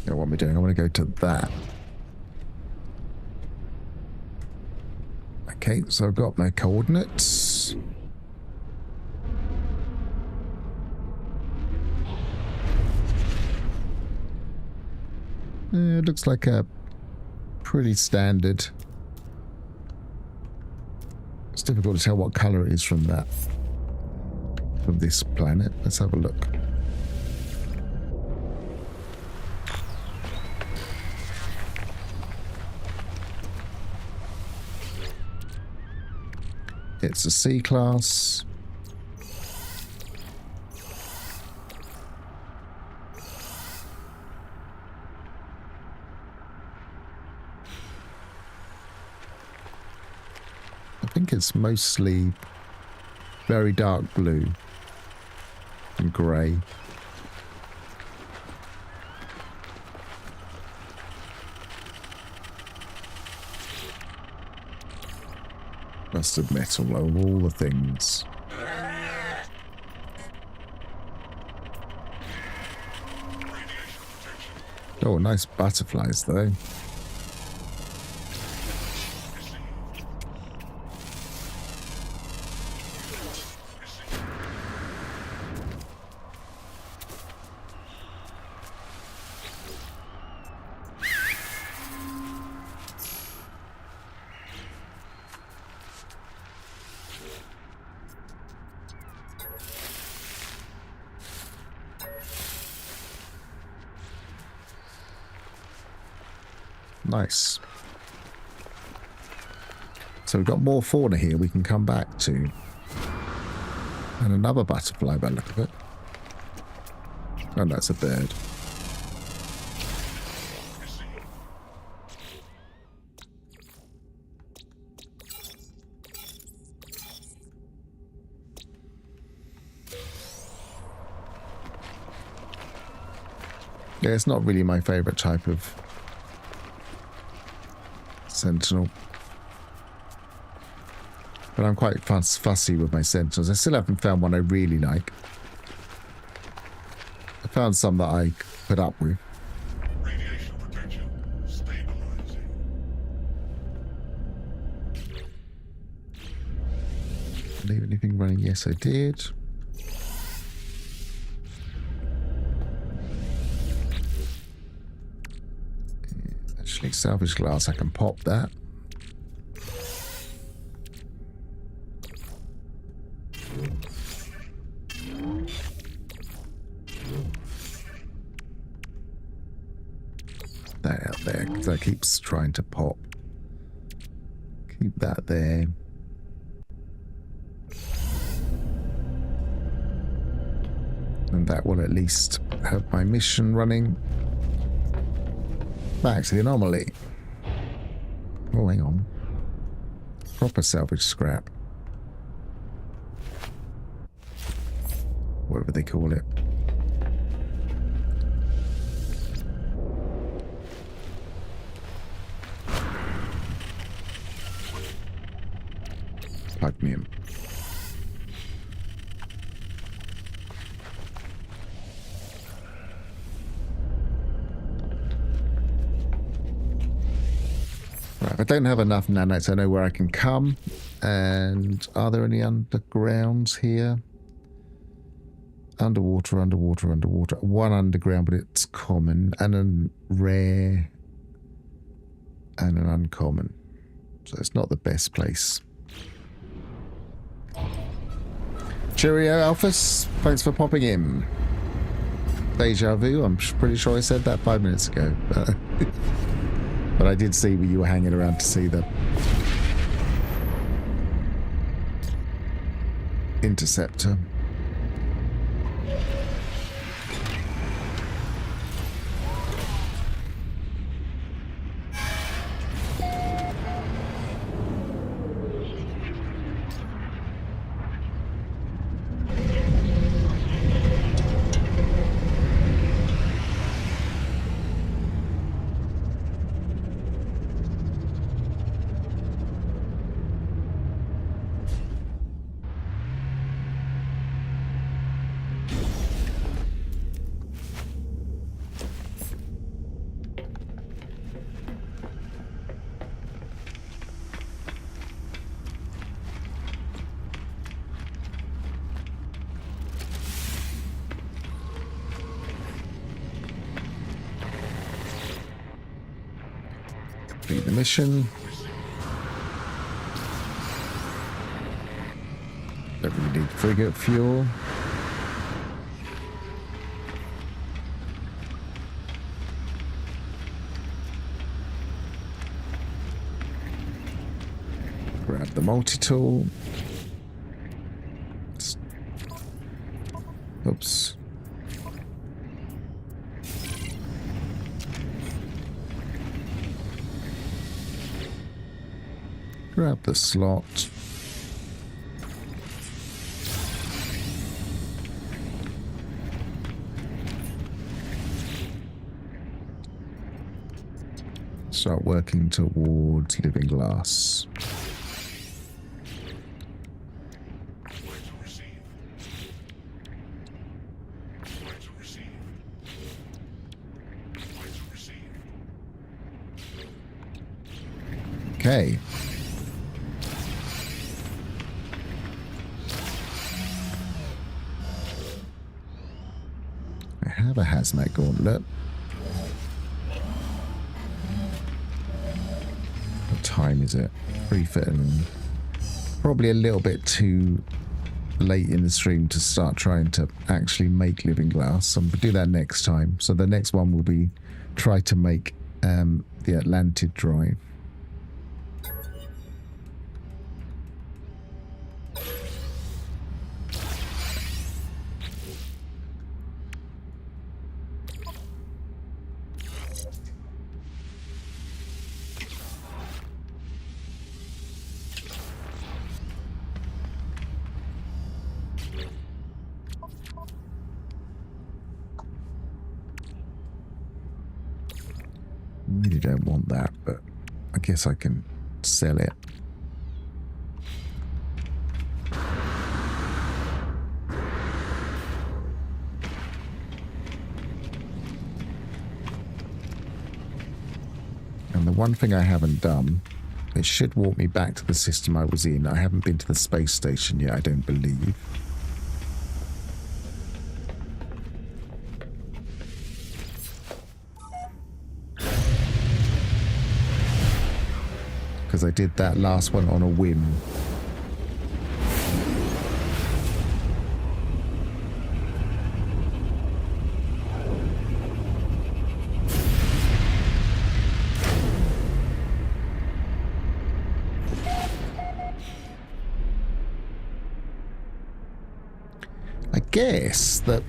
What am I doing? I want to go to that. Okay, so I've got my coordinates. It looks like a pretty standard. It's difficult to tell what color it is from that. From this planet. Let's have a look. It's a C class. I think it's mostly very dark blue and grey. Busted metal of all the things. Oh, nice butterflies though. Nice. So we've got more fauna here we can come back to. And another butterfly by the look of it. Oh, that's a bird. Yeah, it's not really my favourite type of sentinel. But I'm quite fussy with my sentinels. I still haven't found one I really like. I found some that I put up with. Radiation protection stabilizing. Leave anything running? Yes, I did. Actually, salvage glass, I can pop that. That out there, because that keeps trying to pop. Keep that there. And that will at least have my mission running. Back to the anomaly. Oh, hang on. Proper salvage scrap. Whatever they call it. Cadmium. Right, I don't have enough nanites. I know where I can come. And are there any undergrounds here? Underwater, underwater, underwater. One underground, but it's common. And a rare. And an uncommon. So it's not the best place. Cheerio, Alphys. Thanks for popping in. Deja vu. I'm pretty sure I said that 5 minutes ago. But I did see you were hanging around to see the interceptor. Complete the mission. Don't really need frigate fuel. Grab the multi-tool. Oops. Grab the slot. Start working towards living glass. Okay. I have a hazmat gauntlet. What time is it? 3:30. Probably a little bit too late in the stream to start trying to actually make living glass. So I'm going to do that next time. So the next one will be try to make the Atlantid drive. Really don't want that, but I guess I can sell it. And the one thing I haven't done, it should walk me back to the system I was in. I haven't been to the space station yet, I don't believe. Because I did that last one on a whim. I guess that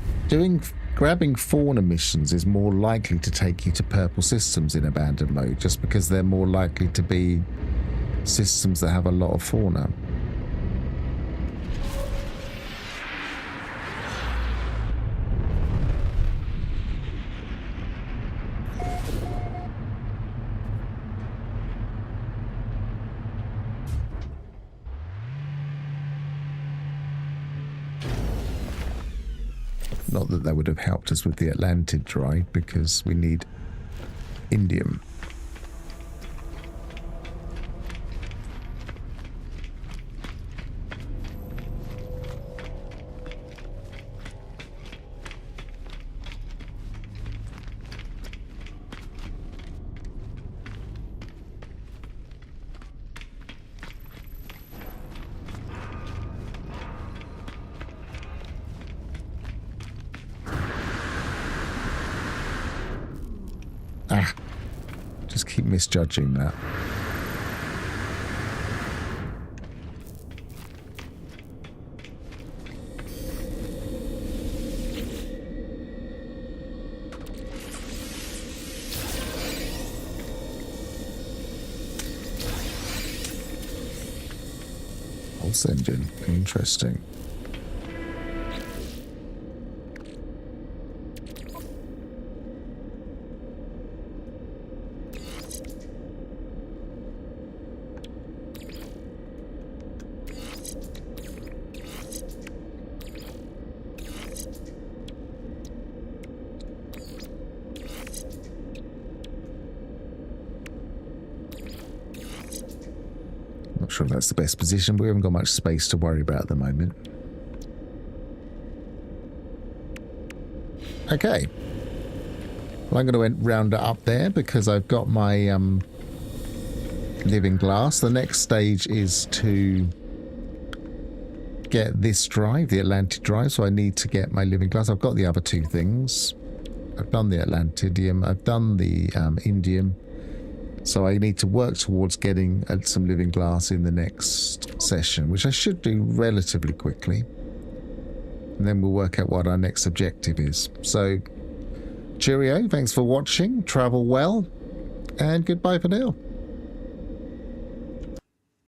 grabbing fauna missions is more likely to take you to purple systems in abandoned mode, just because they're more likely to be systems that have a lot of fauna. Not that would have helped us with the Atlantid drive, because we need indium. Ah, just keep misjudging that. Pulse engine, interesting. Not sure if that's the best position. We haven't got much space to worry about at the moment. Okay. Well, I'm going to round it up there because I've got my living glass. The next stage is to get this drive, the Atlantic drive, so I need to get my living glass. I've got the other two things. I've done the Atlantidium, I've done the indium, so I need to work towards getting some living glass in the next session, which I should do relatively quickly, and then we'll work out what our next objective is. So cheerio, thanks for watching, travel well, and goodbye for now.